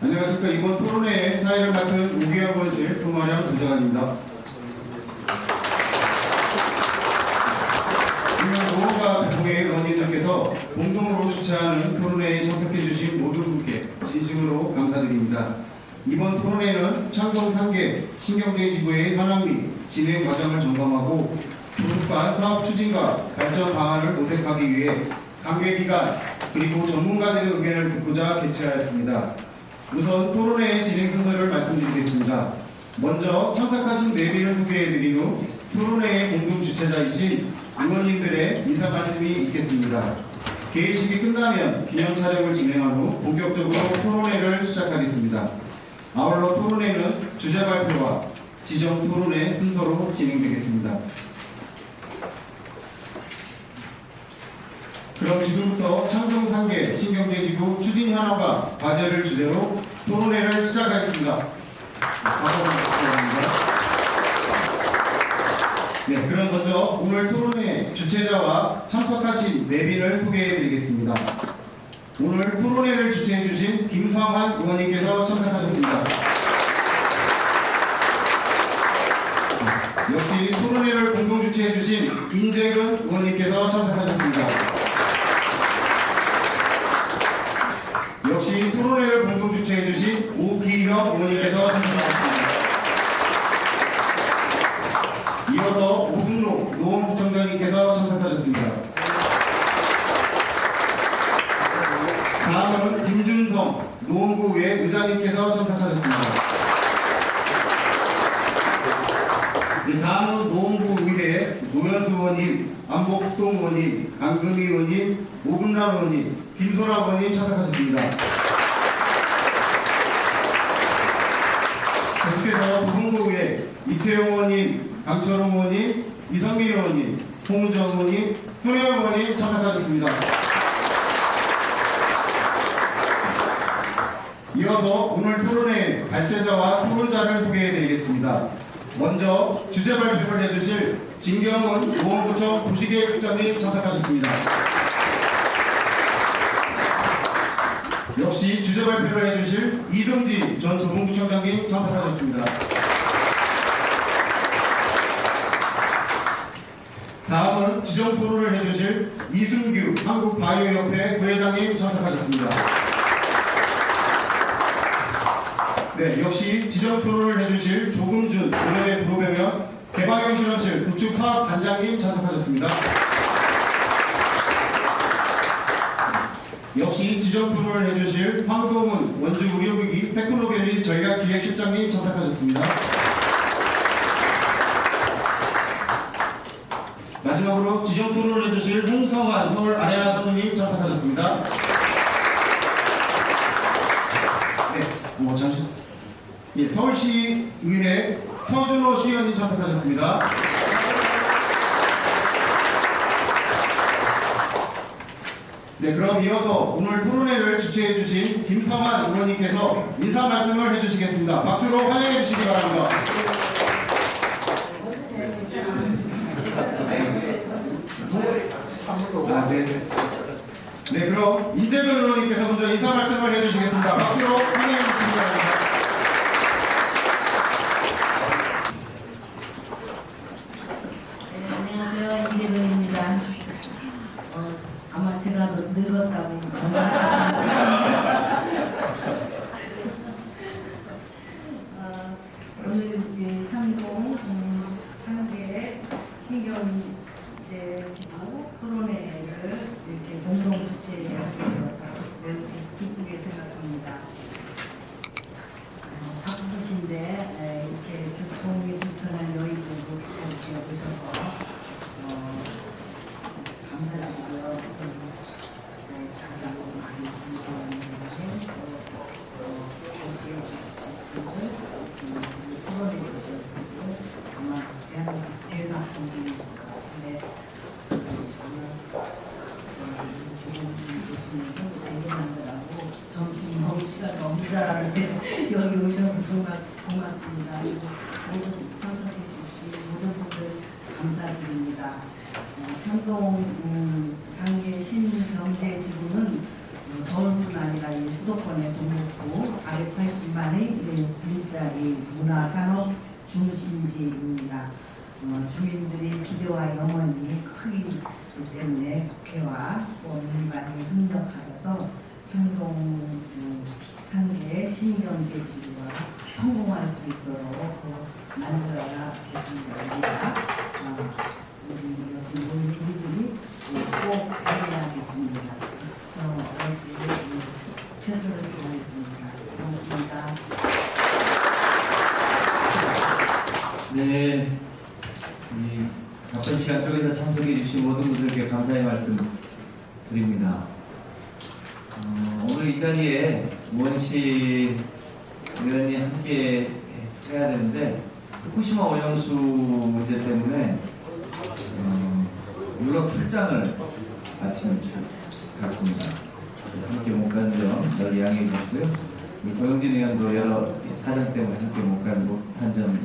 안녕하십니까. 이번 토론회에 사회를 맡은 우기현 원실 도마량 부장관입니다. 노원과 동의 의원님들께서 공동으로 주최하는 토론회에 참석해 주신 모든 분께 진심으로 감사드립니다. 이번 토론회는 창동 3개 신경제지구의 현황 및 진행 과정을 점검하고 조속한 사업 추진과 발전 방안을 모색하기 위해 관계기관 그리고 전문가들의 의견을 듣고자 개최하였습니다. 우선 토론회의 진행 순서를 말씀드리겠습니다. 먼저 참석하신 4분을 소개해드린 후 토론회의 공동 주최자이신 의원님들의 인사 말씀이 있겠습니다. 개회식이 끝나면 기념 촬영을 진행한 후 본격적으로 토론회를 시작하겠습니다. 아울러 토론회는 주제 발표와 지정 토론회 순서로 진행되겠습니다. 그럼 지금부터 창동 3개 신경제지구 추진 현황과 과제를 주제로 토론회를 시작하겠습니다. 네, 그럼 먼저 오늘 토론회 주최자와 참석하신 4분을 소개해드리겠습니다. 오늘 토론회를 주최해주신 김성한 의원님께서 참석하셨습니다. 역시 토론회를 공동 주최해주신 인재근 의원님께서 참석하셨습니다. 역시 토론회를 공동 주최해주신 오기혁 의원님께서 참석하셨습니다. 이어서 오승록 노원구청장님께서 참석하셨습니다. 다음은 김준성 노원구의회 의장님께서 참석하셨습니다. 다음은 노원구의회 노현수 의원님, 안복동 의원님, 강금희 의원님, 오금란 의원님, 김소라 의원님 참석하셨습니다. 계속해서 도봉구의회 이태용 의원님, 강철웅 의원님, 이성민 의원님, 홍은정 의원님, 손혜영 의원님 참석하셨습니다. 이어서 오늘 토론회 발제자와 토론자를 소개해드리겠습니다. 먼저 주제 발표를 해주실 진경원 노원구청 도시계획국장님 참석하셨습니다. 역시 주제 발표를 해주실 이동지 전 도봉구청장님 참석하셨습니다. 다음은 지정 토론을 해주실 이승규 한국바이오협회 부회장님 참석하셨습니다. 네, 역시 지정 토론을 해주실 조금준 의회 부로병역 개방형실험실 구축사업단장님 참석하셨습니다. 역시 지정 토론을 해주실 황동훈 원주의료기기 테크노밸리 전략기획실장님 참석하셨습니다. 마지막으로 지정 토론을 해주실 홍성환 서울 아레나 사무님 참석하셨습니다. 네, 잠시. 예, 서울시의회 서준호 시의원님 참석하셨습니다. 네, 그럼 이어서 오늘 토론회를 주최해주신 김성환 의원님께서 인사 말씀을 해주시겠습니다. 박수로 환영해 주시기 바랍니다. 네, 그럼 인재근 의원님께서 먼저 인사 말씀을 해주시겠습니다. 박수로 환영해 주시기 바랍니다. 안녕하세요. 인재근입니다. 아마 제가 늙었다고 오늘 창동 3개 신경제지구 토론회를 이렇게 공동 주최하게 되어서 매우 기쁘게 생각합니다. 바쁘신데 이렇게 교통이 불편한 여의도도 이렇게 오셔서 감사드리고요. 가장 많이 공부하는 토론해 주셨고 아마 대한민국 제일 나쁜 분인 것 같은데 지금 교수님 대견하느라고 점심 먹을 시간이 없는 줄 알았는데 여기 오셔서 정말 고맙습니다. 모두 참석해 주신 모든 분들 감사드립니다. 창동 상계 신경제지구는 서울뿐 아니라 이 수도권의 동북부 280만의 일자리 문화산업 중심지입니다. 주민들의 기대와 염원이 크기 때문에 국회와 또 민간이 협력하여서 청동 상계 신경제지구가 성공할 수 있도록 만들어야겠습니다. 우리 우리들이 꼭 해야겠습니다. 최선을 다하겠습니다. 고맙습니다. 네, 이 바쁜 시간 쪽에서 참석해 주신 모든 분들께 감사의 말씀 드립니다. 오늘 이 자리에 우원식 의원이 함께 해야 되는데 후쿠시마 오염수 문제 때문에 유럽 출장을 마치는 중 같습니다. 함께 못 가는 점 널리 양해해 주시고요. 우리 고영진 의원도 여러 사정 때문에 함께 못한 점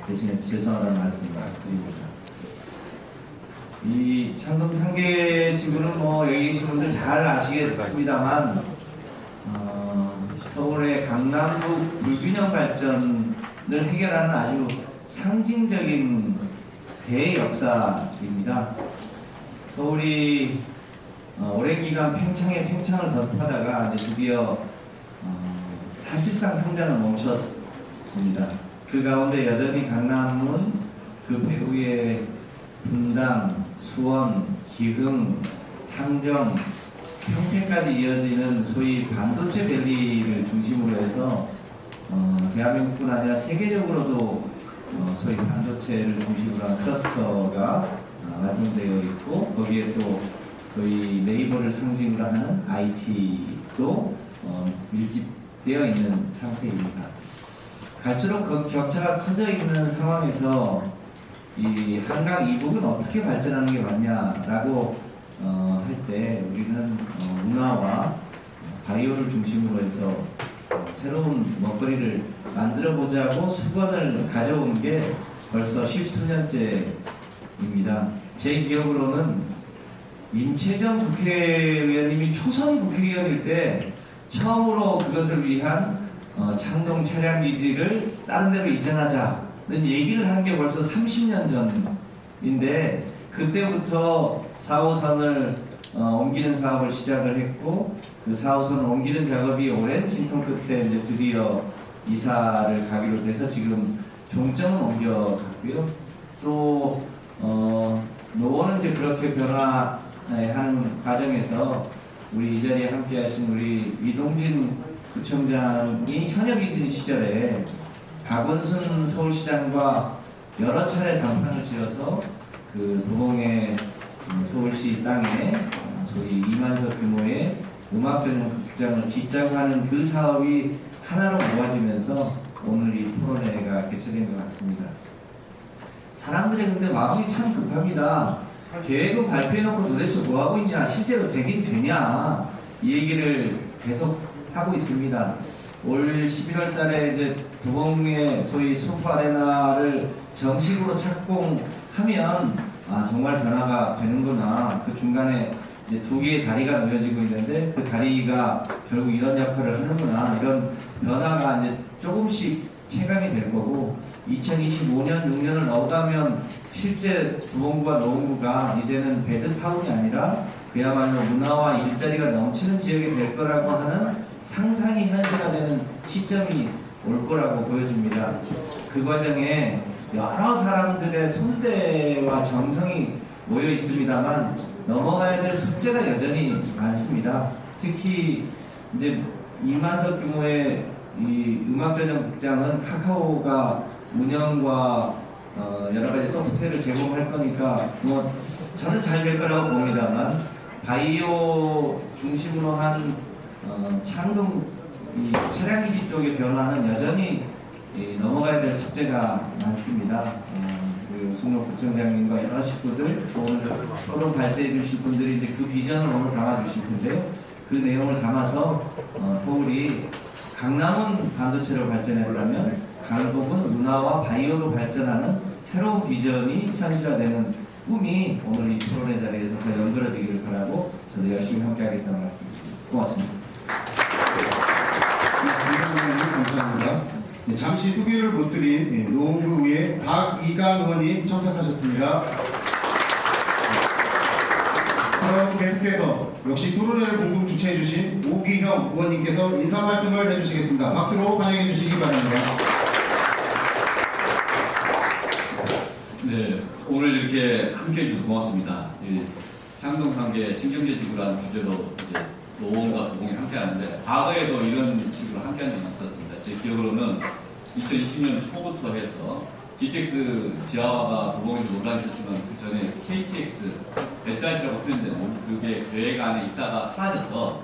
대신에 죄송하다는 말씀 드립니다. 이 창동 상계 지구는 뭐 여기 계신 분들 잘 아시겠습니다만 서울의 강남북 불균형 발전을 해결하는 아주 상징적인 대역사입니다. 서울이 오랜 기간 팽창에 팽창을 거듭하다가 이제 드디어 사실상 성장을 멈췄습니다. 그 가운데 여전히 강남은 그 배후에 분당, 수원, 기흥, 당정, 평택까지 이어지는 소위 반도체 밸리를 중심으로 해서 대한민국뿐 아니라 세계적으로도 소위 반도체를 중심으로 한 클러스터가 완성되어 있고 거기에 또 소위 네이버를 상징으로 하는 IT도 밀집되어 있는 상태입니다. 갈수록 그 격차가 커져 있는 상황에서 이 한강 이북은 어떻게 발전하는 게 맞냐라고 할 때 우리는 문화와 바이오를 중심으로 해서 새로운 먹거리를 만들어 보자고 수건을 가져온 게 벌써 10수년째입니다. 제 기억으로는 임채정 국회의원님이 초선 국회의원일 때 처음으로 그것을 위한 창동 차량 기지를 다른 데로 이전하자는 얘기를 한 게 벌써 30년 전인데 그때부터 4호선을 옮기는 사업을 시작을 했고 그 4호선을 옮기는 작업이 오랜 진통 끝에 이제 드디어 이사를 가기로 돼서 지금 종점은 옮겨갔고요. 또 노원은 이제 그렇게 변화하는 과정에서 우리 이 자리에 함께하신 우리 이동진 구청장이 현역이진 시절에 박원순 서울시장과 여러 차례 담판을 지어서 그 도봉의 서울시 땅에 소위 2만석 규모의 음악전용극장을 짓자고 하는 그 사업이 하나로 모아지면서 오늘 이 토론회가 개최된 것 같습니다. 사람들의 근데 마음이 참 급합니다. 계획은 발표해놓고 도대체 뭐하고 있냐, 실제로 되긴 되냐, 이 얘기를 계속 하고 있습니다. 올 11월 달에 이제 도봉의 소위 소프 아레나를 정식으로 착공하면 정말 변화가 되는구나. 그 중간에 이제 두 개의 다리가 놓여지고 있는데 그 다리가 결국 이런 역할을 하는구나. 이런 변화가 이제 조금씩 체감이 될 거고 2025년, 6년을 넘어가면 실제 도봉구와 노원구가 이제는 베드타운이 아니라 그야말로 문화와 일자리가 넘치는 지역이 될 거라고 하는 상상이 현실화되는 시점이 올 거라고 보여집니다. 그 과정에 여러 사람들의 손대와 정성이 모여 있습니다만 넘어가야 될 숙제가 여전히 많습니다. 특히 이제 2만석 규모의 이 음악전용 극장은 카카오가 운영과 여러 가지 소프트웨어를 제공할 거니까 뭐 저는 잘 될 거라고 봅니다만 바이오 중심으로 한 창동 이 차량기지 쪽의 변화는 여전히 넘어가야 될 숙제가 많습니다. 우리 우승록 부총장님과 여러 식구들 오늘 토론 발제해 주실 분들이 이제 그 비전을 오늘 담아 주실 텐데요. 그 내용을 담아서 서울이 강남은 반도체로 발전했다면 강북은 문화와 바이오로 발전하는 새로운 비전이 현실화되는 꿈이 오늘 이 토론의 자리에서 더 연결해지기를 바라고 저도 열심히 함께하겠다는 말씀드립니다. 고맙습니다. 잠시 소개를 못 드린 노원구의 박이강 의원님 참석하셨습니다. 그럼 계속해서 역시 토론회를 공동 주최해 주신 오기형 의원님께서 인사 말씀을 해주시겠습니다. 박수로 환영해 주시기 바랍니다. 네, 오늘 이렇게 함께 해주셔서 고맙습니다. 창동 상계 신경제 지구라는 주제로 이제 노원과 도봉이 함께 하는데 과거에도 이런 식으로 함께 한 적이 있었습니다. 제 기억으로는 2020년 초부터 해서 GTX 지하화가 도봉에서 논란이 있었지만 그 전에 KTX SRT라고 뜨는데 그게 계획 안에 있다가 사라져서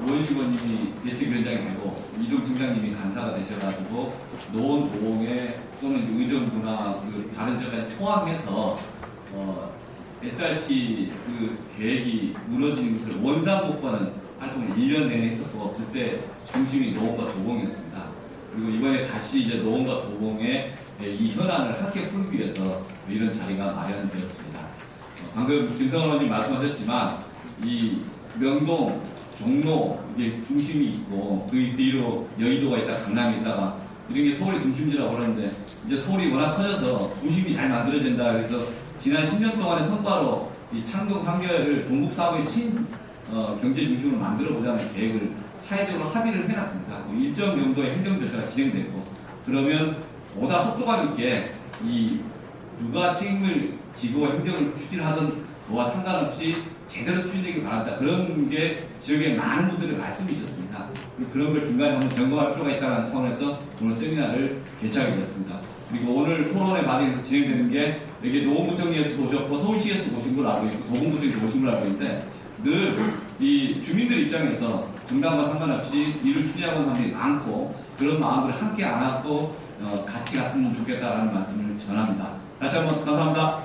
오은식 의원님이 대책위원장이 되고 이동 팀장님이 간사가 되셔가지고 노원 도봉에 또는 의정부나 그 다른 지역까지 포함해서 SRT 그 계획이 무너지는 것을 원상복구하는 활동을 1년 내내 했었고 그때 중심이 노원과 도봉이었습니다. 그리고 이번에 다시 이제 노원과 도봉의 이 현안을 함께 풀기 위해서 이런 자리가 마련되었습니다. 방금 김성원 의원님 말씀하셨지만 이 명동, 종로 이게 중심이 있고 그 뒤로 여의도가 있다, 강남이 있다가 이런 게 서울의 중심지라고 그러는데 이제 서울이 워낙 커져서 중심이 잘 만들어진다. 그래서 지난 10년 동안의 성과로 이 창동 3개를 동북 사업의 경제 중심으로 만들어 보자는 계획을 사회적으로 합의를 해놨습니다. 일정 정도의 행정 절차가 진행되고 그러면 보다 속도감 있게 이 누가 책임을 지고 행정을 추진하던 그와 상관없이 제대로 추진되길 바란다. 그런 게 지역에 많은 분들의 말씀이 있었습니다. 그런 걸 중간에 한번 점검할 필요가 있다는 차원에서 오늘 세미나를 개최하게 되었습니다. 그리고 오늘 토론회 과정에서 진행되는 게 여기 노원구청에서 오셨고 서울시에서 오신 걸 알고 있고 도봉구청에서 오신 걸 알고 있는데 늘 이 주민들 입장에서 정당과 상관없이 일을 추진하는 사람들이 많고 그런 마음을 함께 안고 같이 갔으면 좋겠다라는 말씀을 전합니다. 다시 한번 감사합니다.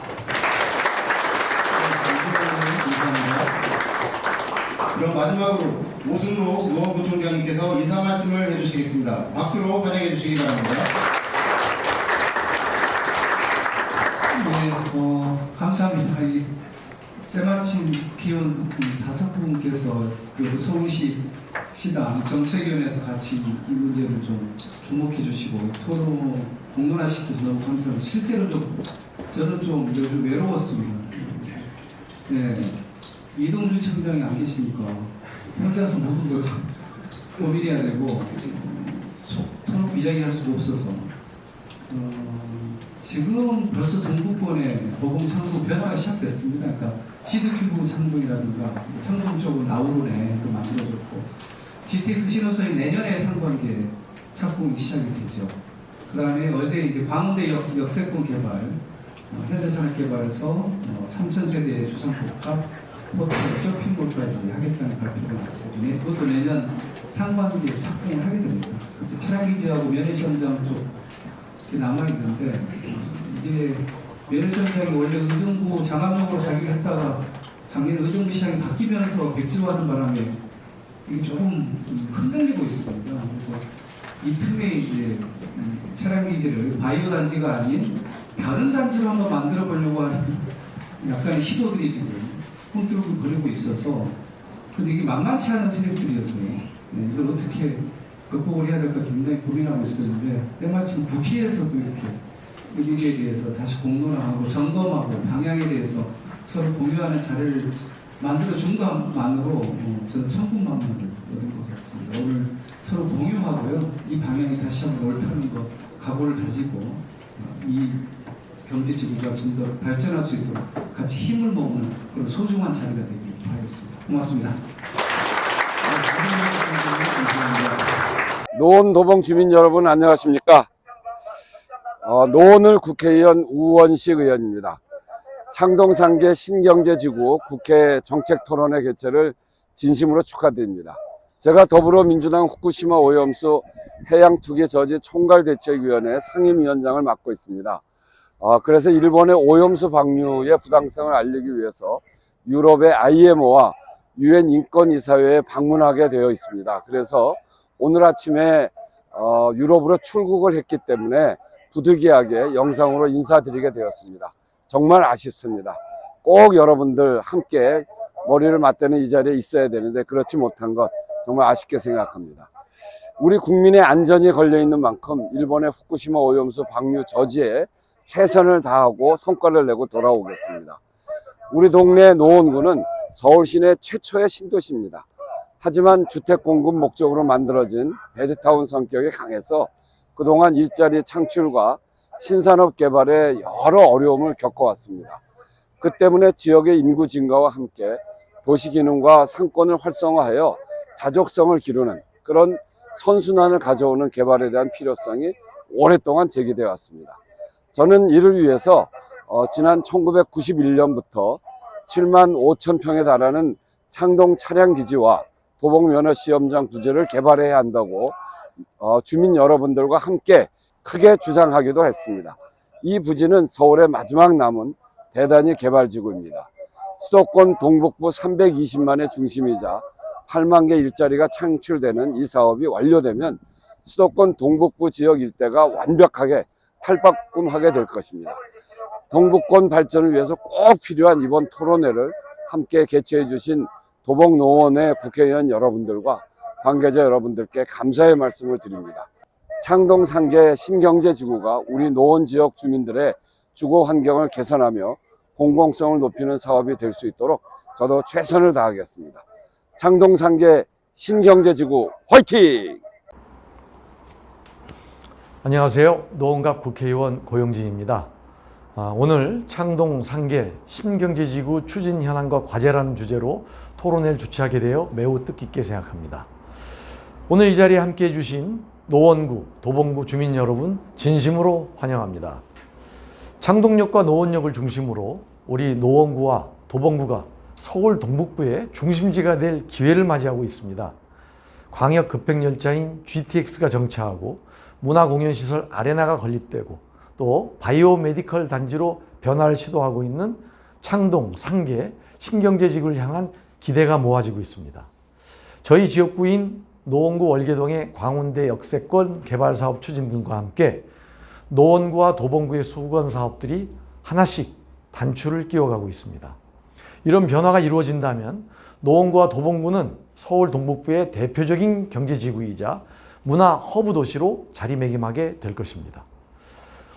그럼 마지막으로 오순로 노원구청장님께서 인사 말씀을 해주시겠습니다. 박수로 환영해 주시기 바랍니다. 네, 감사합니다. 때마침 기원 5분께서 서울시 시당 정책위원회에서 같이 이 문제를 좀 주목해 주시고 토론 공론화시켜서 너무 감사합니다. 실제로 저는 좀 요즘 외로웠습니다. 네, 이동주 청장이 안 계시니까 혼자서 모든 걸 고민해야 되고 서로 이야기할 수가 없어서 지금 벌써 동북권에 도봉 창동 변화가 시작됐습니다. 그러니까 시드큐브 창동이라든가 창동 쪽은 나우론에 또 만들어졌고 GTX 신호선이 내년에 상반기에 착공이 시작이 되죠. 그 다음에 어제 이제 광운대 역세권 개발, 현대산업개발에서 3,000세대 주상복합 호텔 쇼핑몰까지 하겠다는 발표가 났어요. 그것도 내년 상반기에 착공을 하게 됩니다. 차량기지하고 면허시험장 쪽 남아있는데 이게 면허시험장이 원래 의정부 장암역으로 자기가 했다가 작년 의정부 시장이 바뀌면서 백지화하는 바람에 이게 조금 흔들리고 있습니다. 그래서 이 틈에 이제 차량기지를 바이오 단지가 아닌 다른 단지로 한번 만들어 보려고 하는 약간의 시도들이 지금 꿈틀꿈틀 거리고 있어서 근데 이게 만만치 않은 세력들이어서 이걸 어떻게 극복을 해야 될까 굉장히 고민하고 있었는데 때마침 국회에서도 이렇게 여기에 대해서 다시 공론화하고 점검하고 방향에 대해서 서로 공유하는 자리를 만들어준 것만으로 저는 천군만마를 얻은 것 같습니다. 오늘 서로 공유하고요. 이 방향이 다시 한번 옳다는 것 각오를 가지고 이 경제지구가 좀 더 발전할 수 있도록 같이 힘을 모으는 그런 소중한 자리가 되길 바라겠습니다. 고맙습니다. 노원 도봉 주민 여러분 안녕하십니까? 노원을 국회의원 우원식 의원입니다. 창동 상계 신경제지구 국회 정책토론회 개최를 진심으로 축하드립니다. 제가 더불어민주당 후쿠시마 오염수 해양투기 저지 총괄대책위원회 상임위원장을 맡고 있습니다. 그래서 일본의 오염수 방류의 부당성을 알리기 위해서 유럽의 IMO와 UN 인권이사회에 방문하게 되어 있습니다. 그래서 오늘 아침에 유럽으로 출국을 했기 때문에 부득이하게 영상으로 인사드리게 되었습니다. 정말 아쉽습니다. 꼭 여러분들 함께 머리를 맞대는 이 자리에 있어야 되는데 그렇지 못한 것 정말 아쉽게 생각합니다. 우리 국민의 안전이 걸려 있는 만큼 일본의 후쿠시마 오염수 방류 저지에 최선을 다하고 성과를 내고 돌아오겠습니다. 우리 동네 노원구는 서울 시내 최초의 신도시입니다. 하지만 주택 공급 목적으로 만들어진 베드타운 성격이 강해서 그동안 일자리 창출과 신산업 개발에 여러 어려움을 겪어왔습니다. 그 때문에 지역의 인구 증가와 함께 도시 기능과 상권을 활성화하여 자족성을 기르는 그런 선순환을 가져오는 개발에 대한 필요성이 오랫동안 제기되어 왔습니다. 저는 이를 위해서 지난 1991년부터 7만 5천 평에 달하는 창동 차량기지와 도봉면허시험장 부지를 개발해야 한다고 주민 여러분들과 함께 크게 주장하기도 했습니다. 이 부지는 서울의 마지막 남은 대단위 개발지구입니다. 수도권 동북부 320만의 중심이자 8만 개 일자리가 창출되는 이 사업이 완료되면 수도권 동북부 지역 일대가 완벽하게 탈바꿈하게 될 것입니다. 동북권 발전을 위해서 꼭 필요한 이번 토론회를 함께 개최해 주신 도봉노원의 국회의원 여러분들과 관계자 여러분들께 감사의 말씀을 드립니다. 창동 상계 신경제지구가 우리 노원 지역 주민들의 주거 환경을 개선하며 공공성을 높이는 사업이 될 수 있도록 저도 최선을 다하겠습니다. 창동 상계 신경제지구 화이팅! 안녕하세요. 노원갑 국회의원 고영진입니다. 오늘 창동 상계 신경제지구 추진 현안과 과제라는 주제로 토론회를 주최하게 되어 매우 뜻깊게 생각합니다. 오늘 이 자리에 함께해 주신 노원구, 도봉구 주민 여러분 진심으로 환영합니다. 창동역과 노원역을 중심으로 우리 노원구와 도봉구가 서울 동북부의 중심지가 될 기회를 맞이하고 있습니다. 광역 급행열차인 GTX가 정차하고 문화공연시설 아레나가 건립되고 또 바이오메디컬 단지로 변화를 시도하고 있는 창동, 상계, 신경제지구를 향한 기대가 모아지고 있습니다. 저희 지역구인 노원구 월계동의 광운대 역세권 개발사업 추진 등과 함께 노원구와 도봉구의 수건 사업들이 하나씩 단추를 끼워가고 있습니다. 이런 변화가 이루어진다면 노원구와 도봉구는 서울 동북부의 대표적인 경제지구이자 문화 허브 도시로 자리매김하게 될 것입니다.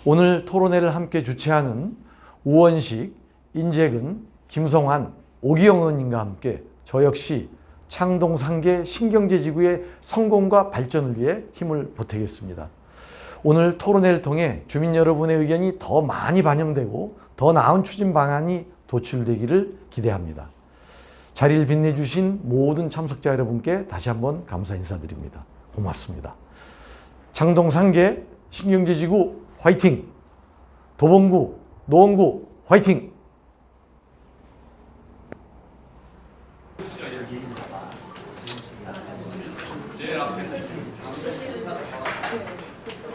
오늘 토론회를 함께 주최하는 우원식, 인재근, 김성환, 오기영 의원님과 함께 저 역시 창동 상계 신경제지구의 성공과 발전을 위해 힘을 보태겠습니다. 오늘 토론회를 통해 주민 여러분의 의견이 더 많이 반영되고 더 나은 추진 방안이 도출되기를 기대합니다. 자리를 빛내주신 모든 참석자 여러분께 다시 한번 감사 인사드립니다. 고맙습니다. 창동 상계 신경제지구 화이팅! 도봉구, 노원구 화이팅!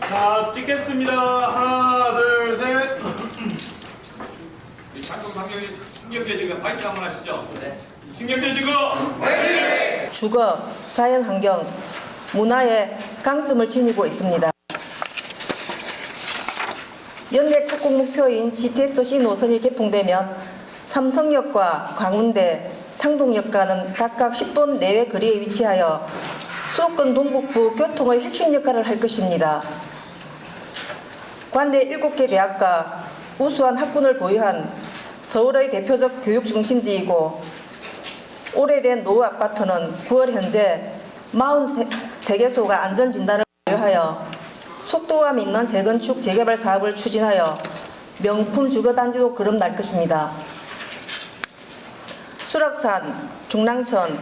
자, 찍겠습니다. 하나, 둘, 셋. 창동 상계 신경제지구 화이팅 한번 하시죠. 신경제지구 주거, 자연환경, 문화의 강점을 지니고 있습니다. 연내 착공 목표인 GTX-C 노선이 개통되면 삼성역과 광운대, 창동역과는 각각 10분 내외 거리에 위치하여 수도권 동북부 교통의 핵심 역할을 할 것입니다. 관내 7개 대학과 우수한 학군을 보유한 서울의 대표적 교육 중심지이고 오래된 노후 아파트는 9월 현재 43개소가 안전진단을 완료하여 속도감 있는 재건축 재개발 사업을 추진하여 명품 주거단지로 거듭날 것입니다. 수락산, 중랑천,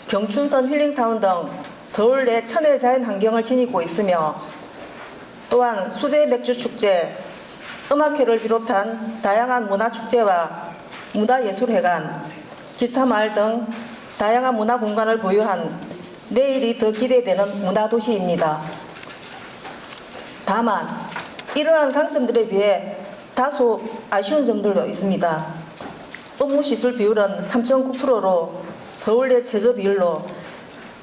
경춘선 힐링타운 등 서울 내 천혜 자연환경을 지니고 있으며 또한 수제맥주축제, 음악회를 비롯한 다양한 문화축제와 문화예술회관, 기차마을 등 다양한 문화공간을 보유한 내일이 더 기대되는 문화도시입니다. 다만 이러한 강점들에 비해 다소 아쉬운 점들도 있습니다. 업무시설 비율은 3.9%로 서울 내 최저 비율로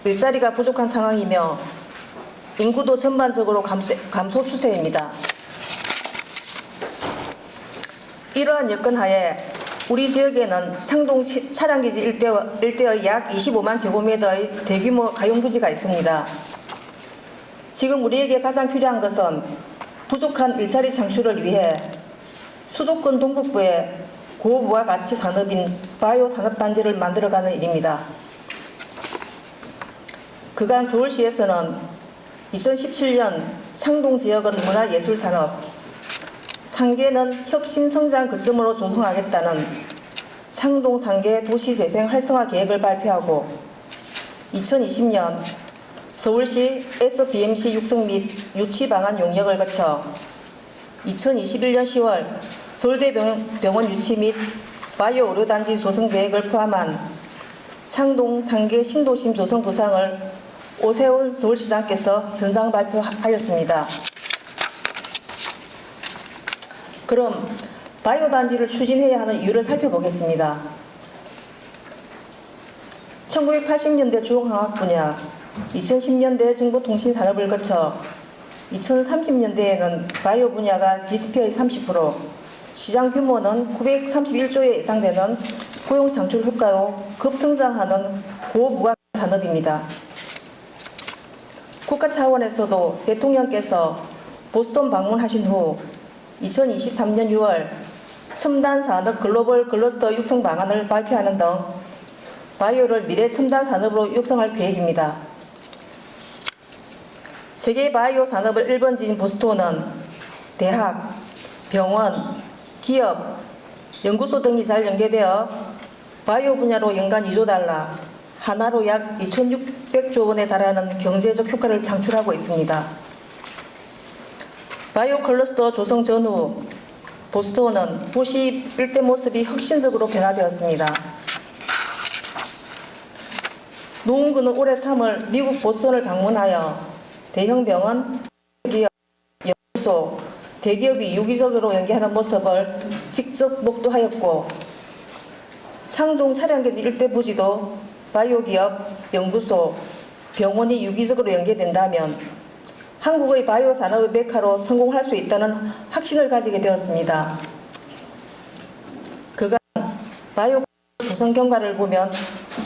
일자리가 부족한 상황이며 인구도 전반적으로 감소 추세입니다. 이러한 여건하에 우리 지역에는 창동 차량기지 일대의 약 25만 제곱미터의 대규모 가용부지가 있습니다. 지금 우리에게 가장 필요한 것은 부족한 일자리 창출을 위해 수도권 동북부에 고부가가치 산업인 바이오 산업단지를 만들어가는 일입니다. 그간 서울시에서는 2017년 창동 지역은 문화예술산업, 상계는 혁신성장 거점으로 조성하겠다는 창동 상계 도시재생 활성화 계획을 발표하고 2020년 서울시 SBMC 육성 및 유치 방안 용역을 거쳐 2021년 10월 서울대병원 유치 및 바이오 의료단지 조성 계획을 포함한 창동 상계 신도심 조성 구상을 오세훈 서울시장께서 현장 발표하였습니다. 그럼 바이오 단지를 추진해야 하는 이유를 살펴보겠습니다. 1980년대 주홍화학 분야, 2010년대 정보통신산업을 거쳐 2030년대에는 바이오 분야가 GDP의 30%, 시장 규모는 931조에 예상되는 고용 창출 효과로 급성장하는 고부가 산업입니다. 국가 차원에서도 대통령께서 보스턴 방문하신 후 2023년 6월 첨단 산업 글로벌 클러스터 육성 방안을 발표하는 등 바이오를 미래 첨단 산업으로 육성할 계획입니다. 세계 바이오 산업을 1번지인 보스턴은 대학, 병원, 기업, 연구소 등이 잘 연계되어 바이오 분야로 연간 2조 달러, 하나로 약 2,600조 원에 달하는 경제적 효과를 창출하고 있습니다. 바이오 클러스터 조성 전후 보스턴은 도시 일대 모습이 혁신적으로 변화되었습니다. 노웅근은 올해 3월 미국 보스턴을 방문하여 대형 병원, 기업, 연구소, 대기업이 유기적으로 연계하는 모습을 직접 목도하였고 창동 차량계지 일대 부지도 바이오 기업, 연구소, 병원이 유기적으로 연계된다면 한국의 바이오 산업의 메카로 성공할 수 있다는 확신을 가지게 되었습니다. 그간 바이오 조성 경과를 보면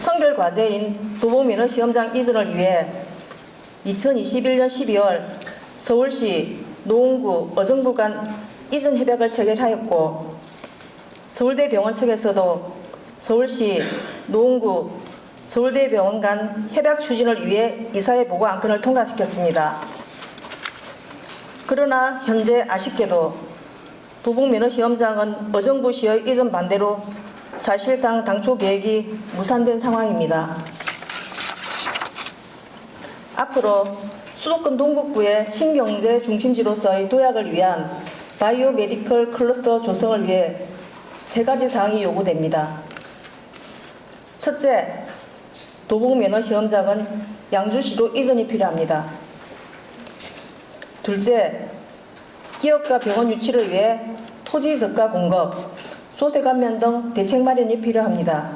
선결 과제인 도봉민원 시험장 이전을 위해 2021년 12월 서울시, 노원구, 어정부 간 이전 협약을 체결하였고 서울대병원 측에서도 서울시, 노원구, 서울대병원 간 협약 추진을 위해 이사회 보고 안건을 통과시켰습니다. 그러나 현재 아쉽게도 도봉민원 시험장은 어정부시의 이전 반대로 사실상 당초 계획이 무산된 상황입니다. 앞으로 수도권 동북부의 신경제 중심지로서의 도약을 위한 바이오 메디컬 클러스터 조성을 위해 3가지 사항이 요구됩니다. 첫째, 도봉면허 시험장은 양주시로 이전이 필요합니다. 둘째, 기업과 병원 유치를 위해 토지 저가 공급, 소세 감면 등 대책 마련이 필요합니다.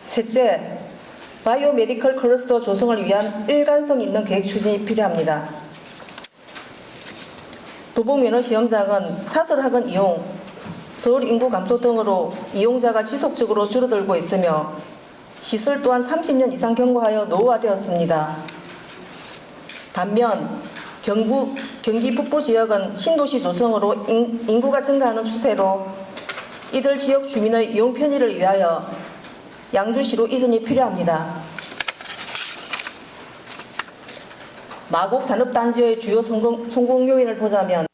셋째, 바이오 메디컬 클러스터 조성을 위한 일관성 있는 계획 추진이 필요합니다. 도봉면허 시험장은 사설학원 이용, 서울 인구 감소 등으로 이용자가 지속적으로 줄어들고 있으며 시설 또한 30년 이상 경과하여 노후화되었습니다. 반면 경기 북부 지역은 신도시 조성으로 인구가 증가하는 추세로 이들 지역 주민의 이용 편의를 위하여 양주시로 이전이 필요합니다. 마곡 산업단지의 주요 성공 요인을 보자면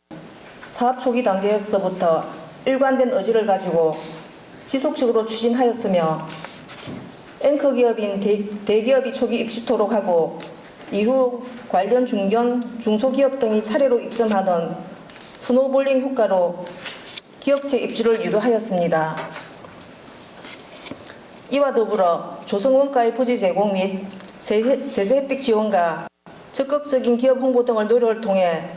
사업 초기 단계에서부터 일관된 의지를 가지고 지속적으로 추진하였으며 앵커 기업인 대기업이 초기 입주토록 하고 이후 관련 중견, 중소기업 등이 차례로 입점하는 스노볼링 효과로 기업체 입주를 유도하였습니다. 이와 더불어 조성원가의 부지 제공 및 세제 혜택 지원과 적극적인 기업 홍보 등을 노력을 통해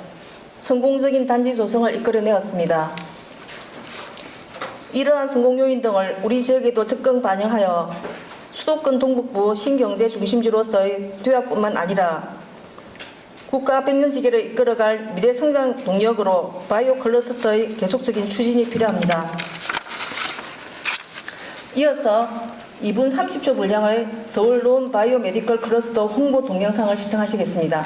성공적인 단지 조성을 이끌어내었습니다. 이러한 성공 요인 등을 우리 지역에도 적극 반영하여 수도권 동북부 신경제 중심지로서의 도약뿐만 아니라 국가 백년지기를 이끌어갈 미래 성장 동력으로 바이오 클러스터의 계속적인 추진이 필요합니다. 이어서 2분 30초 분량의 서울 논 바이오 메디컬 클러스터 홍보 동영상을 시청하시겠습니다.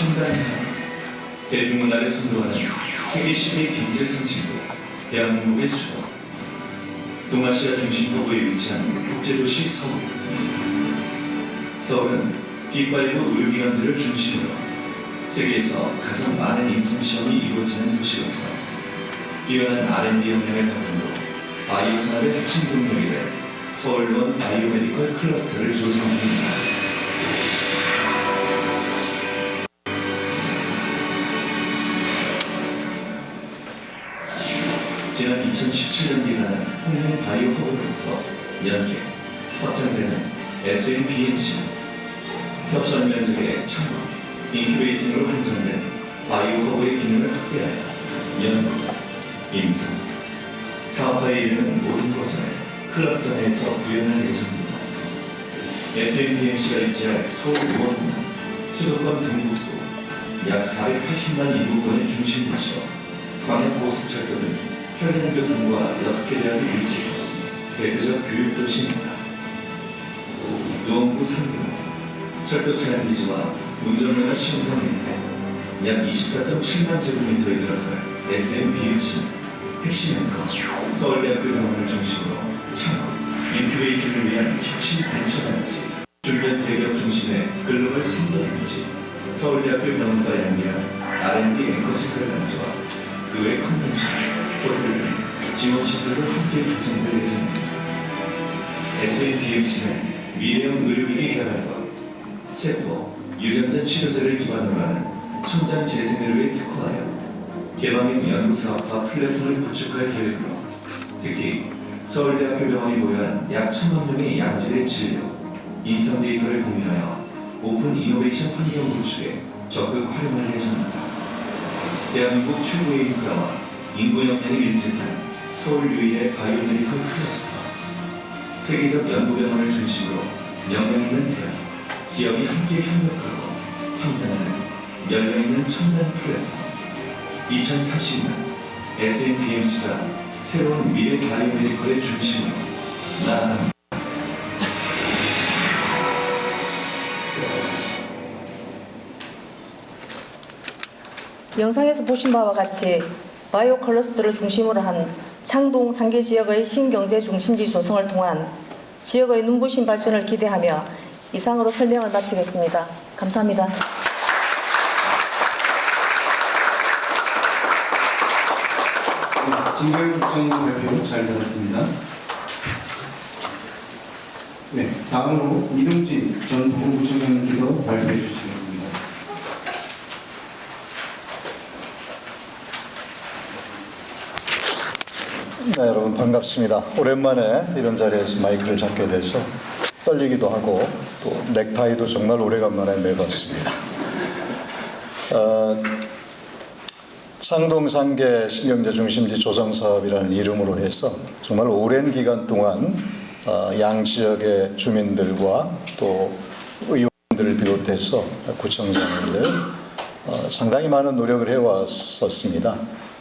첨단산, 대중문화를 선도하는 세계 10위 경제 상징국 대한민국의 수도, 동아시아 중심 도구에 위치한 국제도시 서울. 서울은 B5 의료기관들을 중심으로 세계에서 가장 많은 임상시험이 이루어지는 도시로서 뛰어난 R&D 역량을 바탕으로 바이오 산업의 핵심 동력이 될 서울원 바이오메디컬 클러스터를 조성 중입니다. 지난 2017년 기간한 홍콩 바이오 허브로부터 연계, 확장되는 SNBMC, 협소한 면적의 창업, 인큐베이팅으로 한정된 바이오 허브의 기능을 확대하여 연구, 임상, 사업화에 이르는 모든 과정을 클러스터 내에서 구현할 예정입니다. SNBMC가 입지할 서울 의원은 수도권 동북부 약 480만 인구권의 중심 도시로 광역 고속철도 등 혈행교통과 6개 대학이 밀집한 대표적 교육도시입니다. 노원구 상경, 철도 차량 기지와 운전면허 시험장 일대 약 24.7만 제곱미터에 들어설 SNBMC 핵심 앵커 서울대학교 병원을 중심으로 창업, 인큐베이팅을 위한 혁신 벤처단지, 주변 대기업 중심의 글로벌 선도단지, 서울대학교 병원과 연계한 R&D 앵커 시설단지와 그 외 컨벤션, 호텔 등 지원시설도 함께 조성될 예정입니다. SNBMC는 미래형 의료기기 개발과 세포, 유전자 치료제를 기반으로 하는 첨단 재생의료에 특화하여 개방형 연구사업화 플랫폼을 구축할 계획으로 특히 서울대학교 병원이 보유한 약 1,000만 명의 양질의 진료, 임상 데이터를 공유하여 오픈 이노베이션 환경 구축에 적극 활용할 예정입니다. 대한민국 최고의 인프라와 인구 역량이 밀집한 서울 유일의 바이오메디컬 클러스터, 세계적 연구병원을 중심으로 역량 있는 대학, 기업이 함께 협력하고 성장하는 열려 있는 첨단 플랫폼. 2030년 SNBMC가 새로운 미래 바이오메디컬의 중심으로 나아갑니다. 영상에서 보신 바와 같이 바이오 클러스터를 중심으로 한 창동 상계 지역의 신경제 중심지 조성을 통한 지역의 눈부신 발전을 기대하며 이상으로 설명을 마치겠습니다. 감사합니다. 진경 국정부 대표 잘 들었습니다. 네, 다음으로 이동진 전 도부부총장님께서 발표해 주시겠습니다. 네, 여러분 반갑습니다. 오랜만에 이런 자리에서 마이크를 잡게 돼서 떨리기도 하고 또 넥타이도 정말 오래간만에 매봤습니다. 창동 상계 신경제 중심지 조성 사업이라는 이름으로 해서 정말 오랜 기간 동안 양 지역의 주민들과 또 의원들을 비롯해서 구청장님들 상당히 많은 노력을 해왔었습니다.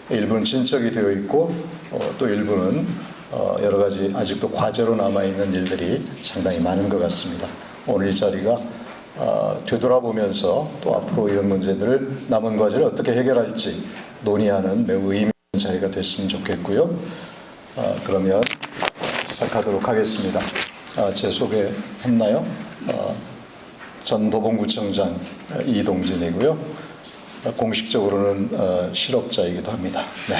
일부는 진척이 되어 있고 또 일부는 여러 가지 아직도 과제로 남아있는 일들이 상당히 많은 것 같습니다. 오늘 이 자리가 되돌아보면서 또 앞으로 이런 문제들을 남은 과제를 어떻게 해결할지 논의하는 매우 의미 있는 자리가 됐으면 좋겠고요. 그러면 시작하도록 하겠습니다. 제 소개했나요? 전 도봉구청장 이동진이고요. 공식적으로는 실업자이기도 합니다. 네.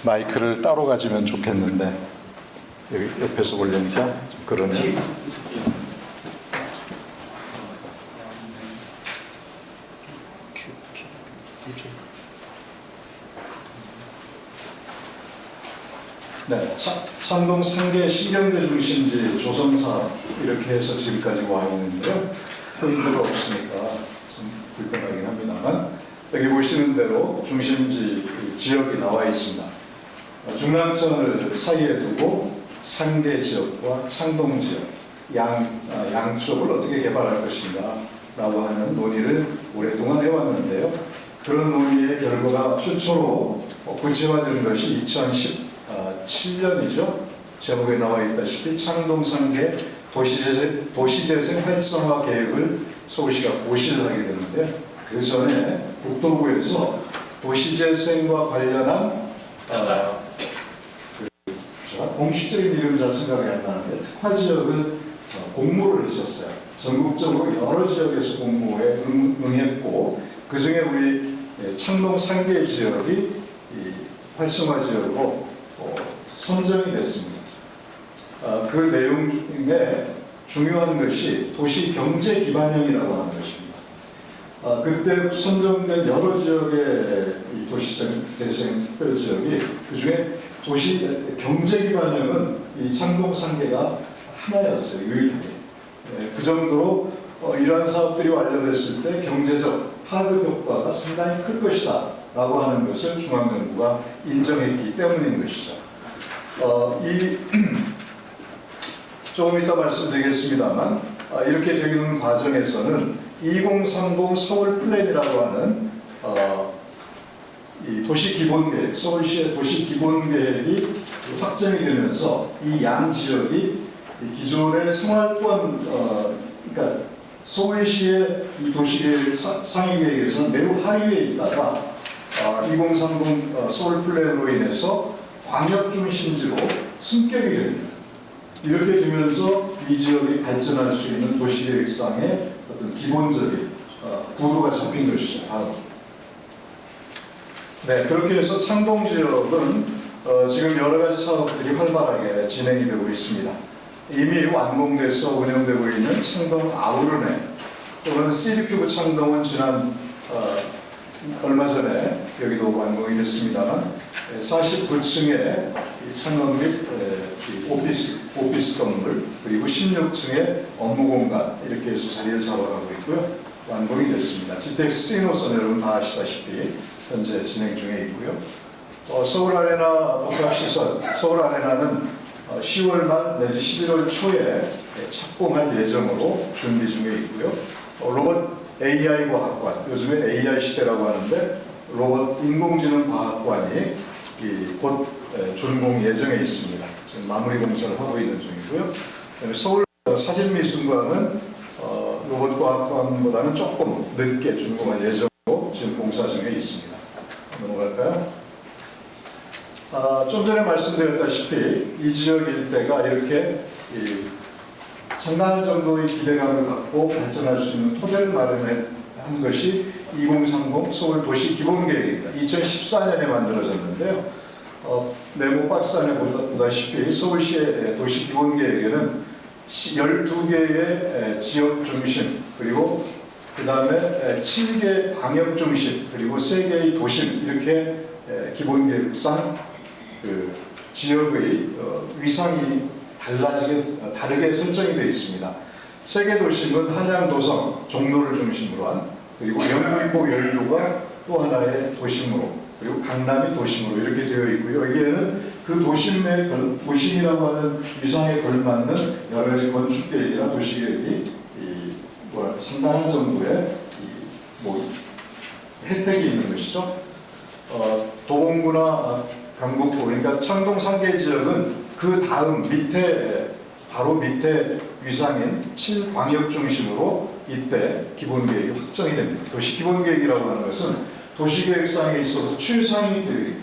마이크를 따로 가지면 좋겠는데 여기 옆에서 보려니까 좀 그러네요. 네, 창동 상계 신경제 중심지 조성사업 이렇게 해서 지금까지 와 있는데요. 포인트가 없으니까 좀 불편하긴 합니다만 여기 보시는 대로 중심지 지역이 나와 있습니다. 중랑천을 사이에 두고 상계 지역과 창동 지역 양쪽을 어떻게 개발할 것인가 라고 하는 논의를 오랫동안 해왔는데요. 그런 논의의 결과가 최초로 구체화된 것이 2017년이죠. 제목에 나와 있다시피 창동 상계 도시재생 활성화 계획을 서울시가 고시를 하게 되는데 그 전에 국토부에서 도시재생과 관련한 공식적인 이름을 잘 생각이 안 나는데 특화 지역은 공모를 했었어요. 전국적으로 여러 지역에서 공모에 응했고 그 중에 우리 창동 3개 지역이 이 활성화 지역으로 선정이 됐습니다. 그 내용 중에 중요한 것이 도시 경제 기반형이라고 하는 것입니다. 그때 선정된 여러 지역의 이 도시재생 특별 지역이 그 중에 도시 경제 기반형은 이 창동 3개가 하나였어요. 유일하게. 그 정도로 이러한 사업들이 완료됐을 때 경제적 파급 효과가 상당히 클 것이다 라고 하는 것을 중앙정부가 인정했기 때문인 것이죠. 조금 이따 말씀드리겠습니다만 이렇게 되는 과정에서는 2030 서울 플랜이라고 하는 이 도시기본계획, 서울시의 도시기본계획이 확정이 되면서 이 양 지역이 기존의 생활권, 그러니까 서울시의 이 도시계획 상위계획에서는 매우 하위에 있다가 2030 서울 플랜으로 인해서 광역중심지로 승격이 됩니다. 이렇게 되면서 이 지역이 발전할 수 있는 도시계획상의 어떤 기본적인 구도가 잡힌 것이죠. 다음. 네, 그렇게 해서 창동 지역은 지금 여러 가지 사업들이 활발하게 진행이 되고 있습니다. 이미 완공돼서 운영되고 있는 창동 아우르네 또는 시리큐브 창동은 지난 얼마 전에 여기도 완공이 됐습니다만 49층의 창업 및 오피스 건물 그리고 16층의 업무 공간 이렇게 해서 자리를 잡아가고 있고요. 완공이 됐습니다. GTX C노선 여러분 다 아시다시피 현재 진행 중에 있고요. 서울 아레나 복합시설, 서울 아레나는 10월 말 내지 11월 초에 착공할 예정으로 준비 중에 있고요. 로봇 AI 과학관, 요즘에 AI 시대라고 하는데 로봇 인공지능 과학관이 곧 준공 예정에 있습니다. 지금 마무리 공사를 하고 있는 중이고요. 서울 사진미술관은 로봇 과학관보다는 조금 늦게 준공할 예정으로 지금 공사 중에 있습니다. 넘어갈까요? 좀 전에 말씀드렸다시피 이 지역 일대가 이렇게 상당한 정도의 기대감을 갖고 발전할 수 있는 토대를 마련한 것이 2030 서울 도시 기본계획입니다. 2014년에 만들어졌는데요. 네모 박스 안에 보다시피 서울시의 도시 기본계획에는 12개의 지역 중심 그리고 그 다음에 7개 광역 중심 그리고 3개의 도심 이렇게 기본계획상 그 지역의 위상이 다르게 설정이 되어 있습니다. 3개 도심은 한양, 도성, 종로를 중심으로 한 그리고 영등포, 여의도가 또 하나의 도심으로 그리고 강남이 도심으로 이렇게 되어 있고요. 여기에는 그 도심이라고 하는 위상에 걸맞는 여러 가지 건축계획이나 도시계획이 상당한 정도의 혜택이 있는 것이죠. 도봉구나 강북구, 그러니까 창동 3개 지역은 그 다음 바로 밑에 위상인 7광역 중심으로 이때 기본계획이 확정이 됩니다. 도시기본계획이라고 하는 것은 도시계획상에 있어서 최상위 계획,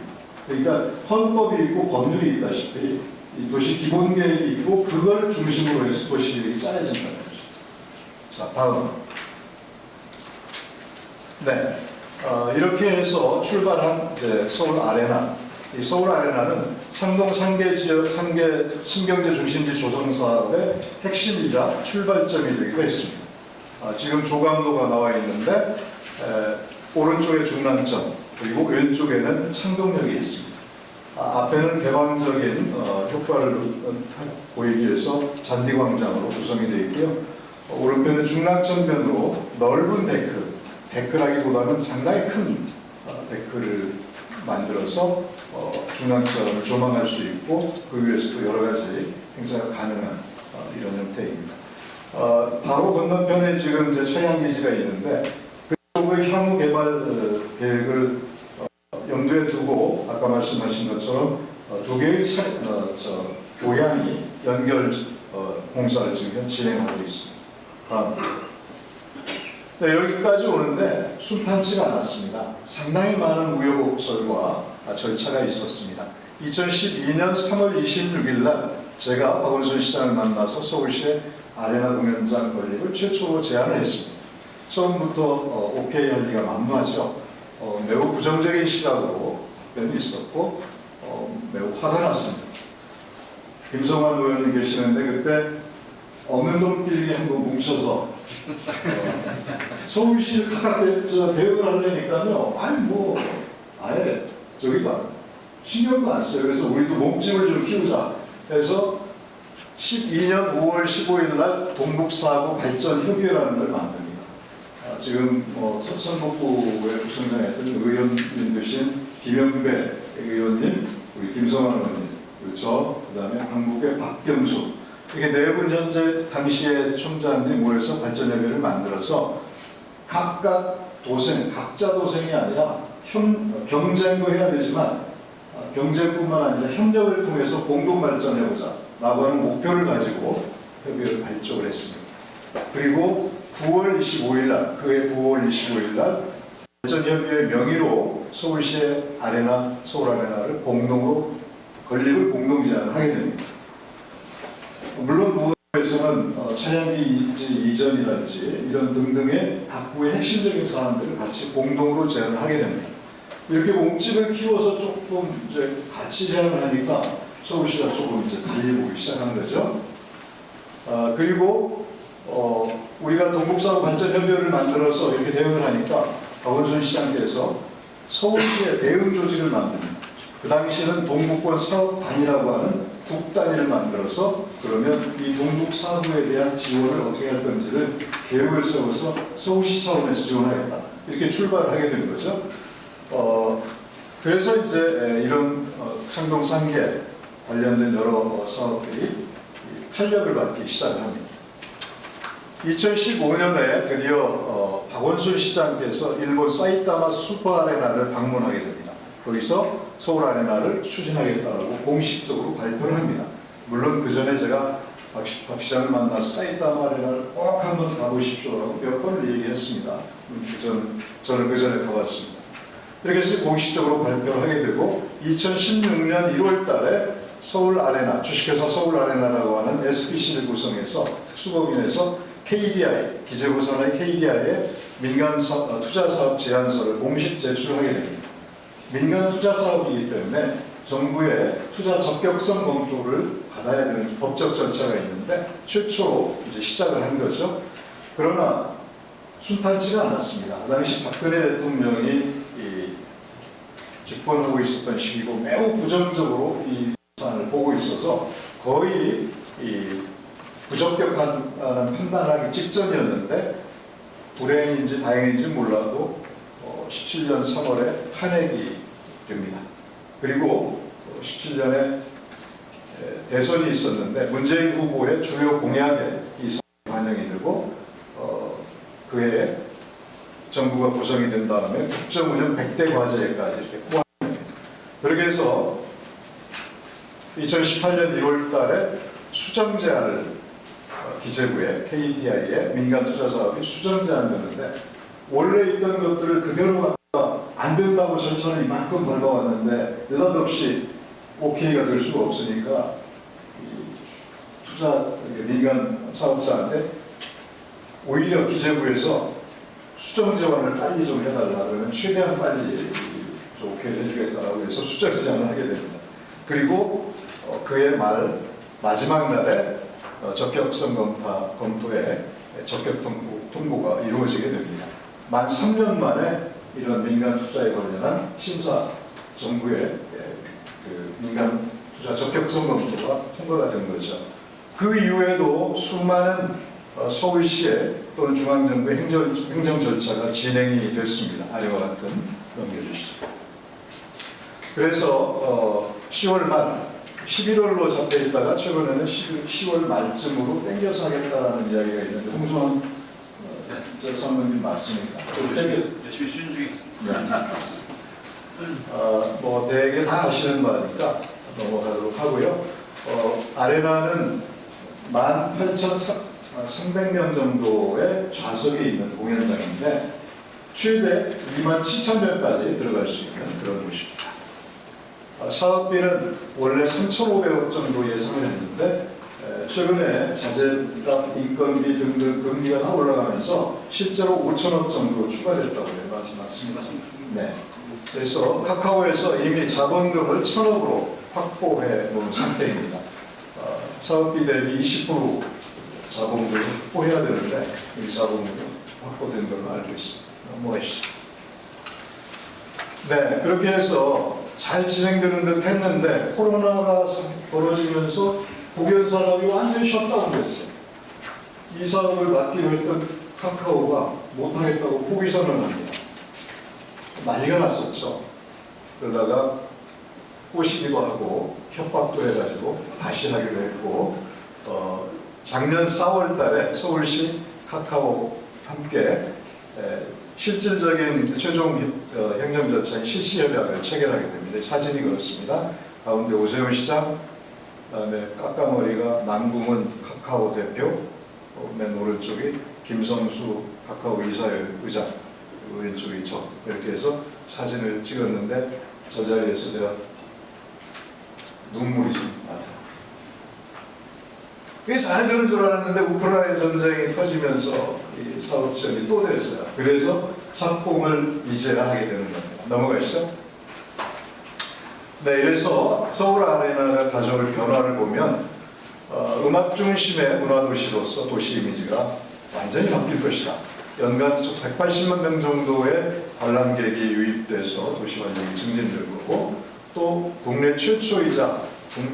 그러니까 헌법이 있고 법률이 있다시피 이 도시기본계획이 있고 그걸 중심으로 해서 도시계획이 짜여진다는 거죠. 자, 다음. 네, 이렇게 해서 출발한 이제 서울 아레나. 이 서울 아레나는 창동 3개 지역, 3개 신경제 중심지 조성 사업의 핵심이자 출발점이 되기도 했습니다. 지금 조감도가 나와 있는데 오른쪽에 중랑천 그리고 왼쪽에는 창동역이 있습니다. 앞에는 개방적인 효과를 보이기 위해서 잔디광장으로 구성이 되어 있고요. 오른편은 중랑천변으로 넓은 데크라기보다는 상당히 큰 데크를 만들어서 중랑천을 조망할 수 있고 그 위에서도 여러 가지 행사가 가능한 이런 형태입니다. 바로 건너편에 지금 이제 차량기지가 있는데 그쪽의 향후 개발 계획을 염두에 두고 아까 말씀하신 것처럼 두 개의 교량이 공사를 지금 진행하고 있습니다. 네, 여기까지 오는데 순탄치가 않았습니다. 상당히 많은 우여곡절과 절차가 있었습니다. 2012년 3월 26일 날 제가 박원순 시장을 만나서 서울시의 아레나 공연장 건립을 최초로 제안을 했습니다. 처음부터 오케이 할 리가 만무하죠. 매우 부정적인 시각으로 답변이 있었고 매우 화가 났습니다. 김성환 의원님 계시는데 그때 없는 돈 빌리기 한번 뭉쳐서 서울시 각각 대응을 하려니까요. 아예 저기가 신경도 안 써요. 그래서 우리도 몸집을 좀 키우자 해서 12년 5월 15일 날 동북사구 발전협의회라는 걸 만듭니다. 지금 선거구에 구성장했던 의원님 되신 김영배 의원님, 우리 김성환 의원님, 그리고 그다음에 강북의 박병수, 이게 네 분 현재 당시의 총장님 모여서 발전협의회를 만들어서 각각 각자 도생이 아니라 경쟁도 해야 되지만 경쟁뿐만 아니라 협력을 통해서 공동 발전해보자 라고 하는 목표를 가지고 협의회를 발족을 했습니다. 그리고 9월 25일 날, 그해 9월 25일 날 발전협의회 명의로 서울시의 서울 아레나를 공동으로 건립을 공동 제안을 하게 됩니다. 물론 무에서는 차량기 이전이라든지 이런 등등의 각 구의 핵심적인 사안들을 같이 공동으로 제안을 하게 됩니다. 이렇게 몸집을 키워서 조금 이제 같이 제안을 하니까 서울시가 조금 이제 달리 보기 시작한 거죠. 그리고 우리가 동북사구 발전협의회를 만들어서 이렇게 대응을 하니까 박원순 시장께서 서울시의 대응 조직을 만듭니다. 그 당시에는 동북권 사업단이라고 하는 국단위를 만들어서 그러면 이 동북사구에 대한 지원을 어떻게 할 건지를 계획을 세워서 서울시 차원에서 지원하겠다. 이렇게 출발을 하게 된 거죠. 그래서 이제 이런 창동 3개 관련된 여러 사업들이 탄력을 받기 시작을 합니다. 2015년에 드디어 박원순 시장께서 일본 사이타마 슈퍼아레나를 방문하게 됩니다. 거기서 서울 아레나를 추진하겠다고 공식적으로 발표를 합니다. 물론 그 전에 제가 박 시장을 만나서 사이타마 아레나를 꼭 한번 가보십시오라고 몇 번을 얘기했습니다. 저는 그 전에 가봤습니다. 이렇게 해서 공식적으로 발표를 하게 되고 2016년 1월 달에 서울 아레나, 주식회사 서울 아레나라고 하는 SPC를 구성해서 특수법인에서 KDI, 기재부산의 KDI에 민간 투자 사업 제안서를 공식 제출하게 됩니다. 민간 투자 사업이기 때문에 정부의 투자 적격성 검토를 받아야 되는 법적 절차가 있는데 최초로 이제 시작을 한 거죠. 그러나 순탄치가 않았습니다. 그 당시 박근혜 대통령이 집권하고 있었던 시기고 매우 부정적으로 이 사안을 보고 있어서 거의 부적격한 판단하기 직전이었는데 불행인지 다행인지 몰라도 17년 3월에 탄핵이 됩니다. 그리고 17년에 대선이 있었는데 문재인 후보의 주요 공약에 이 사안이 반영이 되고 그해 정부가 구성이 된 다음에 국정운영 100대 과제까지 이렇게 포함됩니다. 그렇게 해서 2018년 1월 달에 수정 제안을 기재부에 KDI에 민간 투자 사업이 수정 제안되는데 원래 있던 것들을 그대로 안 된다고 절차를 이만큼 밟아왔는데 느닷없이 오케이가 될 수가 없으니까 투자 민간 사업자한테 오히려 기재부에서 수정 제안을 빨리 좀 해달라 그러면 최대한 빨리 좀 오케이를 해주겠다라고 해서 수정 제안을 하게 됩니다. 그리고 그해 마지막 날에 적격성 검토에 적격 통보가 이루어지게 됩니다. 만 3년 만에 이런 민간 투자에 관련한 심사 정부의 그 민간 투자 적격성 검토가 통과가 된 거죠. 그 이후에도 수많은 서울시의 또는 중앙정부의 행정 절차가 진행이 됐습니다. 아래와 같은 넘겨주시죠. 그래서 10월 말 11월로 잡혀 있다가 최근에는 10월 말쯤으로 땡겨서 하겠다라는 이야기가 있는데 홍성환 사모님 맞습니까? 열심히 수준 중에 있습니다. 뭐 대개 다 아시는 바니까 넘어가도록 하고요. 아레나는 18,300명 정도의 좌석이 있는 공연장인데 최대 27,000명까지 들어갈 수 있는 그런 곳입니다. 사업비는 원래 3,500억 정도 예상을 했는데 최근에 자재값, 인건비 등등 금리가 다 올라가면서 실제로 5천억 정도 추가됐다고 해요. 맞습니다. 네. 그래서 카카오에서 이미 자본금을 1,000억으로 확보해 놓은 상태입니다. 사업비 대비 20% 자본금을 확보해야 되는데 이 자본금이 확보된 걸로 알고 있습니다. 넘어가시죠. 네, 그렇게 해서 잘 진행되는 듯 했는데 코로나가 벌어지면서 공연 산업이 완전히 셧다운 됐어요. 이 사업을 맡기로 했던 카카오가 못하겠다고 포기 선언합니다. 난리가 났었죠. 그러다가 꼬시기도 하고 협박도 해가지고 다시 하기로 했고 작년 4월 달에 서울시 카카오 함께 실질적인 최종 행정절차인 실시협약을 체결하게 됩니다. 사진이 그렇습니다. 가운데 오세훈 시장, 그다음에 까까머리가 남궁은 카카오 대표, 맨 오른쪽이 김성수 카카오 이사회의장, 왼쪽이 저 이렇게 해서 사진을 찍었는데 저 자리에서 제가 눈물이 좀 나서 그게 잘 되는 줄 알았는데 우크라이나 전쟁이 터지면서 이 사업점이 또 됐어요. 그래서 착공을 이제야 하게 되는 겁니다. 넘어가시죠. 네, 이래서 서울 아레나가 가져올 변화를 보면 음악 중심의 문화도시로서 도시 이미지가 완전히 바뀔 것이다. 연간 180만 명 정도의 관람객이 유입돼서 도시 환경이 증진될 거고 또 국내 최초이자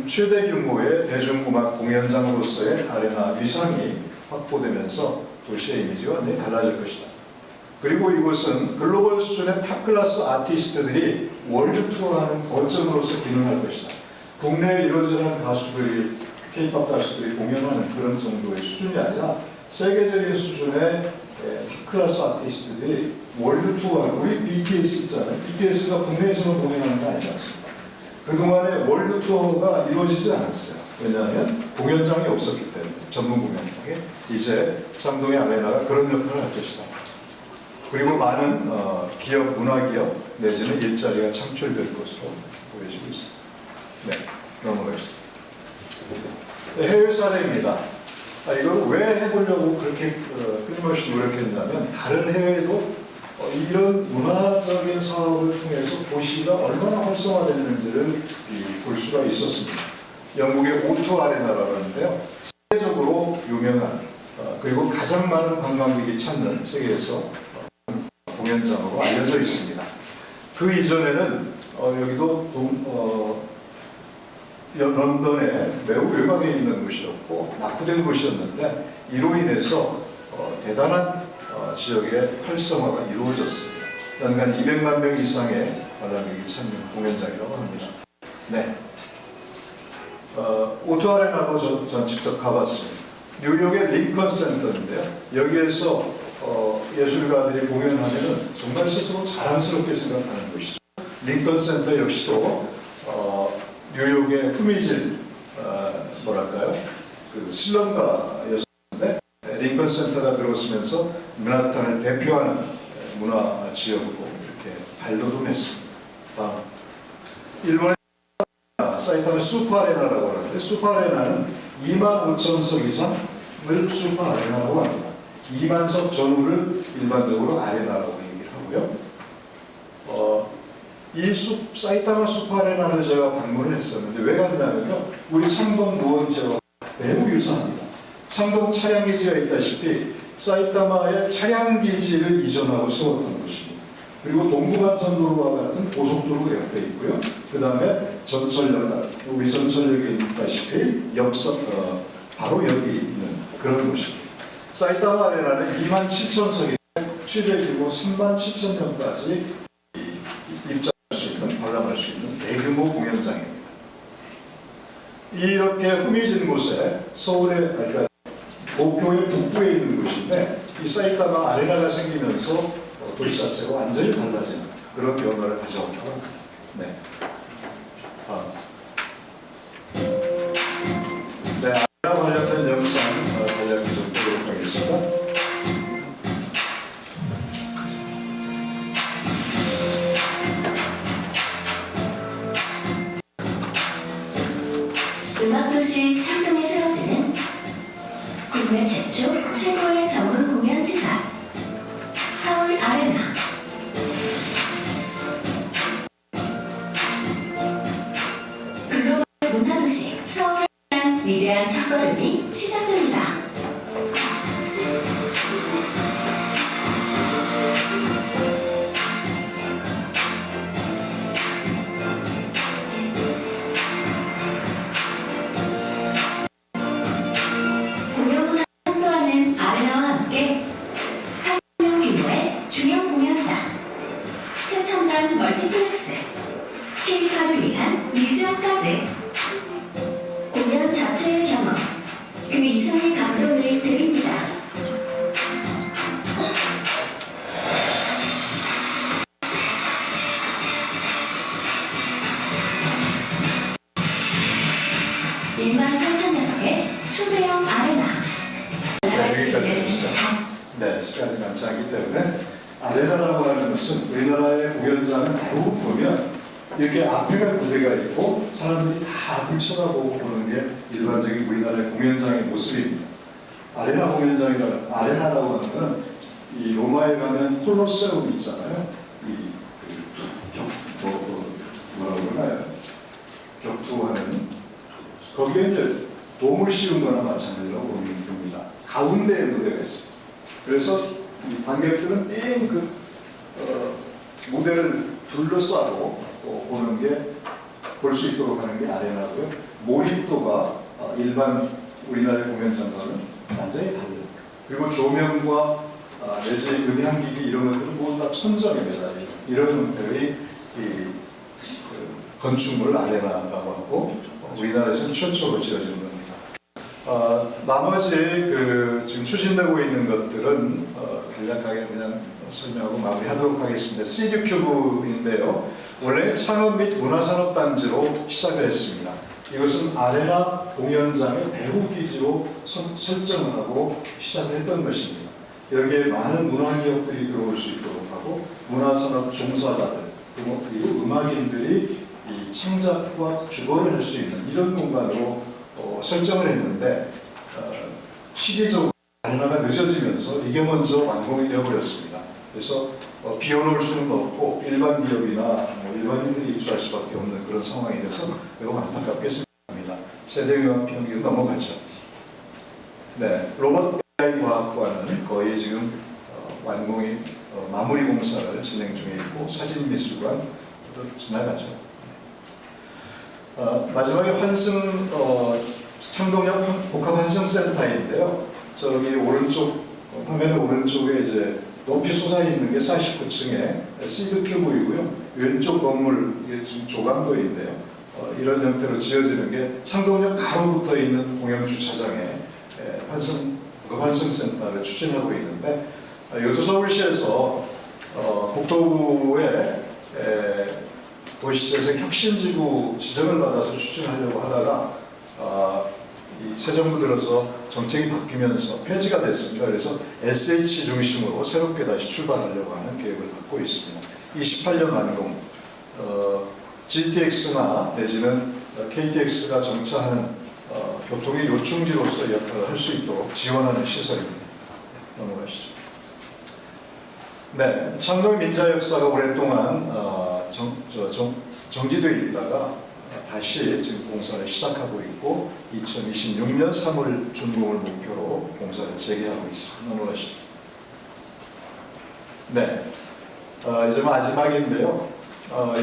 최대 규모의 대중음악 공연장으로서의 아레나 위상이 확보되면서 도시의 이미지가 완전히 달라질 것이다. 그리고 이곳은 글로벌 수준의 탑클래스 아티스트들이 월드 투어하는 거점으로서 기능할 것이다. 국내에 이루어지는 가수들이, K-pop 가수들이 공연하는 그런 정도의 수준이 아니라 세계적인 수준의 탑클래스 아티스트들이 월드 투어하는, 우리 BTS 있잖아요. BTS가 국내에서만 공연하는 게 아니지 않습니까? 그동안에 월드 투어가 이루어지지 않았어요. 왜냐하면 공연장이 없었기 때문에, 전문 공연장에. 이제 창동의 아레나가 그런 역할을 할 것이다. 그리고 많은 기업, 문화기업 내지는 일자리가 창출될 것으로 보여지고 있습니다. 네, 넘어가시죠. 네, 해외 사례입니다. 이걸 왜 해보려고 그렇게 끊임없이 노력했냐면 다른 해외도 이런 문화적인 사업을 통해서 도시가 얼마나 활성화되는지를 볼 수가 있었습니다. 영국의 O2 아레나라고 하는데요. 세계적으로 유명한 그리고 가장 많은 관광객이 찾는 세계에서 공연장으로 알려져 있습니다. 그 이전에는 여기도 런던에 매우 외곽에 있는 곳이었고 낙후된 곳이었는데 이로 인해서 대단한 지역의 활성화가 이루어졌습니다. 연간 200만 명 이상의 관람객이 찾는 공연장이라고 합니다. 네, O2 아레나도 전 직접 가봤습니다. 뉴욕의 링컨 센터인데요. 여기에서 예술가들이 공연하면 정말 스스로 자랑스럽게 생각하는 것이죠. 링컨 센터 역시도 뉴욕의 후미진 그 슬럼가였는데 링컨 센터가 들어서면서 맨하탄을 대표하는 문화 지역으로 이렇게 발돋움했습니다. 다음, 일본의 사이타마 슈퍼 아레나라고 하는데 슈퍼 아레나는 25,000석 이상을 슈퍼 아레나라고 합니다. 2만석 전후를 일반적으로 아레나라고 얘기를 하고요. 이 사이타마 슈퍼 아레나를 제가 방문을 했었는데 왜 갔냐면요. 우리 창동 노원지와 매우 유사합니다. 창동 차량기지가 있다시피 사이타마의 차량기지를 이전하고 세웠던 곳입니다. 그리고 동부간선도로와 같은 고속도로가 옆에 있고요. 그 다음에 전철역, 우리 전철역에 있다시피 바로 여기 있는 그런 곳입니다. 사이타마 아레나는 27,000석인데 최대 규모 37,000명까지 입장할 수 있는, 관람할 수 있는 대규모 공연장입니다. 이렇게 후미진 곳에 서울의, 그러니까 도쿄의 북부에 있는 곳인데 이 사이타마 아레나가 생기면서 도시 자체가 완전히 달라지는 그런 변화를 가져왔다고 합니다. 네. 네, 관련된 영상 간략히 좀 보도록 하겠습니다. 음악도시 창동에 세워지는 국내 최초 최고의 전문 공연 시설 서울 아레나. 글로벌 문화도시 서울을 향한 위대한 첫걸음이 시작됩니다. 공연문화를 선도하는 아레나와 함께 8명 규모의 중형 공연장, 최첨단 멀티플렉스, K팝을 위한 뮤지엄까지 공연 자체의 경험, 그 이상의 감동을 드립니다. (1만 8천 녀석의) 초대형 아레나. 나갈 수 있는 네, 시간이 많지 않기 때문에 아레나라고 하는 것은 우리나라의 공연장은 대부분 보면 이렇게 앞에가 무대가 있고 사람들이 다 앞을 쳐다보고 보는 게 일반적인 우리나라의 공연장의 모습입니다. 아레나 공연장이라는 아레나라고 하는 것은 이 로마에 가면 콜로세움 있잖아요. 뭐라고 그러나요? 격투하는 거기에 이제 도움을 씌운 거나 마찬가지라고 보면 됩니다. 가운데에 무대가 있습니다. 그래서 이 관객들은 삥 무대를 둘러싸고 보는 게 볼 수 있도록 하는 게 아레나고요. 몰입도가 일반 우리나라의 공연장과는 완전히 달라요. 그리고 조명과 내지 음향기기 이런 것들은 모두 다 천정입니다. 이런 형태의 건축물 아레나라고 하고 우리나라에서는 최초로 지어지는 겁니다. 나머지 지금 추진되고 있는 것들은 간략하게 그냥 설명하고 마무리하도록 하겠습니다. 시드큐브인데요. 원래 창업 및 문화산업단지로 시작을 했습니다. 이것은 아레나 공연장의 배후기지로 설정을 하고 시작을 했던 것입니다. 여기에 많은 문화기업들이 들어올 수 있도록 하고 문화산업 종사자들 그리고 음악인들이 이 창작과 주거를 할 수 있는 이런 공간으로 설정을 했는데 시기적으로 아레나가 늦어지면서 이게 먼저 완공이 되어버렸습니다. 그래서 비워놓을 수는 없고 일반 기업이나 일반인들이 입주할 수밖에 없는 그런 상황이 돼서 매우 안타깝게 생각합니다. 세대유학 비용이 넘어가죠. 네, 로봇 AI 과학과는 거의 지금 완공이 마무리 공사를 진행 중에 있고 사진미술관도 지나가죠. 마지막에 환승 창동역 복합환승센터인데요. 저기 오른쪽 화면 오른쪽에 이제 높이 솟아 있는 게 49층의 시드큐브이고요. 왼쪽 건물 이게 지금 조감도인데요. 이런 형태로 지어지는 게 창동역 바로 붙어 있는 공영주차장에 환승센터를 추진하고 있는데 요즘 서울시에서 국토부의 도시재생 혁신지구 지정을 받아서 추진하려고 하다가 이 새 정부 들어서 정책이 바뀌면서 폐지가 됐습니다. 그래서 SH 중심으로 새롭게 다시 출발하려고 하는 계획을 갖고 있습니다. 28년 완공, GTX나 내지는 KTX가 정차하는 교통의 요충지로서 역할을 할 수 있도록 지원하는 시설입니다. 넘어가시죠. 네, 창동 민자 역사가 오랫동안 정지되어 있다가 다시 지금 공사를 시작하고 있고 2026년 3월 준공을 목표로 공사를 재개하고 있습니다. 넘어가시죠. 네, 이제 마지막인데요.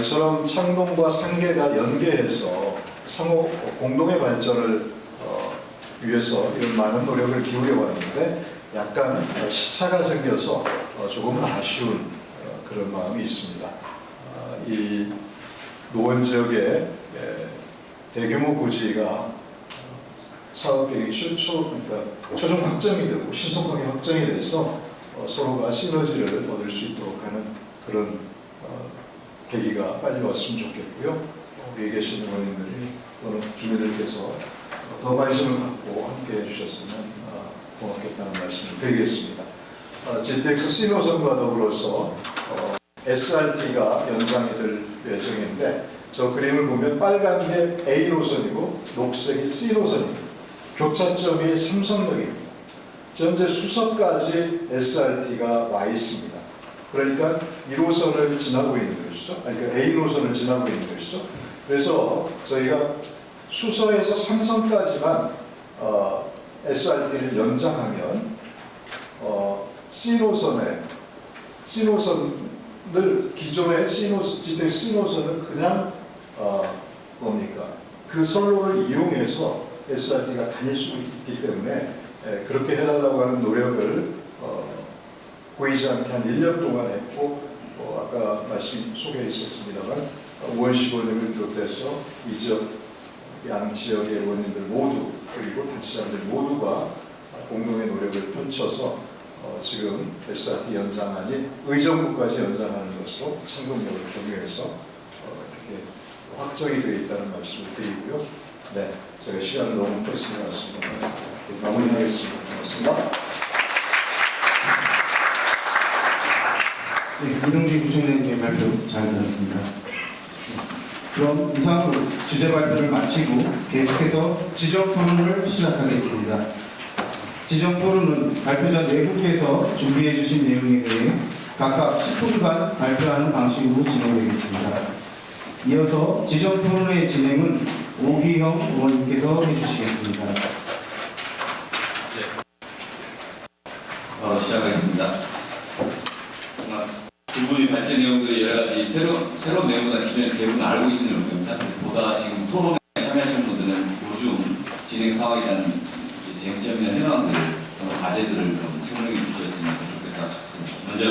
이처럼 창동과 상계가 연계해서 상호 공동의 발전을 위해서 이런 많은 노력을 기울여 왔는데 약간 시차가 생겨서 조금 아쉬운 그런 마음이 있습니다. 이 노원 지역에 대규모 부지가 사업계획이 최종 확정이 되고 신속하게 확정이 돼서 서로가 시너지를 얻을 수 있도록 하는 그런 계기가 빨리 왔으면 좋겠고요. 우리 계신 의원님들이 또는 주민들께서 더 관심을 갖고 함께해 주셨으면 고맙겠다는 말씀을 드리겠습니다. GTX C노선과 더불어서 SRT가 연장이 될 예정인데 저 그림을 보면 빨간 게 A노선이고 녹색이 C노선입니다. 교차점이 삼성역입니다. 현재 수서까지 SRT가 와 있습니다. 그러니까 1호선을 지나고 있는 것이죠. 그러니까 A노선을 지나고 있는 것이죠. 그래서 저희가 수서에서 삼성까지만 SRT를 연장하면 C노선을 기존의 GTX C노선은 그냥 그 선로를 이용해서 SRT가 다닐 수 있기 때문에 그렇게 해달라고 하는 노력을 보이지 않게 한 1년 동안 했고 아까 말씀 속에 있었습니다만 우원식 의원님을 비롯해서 이 지역 양지역의 의원님들 모두 그리고 단체장들 모두가 공동의 노력을 펼쳐서 지금 SRT 연장안이 의정부까지 연장하는 것으로 창동역을 경유해서 이렇게 확정이 되어 있다는 말씀을 드리고요. 네, 제가 시간을 너무 뺐은 것 같습니다. 마무리하겠습니다. 고맙습니다. 네, 이동진 구청장님의 발표 잘 들었습니다. 그럼 이상으로 주제 발표를 마치고 계속해서 지정 토론을 시작하겠습니다. 지정 토론은 발표 전 내국에서 준비해 주신 내용에 대해 각각 10분간 발표하는 방식으로 진행되겠습니다. 이어서 지정 토론의 진행은 오기형 의원님께서 해주시겠습니다. 바로 시작하겠습니다. 두 분이 발제 내용들이 여러 가지 새로운 내용보다 기존에 대부분 알고 계시는 내용입니다. 보다 지금 토론에 참여하시는 분들은 요즘 진행 상황이라는 쟁점이나 현황들, 과제들을 좀 설명해 주셨으면 좋겠다 싶습니다. 먼저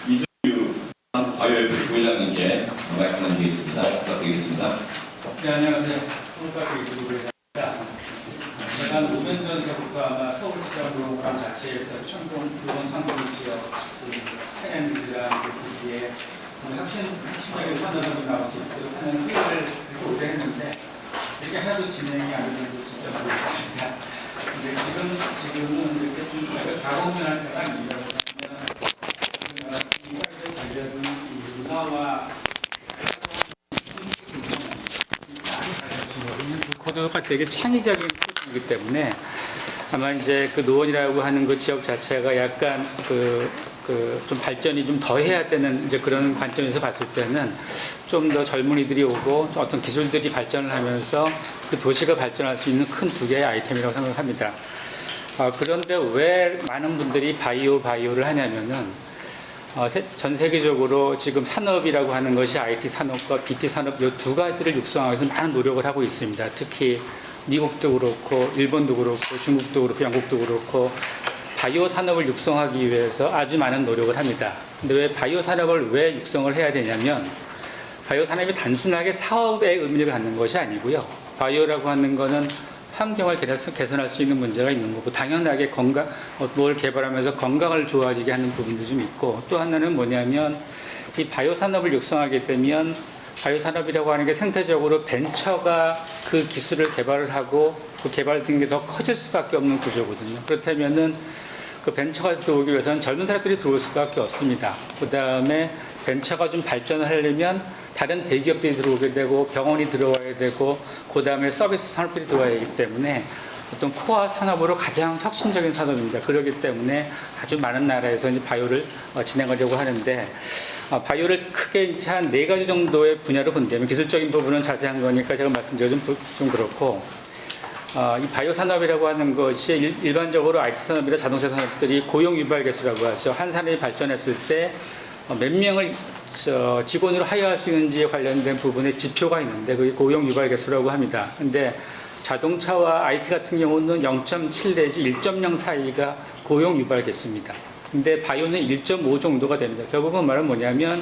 이승규 바이오협회 부회장님께 마이크 드리겠습니다. 부탁드리겠습니다. 네, 안녕하세요. 서울까지 이승규입니다. 제가 5년 전서부터 아마 서울시장 관 자체에서 이번 창동 지역 차량들이랑 부지에 혁신적인 산업으로 나올 수 있도록 하는 회의를 그렇게 오래 했는데 이렇게 하나도 진행이 안 되는 걸 진짜 모르겠습니다. 근데 지금은 이렇게 좀 가공연할 때가 아니라고 하면 이과에 관련된 문화와 코드가 되게 창의적인 코드이기 때문에 아마 이제 그 노원이라고 하는 그 지역 자체가 약간 좀 발전이 좀 더 해야 되는 이제 그런 관점에서 봤을 때는 좀 더 젊은이들이 오고 어떤 기술들이 발전을 하면서 그 도시가 발전할 수 있는 큰 두 개의 아이템이라고 생각합니다. 그런데 왜 많은 분들이 바이오를 하냐면은 전 세계적으로 지금 산업이라고 하는 것이 IT 산업과 BT 산업 이 두 가지를 육성하기 위해서 많은 노력을 하고 있습니다. 특히 미국도 그렇고 일본도 그렇고 중국도 그렇고 영국도 그렇고 바이오 산업을 육성하기 위해서 아주 많은 노력을 합니다. 근데 왜 바이오 산업을 왜 육성을 해야 되냐면 바이오 산업이 단순하게 사업의 의미를 갖는 것이 아니고요. 바이오라고 하는 거는 환경을 개선할 수 있는 문제가 있는 거고 당연하게 뭘 개발하면서 건강을 좋아지게 하는 부분도 좀 있고 또 하나는 뭐냐면 이 바이오 산업을 육성하게 되면 바이오 산업이라고 하는 게 생태적으로 벤처가 그 기술을 개발을 하고 그 개발된 게 더 커질 수밖에 없는 구조거든요. 그렇다면은 그 벤처가 들어오기 위해서는 젊은 사람들이 들어올 수밖에 없습니다. 그 다음에 벤처가 좀 발전을 하려면 다른 대기업들이 들어오게 되고 병원이 들어와야 되고 그 다음에 서비스 산업들이 들어와야 하기 때문에 어떤 코어 산업으로 가장 혁신적인 산업입니다. 그렇기 때문에 아주 많은 나라에서 이제 바이오를 진행하려고 하는데 바이오를 크게 이제 한 4가지 정도의 분야로 본다면 기술적인 부분은 자세한 거니까 제가 말씀드리기 좀 그렇고 이 바이오 산업이라고 하는 것이 일반적으로 IT 산업이나 자동차 산업들이 고용 유발 개수라고 하죠. 한 산업이 발전했을 때 몇 명을 직원으로 하여할 수 있는지에 관련된 부분에 지표가 있는데 그게 고용 유발 개수라고 합니다. 근데 자동차와 IT 같은 경우는 0.7 내지 1.0 사이가 고용 유발 개수입니다. 근데 바이오는 1.5 정도가 됩니다. 결국은 말은 뭐냐면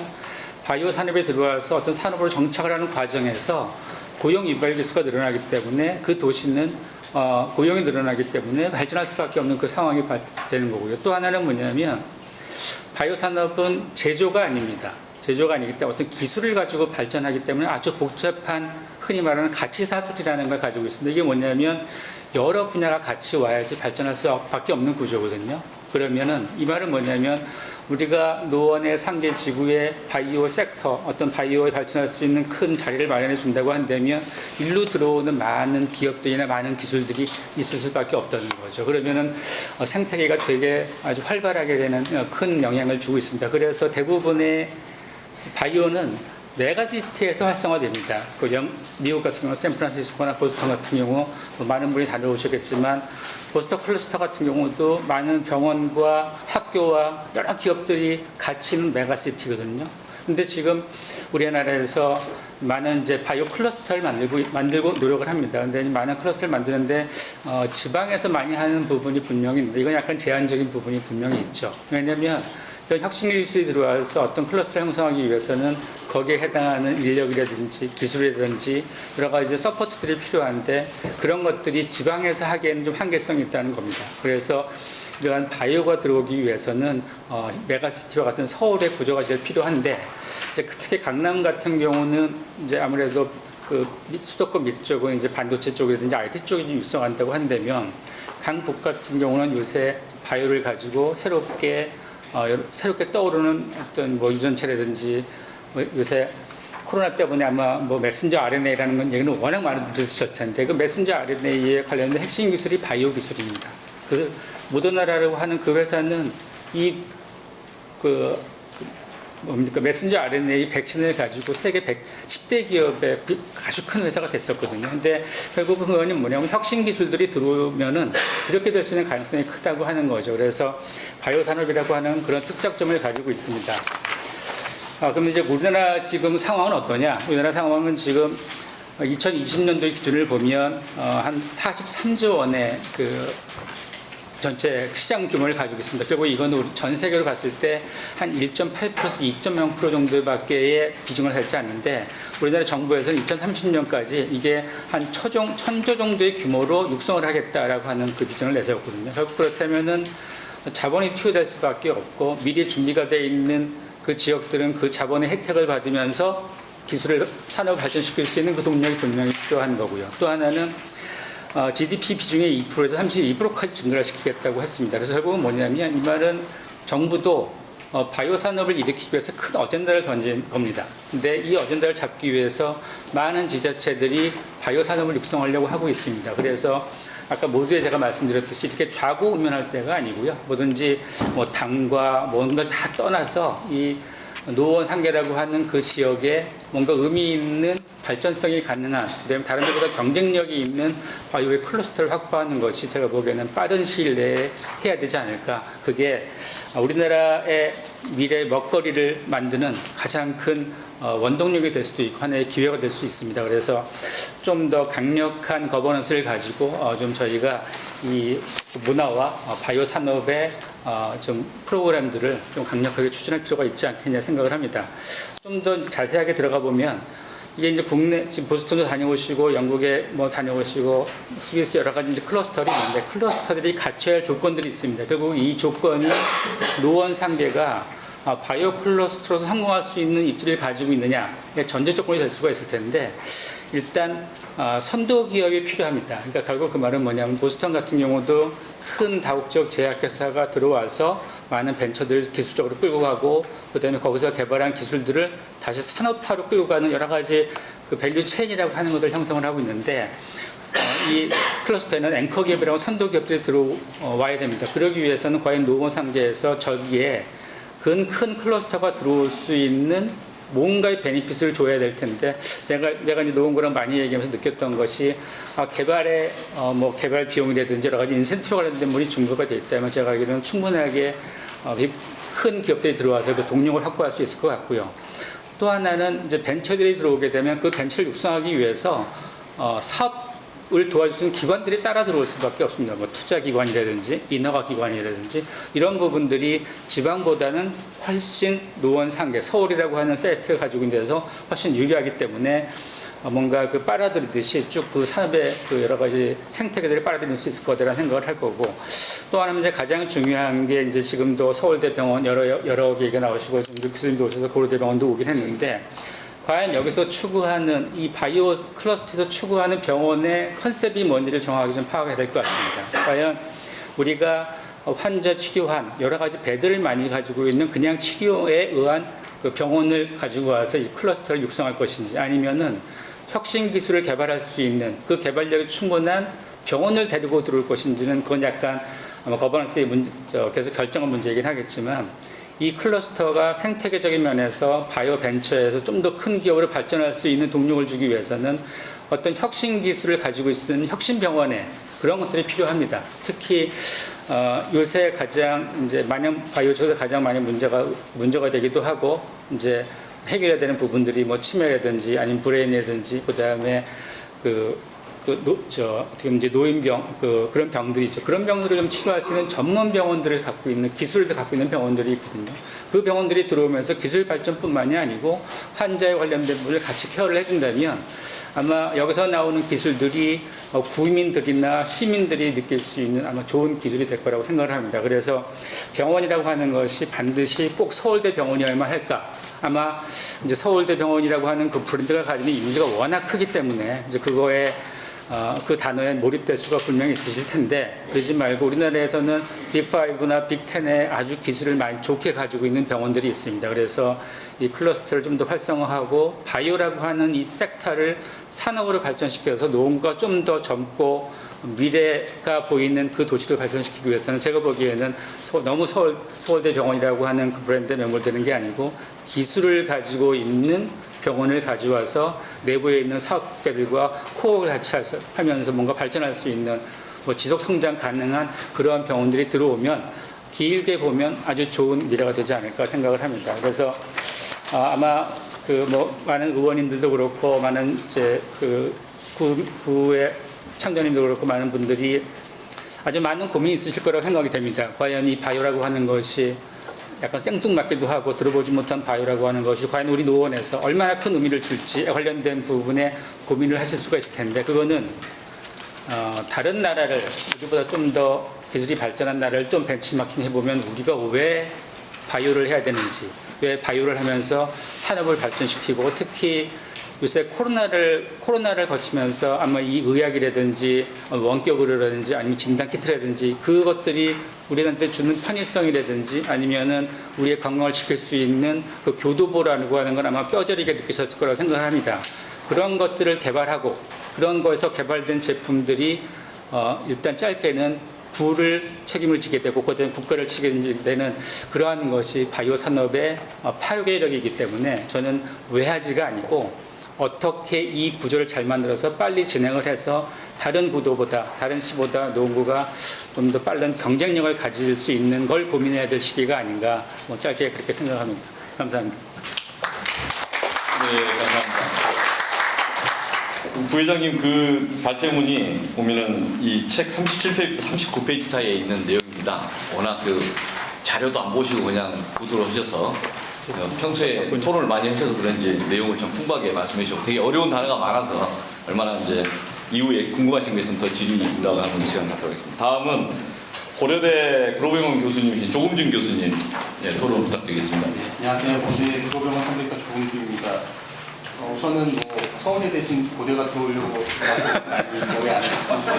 바이오 산업에 들어와서 어떤 산업으로 정착을 하는 과정에서 고용 유발 개수가 늘어나기 때문에 그 도시는 고용이 늘어나기 때문에 발전할 수밖에 없는 그 상황이 되는 거고요. 또 하나는 뭐냐면 바이오 산업은 제조가 아닙니다. 제조가 아니기 때문에 어떤 기술을 가지고 발전하기 때문에 아주 복잡한 흔히 말하는 가치사슬이라는 걸 가지고 있습니다. 이게 뭐냐면 여러 분야가 같이 와야지 발전할 수밖에 없는 구조거든요. 그러면은 이 말은 뭐냐면 우리가 노원의 상계 지구의 바이오 섹터, 어떤 바이오에 발전할 수 있는 큰 자리를 마련해 준다고 한다면 일로 들어오는 많은 기업들이나 많은 기술들이 있을 수밖에 없다는 거죠. 그러면은 생태계가 되게 아주 활발하게 되는 큰 영향을 주고 있습니다. 그래서 대부분의 바이오는 메가시티에서 활성화됩니다. 미국 같은 경우 샌프란시스코나 보스턴 같은 경우 많은 분이 다녀오셨겠지만 보스턴 클러스터 같은 경우도 많은 병원과 학교와 여러 기업들이 같이 있는 메가시티거든요. 근데 지금 우리나라에서 많은 이제 바이오 클러스터를 만들고 노력을 합니다. 근데 많은 클러스터를 만드는데 지방에서 많이 하는 부분이 분명히 있는데 이건 약간 제한적인 부분이 분명히 있죠. 왜냐하면 이런 혁신 기술이 들어와서 어떤 클러스터를 형성하기 위해서는 거기에 해당하는 인력이라든지 기술이라든지 여러 가지 서포트들이 필요한데 그런 것들이 지방에서 하기에는 좀 한계성이 있다는 겁니다. 그래서 이러한 바이오가 들어오기 위해서는 메가시티와 같은 서울의 구조가 제일 필요한데 이제 특히 강남 같은 경우는 이제 아무래도 그 수도권 밑쪽은 이제 반도체 쪽이라든지 IT 쪽이 좀 육성한다고 한다면 강북 같은 경우는 요새 바이오를 가지고 새롭게 떠오르는 어떤 뭐 유전체라든지 요새 코로나 때문에 아마 뭐 메신저 RNA라는 건 얘기는 워낙 많이 들으셨을 텐데 그 메신저 RNA에 관련된 핵심 기술이 바이오 기술입니다. 그 모더나라라고 하는 그 회사는 메신저 RNA 백신을 가지고 세계 10대 기업의 아주 큰 회사가 됐었거든요. 근데 결국 그거는 뭐냐면 혁신 기술들이 들어오면은 이렇게 될 수 있는 가능성이 크다고 하는 거죠. 그래서 바이오 산업이라고 하는 그런 특장점을 가지고 있습니다. 그럼 이제 우리나라 지금 상황은 어떠냐? 우리나라 상황은 지금 2020년도 기준을 보면 한 43조 원의 그 전체 시장 규모를 가지고 있습니다. 그리고 이건 우리 전 세계로 봤을 때 한 1.8%에서 2.0% 정도밖에 비중을 하지 않는데 우리나라 정부에서는 2030년까지 이게 한 1000조 정도의 규모로 육성을 하겠다라고 하는 그 비전을 내세웠거든요. 결국 그렇다면은 자본이 투여될 수밖에 없고 미리 준비가 되어 있는 그 지역들은 그 자본의 혜택을 받으면서 기술을 산업을 발전시킬 수 있는 그 동력이 분명히 필요한 거고요. 또 하나는 GDP 비중의 2%에서 32%까지 증가를 시키겠다고 했습니다. 그래서 결국은 뭐냐면 이 말은 정부도 바이오 산업을 일으키기 위해서 큰 어젠다를 던진 겁니다. 근데 이 어젠다를 잡기 위해서 많은 지자체들이 바이오 산업을 육성하려고 하고 있습니다. 그래서 아까 모두에 제가 말씀드렸듯이 이렇게 좌고우면할 때가 아니고요. 뭐든지 뭐 당과 뭔가 다 떠나서 이 노원 상계라고 하는 그 지역에 뭔가 의미 있는 발전성이 가능한, 그다음에 다른 데보다 경쟁력이 있는 바이오의 클러스터를 확보하는 것이 제가 보기에는 빠른 시일 내에 해야 되지 않을까. 그게 우리나라의 미래 먹거리를 만드는 가장 큰 원동력이 될 수도 있고 하나의 기회가 될 수 있습니다. 그래서 좀 더 강력한 거버넌스를 가지고 좀 저희가 이 문화와 바이오 산업의 좀 프로그램들을 좀 강력하게 추진할 필요가 있지 않겠냐 생각을 합니다. 좀 더 자세하게 들어가 보면 이게 이제 국내 지금 보스턴도 다녀오시고 영국에 뭐 다녀오시고 스위스 여러 가지 이제 클러스터들이 있는데 클러스터들이 갖춰야 할 조건들이 있습니다. 결국 이 조건이 노원 상계가 바이오 클러스터로서 성공할 수 있는 입지를 가지고 있느냐 전제 조건이 될 수가 있을 텐데 일단 선도 기업이 필요합니다. 그러니까 결국 그 말은 뭐냐면 보스턴 같은 경우도 큰 다국적 제약회사가 들어와서 많은 벤처들을 기술적으로 끌고 가고 그다음에 거기서 개발한 기술들을 다시 산업화로 끌고 가는 여러 가지 그 밸류 체인이라고 하는 것을 형성을 하고 있는데 이 클러스터에는 앵커 기업이라고 선도 기업들이 들어와야 됩니다. 그러기 위해서는 과연 노원 상계에서 저기에 큰 클러스터가 들어올 수 있는 뭔가의 베니핏을 줘야 될 텐데 제가 이제 노원구랑 많이 얘기하면서 느꼈던 것이 개발의 개발 비용이라든지 여러 가지 인센티브가 관련된 물이 중도가 돼 있다면 제가 알기로는 충분하게 큰 기업들이 들어와서 그 동력을 확보할 수 있을 것 같고요. 또 하나는 이제 벤처들이 들어오게 되면 그 벤처를 육성하기 위해서 사업을 도와줄 수 있는 기관들이 따라 들어올 수밖에 없습니다. 뭐 투자기관이라든지 인허가기관이라든지 이런 부분들이 지방보다는 훨씬 노원 상계, 서울이라고 하는 세트를 가지고 있는 데서 훨씬 유리하기 때문에 뭔가 그 빨아들이듯이 쭉 그 산업의 그 여러 가지 생태계들을 빨아들일 수 있을 거다라는 생각을 할 거고 또 하나는 이제 가장 중요한 게 이제 지금도 서울대병원 여러 얘기가 나오시고 지금 교수님도 오셔서 고려대병원도 오긴 했는데 과연 여기서 추구하는 이 바이오 클러스터에서 추구하는 병원의 컨셉이 뭔지를 정확하게 좀 파악해야 될 것 같습니다. 과연 우리가 환자 치료한 여러 가지 배들을 많이 가지고 있는 그냥 치료에 의한 그 병원을 가지고 와서 이 클러스터를 육성할 것인지, 아니면은 혁신 기술을 개발할 수 있는 그 개발력이 충분한 병원을 데리고 들어올 것인지는 그건 약간 아마 거버넌스의 문제에서 결정한 문제이긴 하겠지만, 이 클러스터가 생태계적인 면에서 바이오 벤처에서 좀 더 큰 기업으로 발전할 수 있는 동력을 주기 위해서는 어떤 혁신 기술을 가지고 있는 혁신 병원에 그런 것들이 필요합니다. 특히 요새 가장 이제 바이오 쪽에서 가장 많이 문제가 되기도 하고 이제 해결해야 되는 부분들이 뭐 치매라든지 아니면 브레인이라든지 그다음에 어떻게 보면 이제 노인병, 그런 병들이 있죠. 그런 병들을 좀 치료할 수 있는 전문 병원들을 갖고 있는, 기술을 갖고 있는 병원들이 있거든요. 그 병원들이 들어오면서 기술 발전뿐만이 아니고 환자에 관련된 부분을 같이 케어를 해준다면 아마 여기서 나오는 기술들이 구민들이나 시민들이 느낄 수 있는 아마 좋은 기술이 될 거라고 생각을 합니다. 그래서 병원이라고 하는 것이 반드시 꼭 서울대 병원이어야만 할까? 아마 이제 서울대 병원이라고 하는 그 브랜드가 가지는 이미지가 워낙 크기 때문에 이제 그거에 그 단어에 몰입될 수가 분명히 있으실 텐데, 그러지 말고 우리나라에서는 빅5나 빅10의 아주 기술을 많이 좋게 가지고 있는 병원들이 있습니다. 그래서 이 클러스터를 좀 더 활성화하고 바이오라고 하는 이 섹터를 산업으로 발전시켜서 노원구가 좀 더 젊고 미래가 보이는 그 도시를 발전시키기 위해서는 제가 보기에는 너무 서울대 병원이라고 하는 그 브랜드에 매몰되는 게 아니고 기술을 가지고 있는 병원을 가져와서 내부에 있는 사업계들과 코어를 같이 하면서 뭔가 발전할 수 있는 지속 성장 가능한 그러한 병원들이 들어오면 길게 보면 아주 좋은 미래가 되지 않을까 생각을 합니다. 그래서 아마 많은 의원님들도 그렇고 많은 이제 구의 창조님도 그렇고 많은 분들이 아주 많은 고민이 있으실 거라고 생각이 됩니다. 과연 이 바이오라고 하는 것이 약간 생뚱맞기도 하고 들어보지 못한 바이오라고 하는 것이 과연 우리 노원에서 얼마나 큰 의미를 줄지에 관련된 부분에 고민을 하실 수가 있을 텐데, 그거는 다른 나라를, 우리보다 좀 더 기술이 발전한 나라를 좀 벤치마킹 해보면 우리가 왜 바이오를 해야 되는지, 왜 바이오를 하면서 산업을 발전시키고, 특히 요새 코로나를 거치면서 아마 이 의학이라든지 원격으로라든지 아니면 진단키트라든지 그것들이 우리한테 주는 편의성이라든지 아니면은 우리의 건강을 지킬 수 있는 그 교두보라고 하는 건 아마 뼈저리게 느끼셨을 거라고 생각합니다. 그런 것들을 개발하고 그런 거에서 개발된 제품들이 일단 짧게는 구를 책임을 지게 되고 그다음에 국가를 책임지게 되는 그러한 것이 바이오 산업의 파괴력이기 때문에 저는 외화지가 아니고 어떻게 이 구조를 잘 만들어서 빨리 진행을 해서 다른 구도보다, 다른 시보다 노원구가 좀 더 빠른 경쟁력을 가질 수 있는 걸 고민해야 될 시기가 아닌가, 짧게 그렇게 생각합니다. 감사합니다. 네, 감사합니다. 부회장님, 그 발제문이 보면은 이 책 37페이지부터 39페이지 사이에 있는 내용입니다. 워낙 자료도 안 보시고 그냥 구도로 하셔서 평소에 토론을 많이 하셔서 그런지 내용을 좀 풍부하게 말씀해 주시고 되게 어려운 단어가 많아서 얼마나 이제 이후에 궁금하신 게 있으면 더 질의를 올라가는 시간 갖도록 하겠습니다. 다음은 고려대 글로병원 교수님이신 조금준 교수님 토론 부탁드리겠습니다. 안녕하세요. 고대 글로병원 성대과 조금준입니다. 우선은 서울에 대신 고대가 들어오려고 와서 거의 안 했습니다.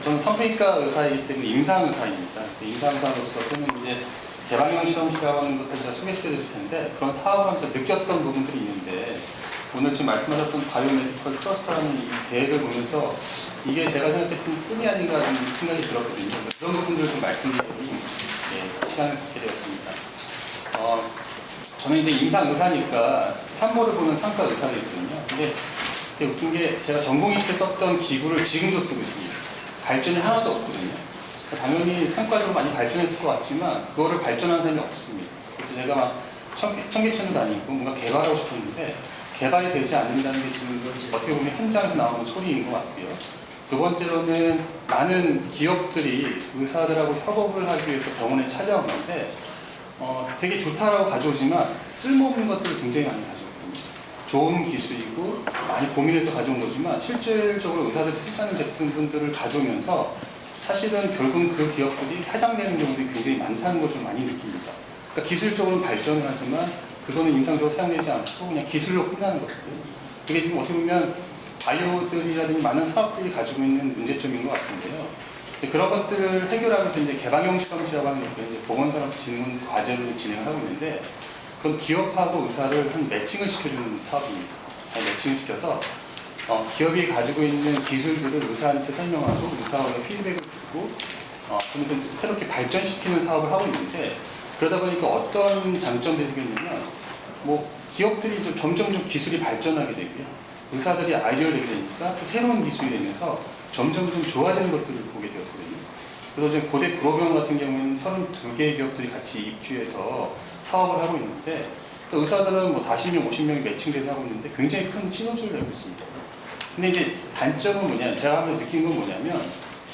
저는 성대과 의사이기 때문에 임상의사입니다. 임상의사로서 또는 이제 개방형 실험실이라는 것을 제가 소개시켜 드릴 텐데, 그런 사업을 하면서 느꼈던 부분들이 있는데, 오늘 지금 말씀하셨던 바이오메디컬 클러스터라는 이 계획을 보면서 이게 제가 생각했던 꿈이 아닌가 좀 생각이 들었거든요. 그런 부분들을 좀 말씀드리니 시간을 갖게 되었습니다. 저는 이제 임상의사니까 산모를 보는 상과 의사이거든요. 근데 되게 웃긴 게 제가 전공의 때 썼던 기구를 지금도 쓰고 있습니다. 발전이 하나도 없거든요. 당연히 상과적으로 많이 발전했을 것 같지만 그거를 발전한 사람이 없습니다. 그래서 제가 막 청계천을 다니고 뭔가 개발하고 싶었는데 개발이 되지 않는다는 게 지금 어떻게 보면 현장에서 나오는 소리인 것 같고요. 두 번째로는 많은 기업들이 의사들하고 협업을 하기 위해서 병원에 찾아오는데 되게 좋다라고 가져오지만 쓸모없는 것들을 굉장히 많이 가져오거든요. 좋은 기술이고 많이 고민해서 가져온 거지만 실질적으로 의사들이 쓰지 않는 제품들을 가져오면서 사실은 결국 그 기업들이 사장되는 경우들이 굉장히 많다는 걸 좀 많이 느낍니다. 그러니까 기술적으로는 발전을 하지만 그거는 임상적으로 사용되지 않고 그냥 기술로 끝나는 것들이에요. 이게 지금 어떻게 보면 바이오들이라든지 많은 사업들이 가지고 있는 문제점인 것 같은데요. 이제 그런 것들을 해결하기 위해서 이제 개방형 실험실이라고 하는 게 이제 보건산업 질문 과제를 진행하고 있는데, 그건 기업하고 의사를 한 매칭을 시켜주는 사업입니다. 매칭을 시켜서 기업이 가지고 있는 기술들을 의사한테 설명하고 의사에게 피드백을 주고 그러면서 새롭게 발전시키는 사업을 하고 있는데, 그러다 보니까 어떤 장점들이 있냐면 뭐 기업들이 좀 점점 좀 기술이 발전하게 되고요. 의사들이 아이디어를 내게 되니까 또 새로운 기술이 되면서 점점 좀 좋아지는 것들을 보게 되었거든요. 그래서 지금 고대 구로병원 같은 경우에는 32개의 기업들이 같이 입주해서 사업을 하고 있는데, 그 의사들은 뭐 40명, 50명이 매칭돼서 하고 있는데 굉장히 큰 시너지를 내고 있습니다. 근데 이제 단점은 뭐냐, 제가 한번 느낀 건 뭐냐면,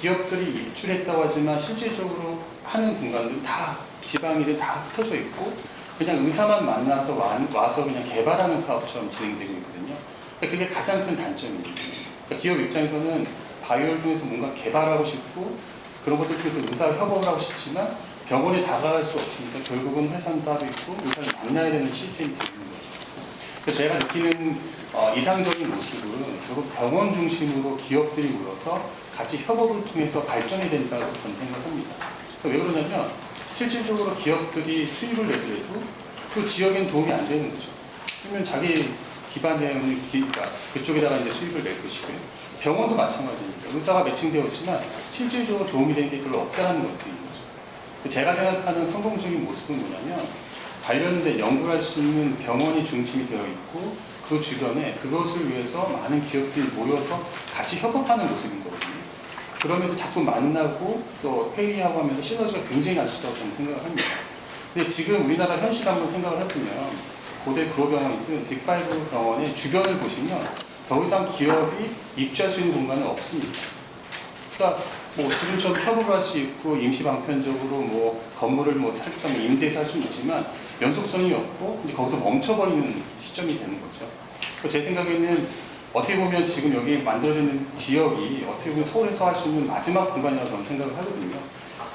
기업들이 입주했다고 하지만 실질적으로 하는 공간들은 다 지방이든 다 흩어져 있고 그냥 의사만 만나서 와서 그냥 개발하는 사업처럼 진행되고 있거든요. 그게 가장 큰 단점입니다. 그러니까 기업 입장에서는 바이오를 통해서 뭔가 개발하고 싶고 그런 것들 통해서 의사 협업을 하고 싶지만 병원에 다가갈 수 없으니까 결국은 회사는 따로 있고 의사를 만나야 되는 시스템이 되는 거죠. 그래서 제가 느끼는 이상적인 모습은 결국 병원 중심으로 기업들이 모여서 같이 협업을 통해서 발전해야 된다고 저는 생각합니다. 그러니까 왜 그러냐면 실질적으로 기업들이 수입을 내더라도 그 지역엔 도움이 안 되는 거죠. 그러면 자기 기반에 그러니까 그쪽에다가 이제 수입을 낼 것이고요. 병원도 마찬가지입니다. 의사가 매칭되어 있지만 실질적으로 도움이 되는 게 별로 없다는 것들인 거죠. 제가 생각하는 성공적인 모습은 뭐냐면 관련된 연구를 할 수 있는 병원이 중심이 되어 있고 그 주변에 그것을 위해서 많은 기업들이 모여서 같이 협업하는 모습인 거거든요. 그러면서 자꾸 만나고 또 회의하고 하면서 시너지가 굉장히 날 수 있다고 저는 생각을 합니다. 근데 지금 우리나라 현실 한번 생각을 해보면 고대 구로병원이든 빅5 병원의 주변을 보시면 더 이상 기업이 입주할 수 있는 공간은 없습니다. 그러니까 뭐 지금처럼 협업을 할 수 있고 임시 방편적으로 뭐 건물을 뭐 살짝 임대해서 할 수는 있지만 연속성이 없고 이제 거기서 멈춰버리는 시점이 되는 거죠. 제 생각에는 어떻게 보면 지금 여기 만들어지는 지역이 어떻게 보면 서울에서 할 수 있는 마지막 공간이라고 저는 생각을 하거든요.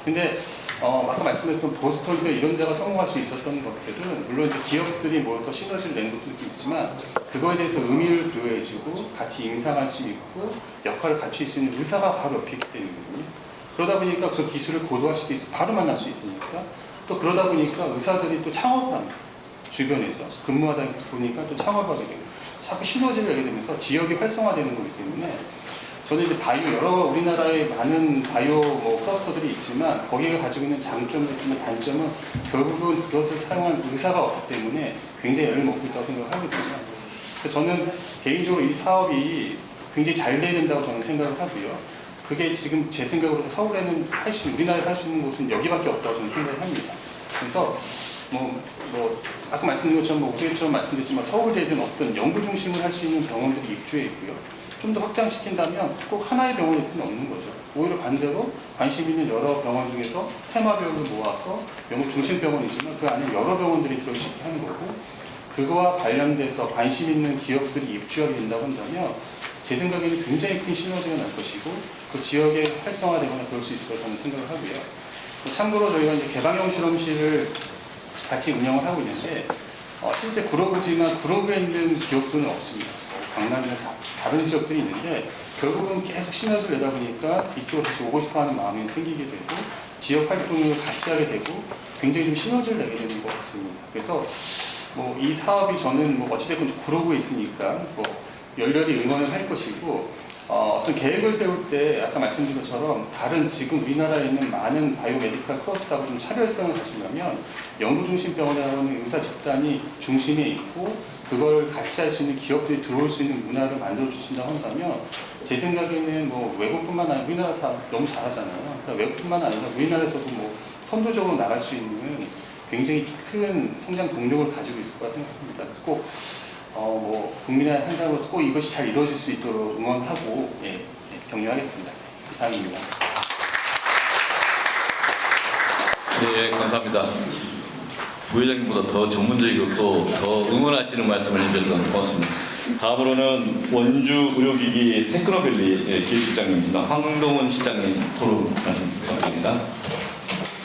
근데 아까 말씀드렸던 보스턴이나 이런 데가 성공할 수 있었던 것들은 물론 이제 기업들이 모여서 시너지를 낸 것도 있지만 그거에 대해서 의미를 부여해주고 같이 임상할 수 있고 역할을 갖출 수 있는 의사가 바로 옆에 있기 때문이거든요. 그러다 보니까 그 기술을 고도화시킬 수 바로 만날 수 있으니까 또 그러다 보니까 의사들이 또 창업을 합니다. 주변에서 근무하다 보니까 또 창업을 하게 되고 자꾸 시너지를 내게 되면서 지역이 활성화되는 거기 때문에 저는 이제 바이오 여러 우리나라에 많은 바이오 뭐 클러스터들이 있지만 거기가 가지고 있는 장점도 있지만 단점은 결국은 그것을 사용한 의사가 없기 때문에 굉장히 애를 먹고 있다고 생각을 하거든요. 그래서 저는 개인적으로 이 사업이 굉장히 잘 돼야 된다고 저는 생각을 하고요. 그게 지금 제 생각으로 서울에는 할 수 있는, 우리나라에서 할 수 있는 곳은 여기밖에 없다고 저는 생각을 합니다. 그래서 아까 말씀드린 것처럼 오세훈처럼 말씀드렸지만 서울대든 어떤 연구 중심을 할 수 있는 병원들이 입주해 있고요. 좀 더 확장시킨다면 꼭 하나의 병원일 필요는 없는 거죠. 오히려 반대로 관심 있는 여러 병원 중에서 테마병을 모아서 연구 중심 병원이지만 그 안에 여러 병원들이 들어올 수 있게 하는 거고, 그거와 관련돼서 관심 있는 기업들이 입주하게 된다고 한다면 제 생각에는 굉장히 큰 시너지가 날 것이고 그 지역에 활성화되거나 그럴 수 있을 거라고 저는 생각을 하고요. 참고로 저희가 이제 개방형 실험실을 같이 운영을 하고 있는데 실제 구로구지만 구로구에 있는 기업들은 없습니다. 강남이나 다른 지역들이 있는데 결국은 계속 시너지를 내다 보니까 이쪽으로 다시 오고 싶어하는 마음이 생기게 되고 지역 활동을 같이 하게 되고 굉장히 좀 시너지를 내게 되는 것 같습니다. 그래서 이 사업이 저는 어찌됐건 구로구에 있으니까 열렬히 응원을 할 것이고 어떤 계획을 세울 때 아까 말씀드린 것처럼 다른 지금 우리나라에 있는 많은 바이오메디컬 클러스터하고 좀 차별성을 가지려면 연구중심병원이라는 의사 집단이 중심에 있고 그걸 같이 할 수 있는 기업들이 들어올 수 있는 문화를 만들어 주신다고 한다면 제 생각에는 외국뿐만 아니라 우리나라 다 너무 잘하잖아요. 그러니까 외국뿐만 아니라 우리나라에서도 선도적으로 나갈 수 있는 굉장히 큰 성장 동력을 가지고 있을 거라 생각합니다. 그래서 꼭 국민의 한 사람으로서 꼭 이것이 잘 이루어질 수 있도록 응원하고 격려하겠습니다. 이상입니다. 네, 감사합니다. 부회장님보다 더 전문적이고 또 더 응원하시는 말씀을 해주셔서 고맙습니다. 다음으로는 원주 의료기기 테크노밸리 기획실장님입니다. 황동훈 시장님 토론 말씀 부탁드립니다.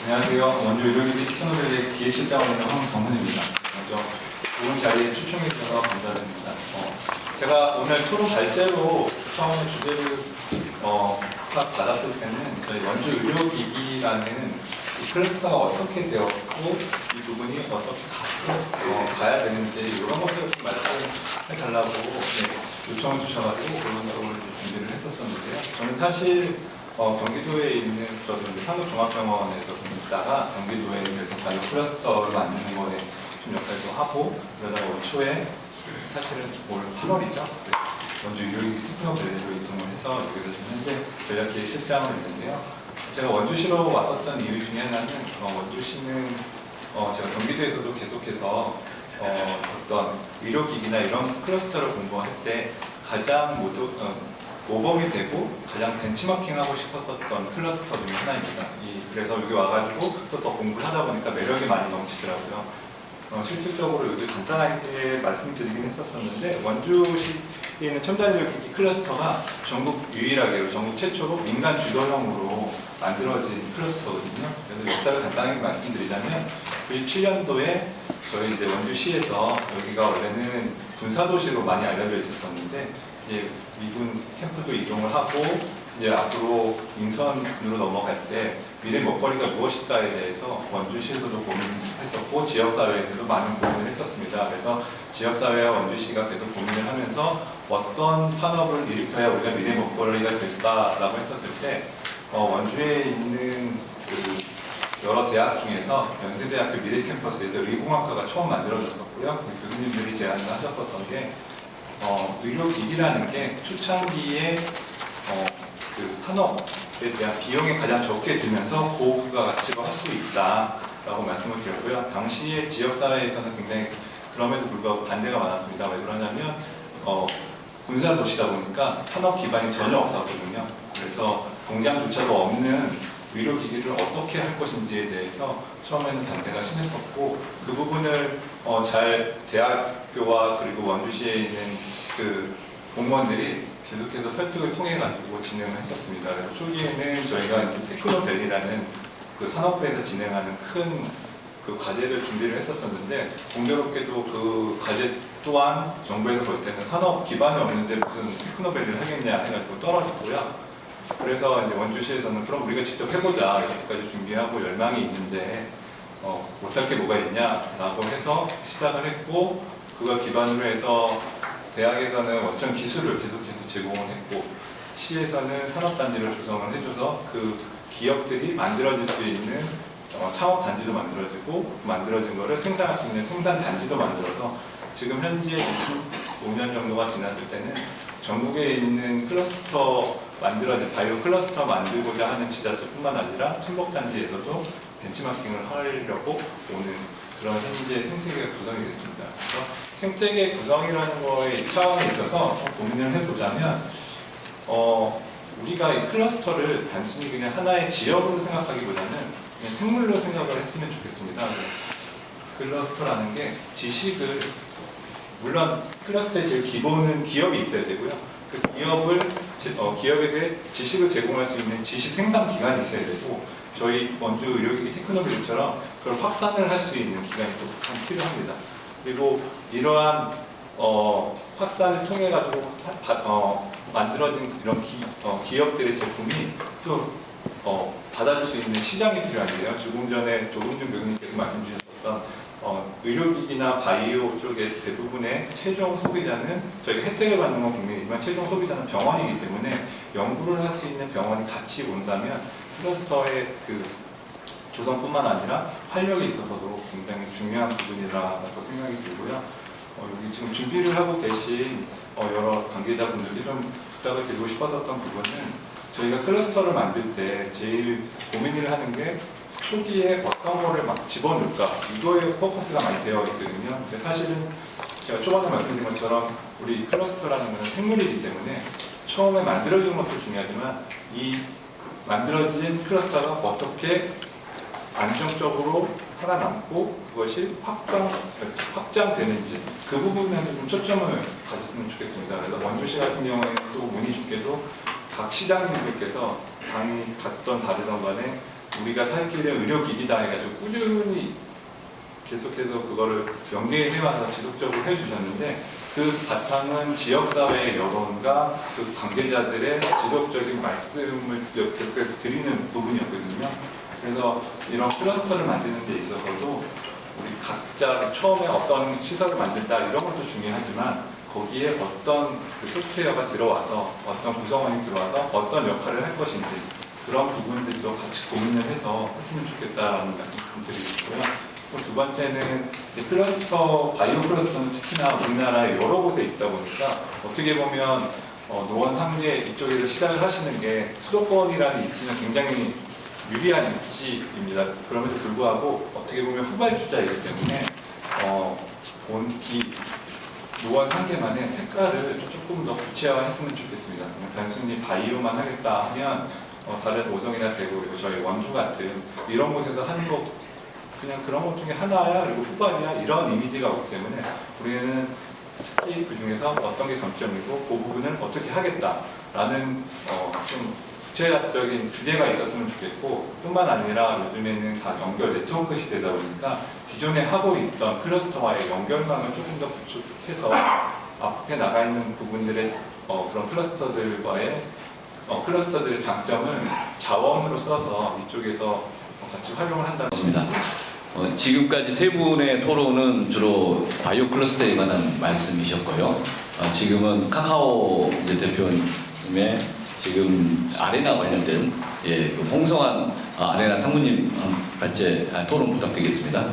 안녕하세요. 원주 의료기기 테크노밸리 기획실장으로 있는 황동훈입니다. 먼저 좋은 자리에 초청해 주셔서 감사드립니다. 제가 오늘 토론 발제로 처음에 주제를 받았을 때는 저희 원주 의료기기라는 이 클러스터가 어떻게 되었고 이 부분이 어떻게 가야 되는지 이런 것들을 좀 말씀해 달라고 요청을 주셔가지고 그런 거를 준비를 했었었는데요. 저는 사실 경기도에 있는 저도 산업종합병원에서 좀 있다가 경기도에 그래서 바이오 클러스터를 만드는 거에 좀 역할도 하고 그러다가 올 초에 사실은 올 8월이죠. 원주 의료기기 테크노밸리로 이동을 해서 여기서 지금 현재 전략 기획실장을 했는데요. 제가 원주시로 왔었던 이유 중에 하나는 원주시는 제가 경기도에서도 계속해서 어떤 의료기기나 이런 클러스터를 공부할 때 가장 모범이 되고 가장 벤치마킹하고 싶었었던 클러스터 중에 하나입니다. 그래서 여기 와가지고 또 더 공부를 하다 보니까 매력이 많이 넘치더라고요. 실질적으로 여기 간단하게 말씀드리긴 했었었는데 원주시에 있는 첨단의료기기 클러스터가 전국 유일하게 전국 최초로 민간 주도형으로 만들어진 클러스터거든요. 그래서 역사를 간단하게 말씀드리자면 97년도에 저희 이제 원주시에서 여기가 원래는 군사도시로 많이 알려져 있었었는데 이제 미군 캠프도 이동을 하고 이제 앞으로 인선으로 넘어갈 때 미래 먹거리가 무엇일까에 대해서 원주시에서도 고민했었고 지역사회에서도 많은 고민을 했었습니다. 그래서 지역사회와 원주시가 계속 고민을 하면서 어떤 산업을 일으켜야 우리가 미래 먹거리가 될까라고 했었을 때 원주에 있는 여러 대학 중에서 연세대학교 미래캠퍼스에서 의공학과가 처음 만들어졌었고요. 교수님들이 제안을 하셨었던 게 의료기기라는 게 초창기에 그 산업에 대한 비용이 가장 적게 들면서 고부가 가치로 할 수 있다라고 말씀을 드렸고요. 당시에 지역사회에서는 굉장히 그럼에도 불구하고 반대가 많았습니다. 왜 그러냐면 군사도시다 보니까 산업 기반이 전혀 없었거든요. 그래서 공장조차도 없는 의료기기를 어떻게 할 것인지에 대해서 처음에는 반대가 심했었고 그 부분을 잘 대학교와 그리고 원주시에 있는 그 공무원들이 계속해서 설득을 통해 가지고 진행을 했었습니다. 그래서 초기에는 저희가 이제 테크노밸리라는 그 산업부에서 진행하는 큰 그 과제를 준비를 했었었는데 공교롭게도 그 과제 또한 정부에서 볼 때는 산업 기반이 없는데 무슨 테크노밸리를 하겠냐 해가지고 떨어졌고요. 그래서 이제 원주시에서는 그럼 우리가 직접 해보자 이렇게까지 준비하고 열망이 있는데 못할 게 뭐가 있냐라고 해서 시작을 했고 그걸 기반으로 해서 대학에서는 원천 기술을 계속해서 제공을 했고 시에서는 산업단지를 조성을 해줘서 그 기업들이 만들어질 수 있는 창업단지도 만들어지고 만들어진 거를 생산할 수 있는 생산단지도 만들어서 지금 현재 25년 정도가 지났을 때는 전국에 있는 클러스터 만들어진 바이오 클러스터 만들고자 하는 지자체뿐만 아니라 천복단지에서도 벤치마킹을 하려고 오는 그런 현재 생태계가 구성이 됐습니다. 그래서 생태계 구성이라는 거에 차원에 있어서 고민을 해보자면 우리가 이 클러스터를 단순히 그냥 하나의 지역으로 생각하기보다는 그냥 생물로 생각을 했으면 좋겠습니다. 클러스터라는 게 지식을 물론 클러스터의 제일 기본은 기업이 있어야 되고요. 그 기업에게 지식을 제공할 수 있는 지식 생산 기관이 있어야 되고 저희 원주 의료기기 테크노밸리처럼 그걸 확산을 할 수 있는 기관이 또 필요합니다. 그리고 이러한 확산을 통해 가지고 만들어진 이런 기업들의 제품이 또 받아줄 수 있는 시장이 필요한데요. 조금 전에 조금준 교수님께서 말씀 주셨던 의료기기나 바이오 쪽의 대부분의 최종 소비자는 저희가 혜택을 받는 건 국민이지만 최종 소비자는 병원이기 때문에 연구를 할 수 있는 병원이 같이 온다면 클러스터의 그 조성뿐만 아니라 활력에 있어서도 굉장히 중요한 부분이라고 생각이 들고요. 여기 지금 준비를 하고 계신 여러 관계자분들이 좀 부탁을 드리고 싶었던 부분은 저희가 클러스터를 만들 때 제일 고민을 하는 게 초기에 어떤 거를 막 집어넣을까 이거에 포커스가 많이 되어 있거든요. 근데 사실은 제가 초반에 말씀드린 것처럼 우리 클러스터라는 것은 생물이기 때문에 처음에 만들어지는 것도 중요하지만 이 만들어진 클러스터가 어떻게 안정적으로 살아남고 그것이 확장되는지 그 부분에 좀 초점을 가졌으면 좋겠습니다. 그래서 원주시 같은 경우에는 또 운이 좋게도 각 시장님들께서 당이 갔던 다르던 간에 우리가 살 길에 의료기기다 해가지고 꾸준히 계속해서 그거를 연계해와서 지속적으로 해주셨는데 그 바탕은 지역사회의 여론과 그 관계자들의 지속적인 말씀을 계속해서 드리는 부분이었거든요. 그래서 이런 클러스터를 만드는 데 있어서도 우리 각자 처음에 어떤 시설을 만든다 이런 것도 중요하지만 거기에 어떤 그 소프트웨어가 들어와서 어떤 구성원이 들어와서 어떤 역할을 할 것인지 그런 부분들도 같이 고민을 해서 했으면 좋겠다라는 말씀 좀 드리고 싶고요. 두 번째는 클러스터, 바이오 클러스터는 특히나 우리나라에 여러 곳에 있다 보니까 어떻게 보면 노원 상계 이쪽에서 시작을 하시는 게 수도권이라는 입지는 굉장히 유리한 입지입니다. 그럼에도 불구하고 어떻게 보면 후발주자이기 때문에 이 노원 상계만의 색깔을 조금 더 구체화했으면 좋겠습니다. 그냥 단순히 바이오만 하겠다 하면 다른 오성이나 대구 그리고 저희 원주 같은 이런 곳에서 하는 거 그냥 그런 것 중에 하나야 그리고 후반이야 이런 이미지가 오기 때문에 우리는 특히 그 중에서 어떤 게 장점이고 그 부분을 어떻게 하겠다라는 좀 구체적인 주제가 있었으면 좋겠고 뿐만 아니라 요즘에는 다 연결 네트워크 시대다 보니까 기존에 하고 있던 클러스터와의 연결망을 조금 더 구축해서 앞에 나가 있는 부분들의 그런 클러스터들과의 클러스터들의 장점을 자원으로 써서 이쪽에서 같이 활용을 한다는 있습니다. 지금까지 세 분의 토론은 주로 바이오 클러스터에 관한 말씀이셨고요. 지금은 카카오 대표님의 지금 아레나 관련된 그 홍성환 아레나 상무님 발제 토론 부탁드리겠습니다.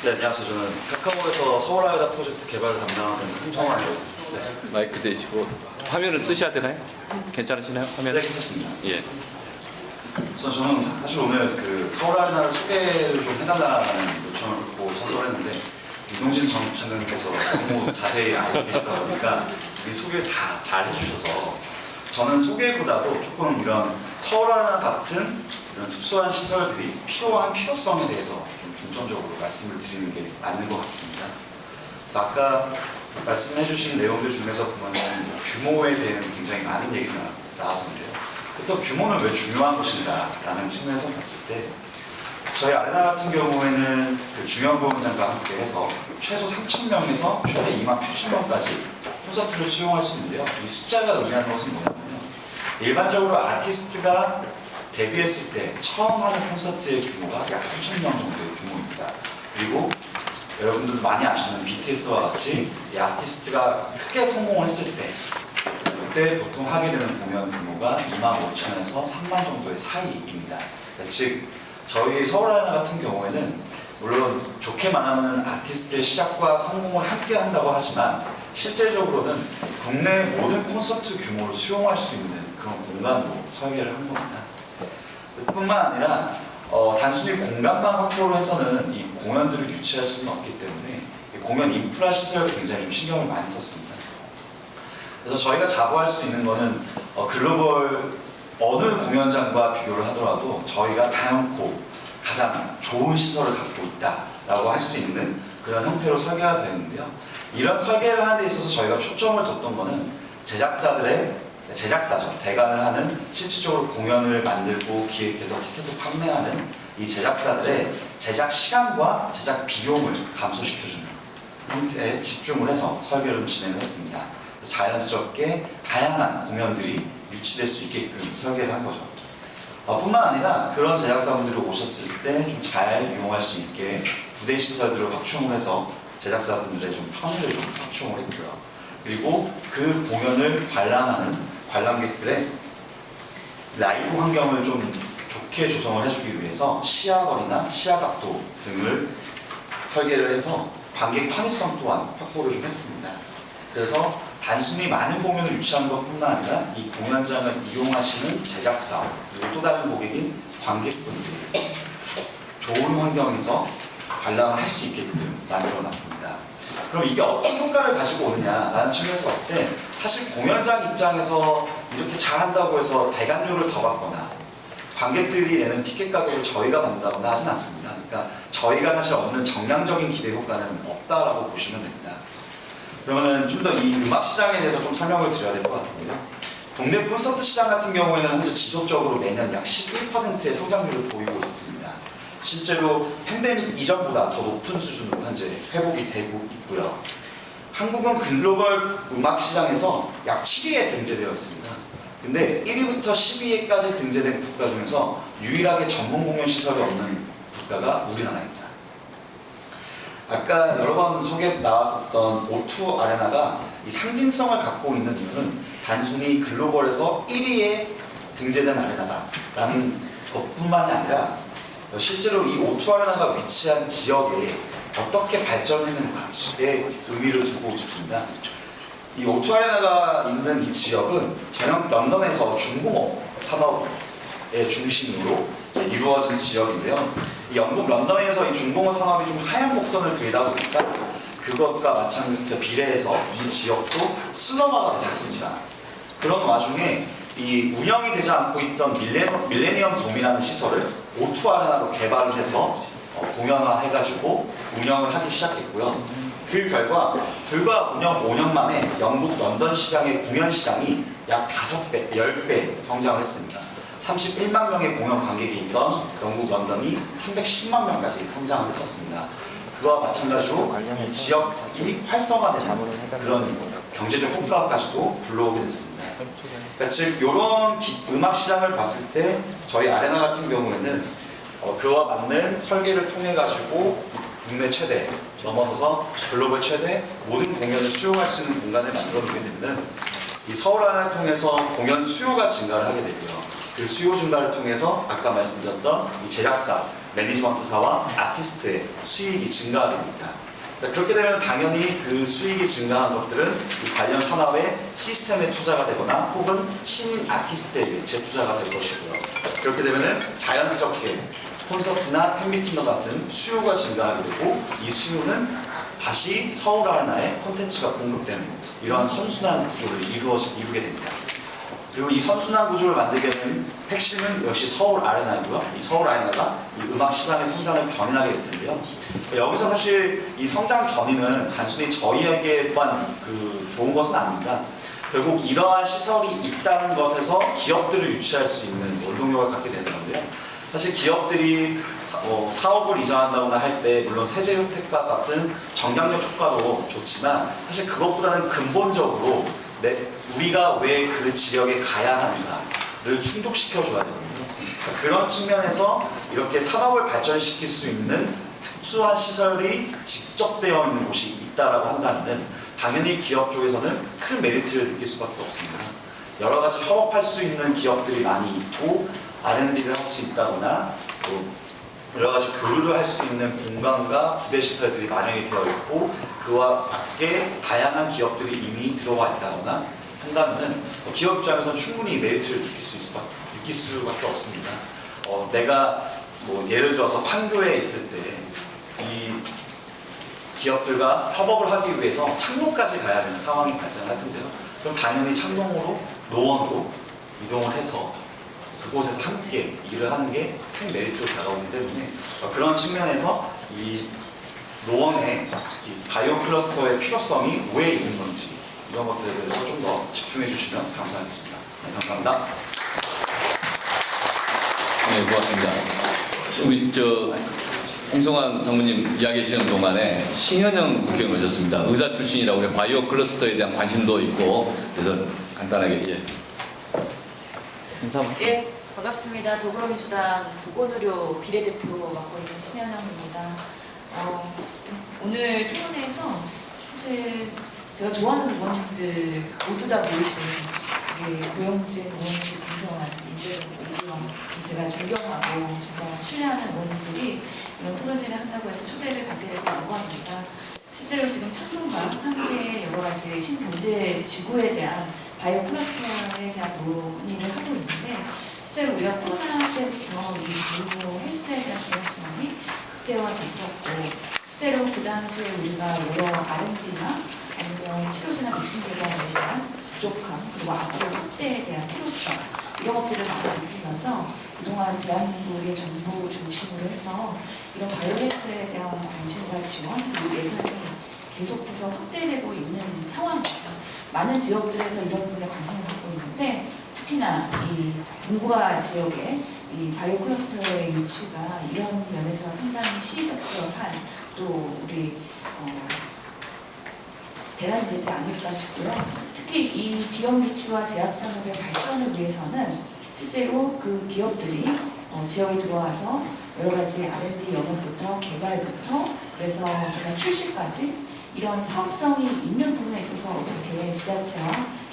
네, 안녕하세요. 저는 카카오에서 서울아이다 프로젝트 개발을 담당하는 홍성환이라고. 네. 마이크 대시고 화면을 쓰셔야 되나요? 괜찮으시나요? 화면? 네, 괜찮습니다. 예. 그래서 저는 사실 오늘 그 서울아이다를 소개를 좀 해달라는 요청을 받고 참석을 했는데 이동진 전 부총장님께서 너무 자세히 알고 계시다 보니까 이 소개를 다 잘 해주셔서 저는 소개보다도 조금 이런 서울아이다 같은 이런 특수한 시설들이 필요한 필요성에 대해서 좀 중점적으로 말씀을 드리는 게 맞는 것 같습니다. 그래서 아까 말씀해 주신 내용들 중에서 보면 규모에 대한 굉장히 많은 얘기가 나왔었는데요. 그렇다고 규모는 왜 중요한 것인가 라는 측면에서 봤을 때 저희 아레나 같은 경우에는 그 중요한 공연장과 함께 해서 최소 3,000명에서 최대 28,000명까지 콘서트를 수용할 수 있는데요. 이 숫자가 의미하는 것은 뭐냐면요. 일반적으로 아티스트가 데뷔했을 때 처음 하는 콘서트의 규모가 약 3,000명 정도의 규모입니다. 그리고 여러분들 많이 아시는 BTS와 같이 이 아티스트가 크게 성공을 했을 때 그때 보통 하게 되는 공연 규모가 25,000에서 3만 정도의 사이입니다. 즉 저희 서울아레나 같은 경우에는 물론 좋게 말하면 아티스트의 시작과 성공을 함께 한다고 하지만 실질적으로는 국내 모든 콘서트 규모를 수용할 수 있는 그런 공간으로 설계를 한 겁니다. 뿐만 아니라 단순히 공간만 확보를 해서는 이 공연들을 유치할 수는 없기 때문에 공연 인프라 시설을 굉장히 좀 신경을 많이 썼습니다. 그래서 저희가 자부할 수 있는 거는 글로벌 어느 공연장과 비교를 하더라도 저희가 다양코 가장 좋은 시설을 갖고 있다라고 할 수 있는 그런 형태로 설계가 되는데요. 이런 설계를 하는 데 있어서 저희가 초점을 뒀던 거는 제작자들의 제작사죠. 대관을 하는 실질적으로 공연을 만들고 기획해서 티켓을 판매하는 이 제작사들의 제작 시간과 제작 비용을 감소시켜주는 형태에 집중을 해서 설계를 좀 진행을 했습니다. 자연스럽게 다양한 공연들이 유치될 수 있게끔 설계를 한 거죠. 뿐만 아니라 그런 제작사분들이 오셨을 때 좀 잘 이용할 수 있게 부대 시설들을 확충을 해서 제작사분들의 좀 편의를 좀 확충을 했고요. 그리고 그 공연을 관람하는 관람객들의 라이브 환경을 좀 좋게 조성을 해주기 위해서 시야거리나 시야각도 등을 설계를 해서 관객 편의성 또한 확보를 좀 했습니다. 그래서 단순히 많은 공연을 유치하는 것뿐만 아니라 이 공연장을 이용하시는 제작사 그리고 또 다른 고객인 관객분들이 좋은 환경에서 관람을 할 수 있게끔 만들어놨습니다. 그럼 이게 어떤 효과를 가지고 오느냐라는 측면에서 봤을 때 사실 공연장 입장에서 이렇게 잘한다고 해서 대관료를 더 받거나 관객들이 내는 티켓 가격을 저희가 받는다거나 하진 않습니다. 그러니까 저희가 사실 얻는 정량적인 기대 효과는 없다라고 보시면 됩니다. 그러면 좀 더 이 음악 시장에 대해서 좀 설명을 드려야 될 것 같은데요. 국내 콘서트 시장 같은 경우에는 현재 지속적으로 매년 약 11%의 성장률을 보이고 있습니다. 실제로 팬데믹 이전보다 더 높은 수준으로 현재 회복이 되고 있고요. 한국은 글로벌 음악 시장에서 약 7위에 등재되어 있습니다. 근데 1위부터 12위까지 등재된 국가 중에서 유일하게 전문 공연 시설이 없는 국가가 우리나라입니다. 아까 여러 번 소개 나왔었던 O2 아레나가 이 상징성을 갖고 있는 이유는 단순히 글로벌에서 1위에 등재된 아레나다라는 것뿐만이 아니라 실제로 이 O2 아레나가 위치한 지역에 어떻게 발전했는가에 의미를 두고 있습니다. 이 O2 아레나가 있는 이 지역은 전형 런던에서 중공업 산업의 중심으로 이루어진 지역인데요. 이 영국 런던에서 이 중공업 산업이 좀 하향 곡선을 그리다 보니까 그것과 마찬가지로 비례해서 이 지역도 슬럼화가 됐습니다. 그런 와중에 이 운영이 되지 않고 있던 밀레니엄 돔이라는 시설을 O2 아레나로 개발을 해서 공연화해가지고 운영을 하기 시작했고요. 그 결과 불과 운영 5년 만에 영국 런던 시장의 공연 시장이 약 5배, 10배 성장을 했습니다. 31만 명의 공연 관객이 있던 영국 런던이 310만 명까지 성장을 했었습니다. 그와 마찬가지로 이 지역이 활성화되는 그런 경제적 효과까지도 불러오게 됐습니다. 그러니까 즉 이런 음악 시장을 봤을 때 저희 아레나 같은 경우에는 그와 맞는 설계를 통해 가지고 국내 최대 넘어서서 글로벌 최대 모든 공연을 수용할 수 있는 공간을 만들어주게 되면 이 서울 아레나를 통해서 공연 수요가 증가를 하게 되고요. 그 수요 증가를 통해서 아까 말씀드렸던 이 제작사, 매니지먼트사와 아티스트의 수익이 증가하게 됩니다. 그렇게 되면 당연히 그 수익이 증가한 것들은 이 관련 산업의 시스템에 투자가 되거나 혹은 신인 아티스트에게 재투자가 될 것이고요. 그렇게 되면 자연스럽게 콘서트나 팬미팅과 같은 수요가 증가하게 되고 이 수요는 다시 서울 아레나에 콘텐츠가 공급되는 이러한 선순환 구조를 이루게 됩니다. 그리고 이 선순환 구조를 만들게 된 핵심은 역시 서울 아레나이고요. 이 서울 아레나가 이 음악 시장의 성장을 견인하게 될 텐데요. 여기서 사실 이 성장 견인은 단순히 저희에게만 좋은 것은 아닙니다. 결국 이러한 시설이 있다는 것에서 기업들을 유치할 수 있는 원동력을 갖게 되는 건데요. 사실 기업들이 사업을 이전한다거나 할 때 물론 세제 혜택과 같은 정량력 효과도 좋지만 사실 그것보다는 근본적으로 우리가 왜 그 지역에 가야 하는가를 충족시켜줘야 되거든요. 그런 측면에서 이렇게 산업을 발전시킬 수 있는 특수한 시설이 집적되어 있는 곳이 있다라고 한다면 당연히 기업 쪽에서는 큰 메리트를 느낄 수밖에 없습니다. 여러 가지 협업할 수 있는 기업들이 많이 있고 R&D를 할 수 있다거나 또 여러 가지 교류를 할 수 있는 공간과 부대 시설들이 마련이 되어 있고 그와 맞게 다양한 기업들이 이미 들어와 있다거나 한다면은 기업 입장에서는 충분히 메리트를 느낄 수밖에 없습니다. 내가 예를 들어서 판교에 있을 때 이 기업들과 협업을 하기 위해서 창동까지 가야 되는 상황이 발생할 텐데요. 그럼 당연히 창동으로 노원으로 이동을 해서 그곳에서 함께 일을 하는 게 큰 메리트로 다가오기 때문에 그런 측면에서 이 노원의 이 바이오 클러스터의 필요성이 왜 있는 건지 이런 것들에 대해서 좀 더 집중해 주시면 감사하겠습니다. 네, 감사합니다. 네, 고맙습니다. 우리 홍성환 상무님 이야기하시는 동안에 신현영 국회의원 오셨습니다. 의사 출신이라고 우리 바이오 클러스터에 대한 관심도 있고 그래서 간단하게 인사. 예, 반갑습니다. 더불어민주당 보건의료 비례대표 맡고 있는 신현영입니다. 오늘 토론회에서 사실 제가 좋아하는 의원님들 모두 다 모이신 고영진, 오영식, 김성환, 이재용, 제가 존경하고 정말 신뢰하는 의원님들이 이런 토론회를 한다고 해서 초대를 받게 돼서 영광입니다. 실제로 지금 창동과 상계 여러 가지 신경제 지구에 대한 바이오 클러스터에 대한 논의를 하고 있는데 실제로 우리가 코로나 때부터 이 바이오 헬스에 대한 중요성이 극대화됐었고 실제로 그 당시에 우리가 여러 R&D나 아니면 치료제나 백신 개발에 대한 부족함 그리고 앞으로 확대에 대한 필요성 이런 것들을 많이 느끼면서 그동안 대한민국의 정부 중심으로 해서 이런 바이오 헬스에 대한 관심과 지원 그리고 예산이 계속해서 확대되고 있는 상황입니다. 많은 지역들에서 이런 부분에 관심을 갖고 있는데 특히나 이 동부아 지역의 이 바이오 클러스터의 유치가 이런 면에서 상당히 시의적절한 또 우리 대안이 되지 않을까 싶고요. 특히 이 기업 유치와 제약 산업의 발전을 위해서는 실제로 그 기업들이 지역에 들어와서 여러 가지 R&D 영역부터 개발부터 그래서 정말 출시까지 이런 사업성이 있는 부분에 있어서 어떻게 지자체와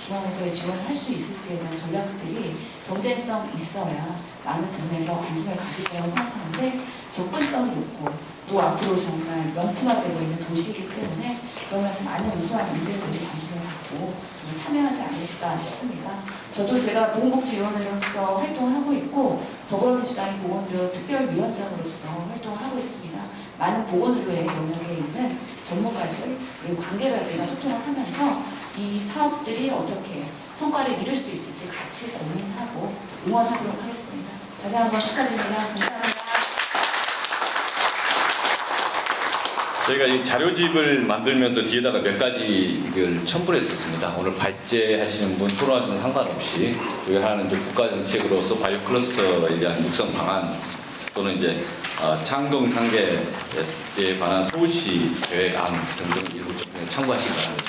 중앙에서의 지원을 할 수 있을지에 대한 전략들이 경쟁성 있어야 많은 부분에서 관심을 가질 거라고 생각하는데 접근성이 높고 또 앞으로 정말 명품화되고 있는 도시이기 때문에 그러면서 많은 우수한 문제들이 관심을 갖고 참여하지 않을까 싶습니다. 저도 제가 보건복지위원회로서 활동을 하고 있고 더불어민주당의 보건의료 특별위원장으로서 활동을 하고 있습니다. 많은 보건의료의 영역에 있는 전문가들 그리고 관계자들과 소통을 하면서 이 사업들이 어떻게 성과를 이룰 수 있을지 같이 고민하고 응원하도록 하겠습니다. 다시 한번 축하드립니다. 감사합니다. 저희가 이 자료집을 만들면서 뒤에다가 몇 가지 이걸 첨부를 했었습니다. 오늘 발제하시는 분 토론하는 상관없이 저희가 하는 이제 국가정책으로서 바이오 클러스터에 대한 육성 방안 또는 이제 창동 상계에 관한 서울시 계획안 등등 일부 좀 참고하시기 바랍니다.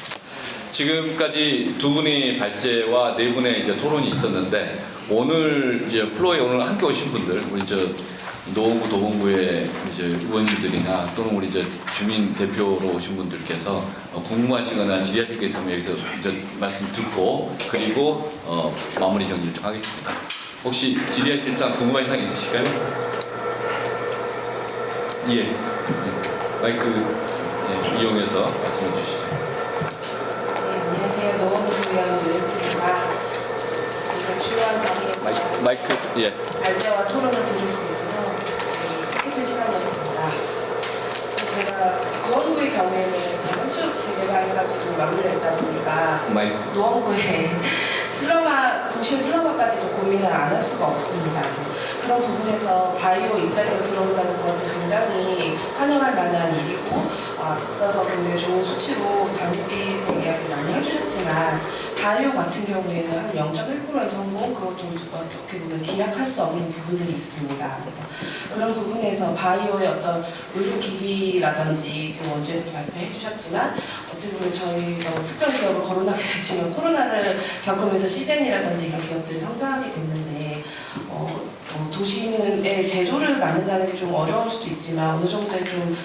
지금까지 두 분의 발제와 네 분의 이제 토론이 있었는데 오늘 이제 플로어에 오늘 함께 오신 분들 우리 노원구 도봉구의 이제 의원님들이나 또는 우리 주민 대표로 오신 분들께서 궁금하시거나 질의하실 게 있으면 여기서 말씀 듣고 그리고 마무리 정리를 좀 하겠습니다. 혹시 질의하실 사항 궁금한 사항 있으실까요? 예. 마이크 이용해서 말씀해 주시죠. 네, 안녕하세요. 노원구 의원 노현수입니다. 중요한 자리에서 마이크 예. 발제와 토론을 들을 수 있어서 뜻깊은 시간이었습니다. 제가 노원구의 경우에는 저번 주 재개발까지도 마무리했다 보니까 노원구의 도시의 슬럼화까지도 고민을 안 할 수가 없습니다. 그런 부분에서 바이오 일자리가 들어온다는 것은 굉장히 환영할 만한 일이고 앞서서 굉장히 좋은 수치로 장비생 이야기 많이 해주셨지만 바이오 같은 경우에는 한 0.1%의 성공 그것도 어떻게 보면 기약할 수 없는 부분들이 있습니다. 그런 부분에서 바이오의 어떤 의료기기라든지 지금 원주에서도 발표해 주셨지만 어떻게 보면 저희 특정 기업을 거론하게 되지만 코로나를 겪으면서 시젠이라든지 이런 기업들이 성장하게 됐는데 도시의 제도를 만든다는 게 좀 어려울 수도 있지만 어느 정도의 좀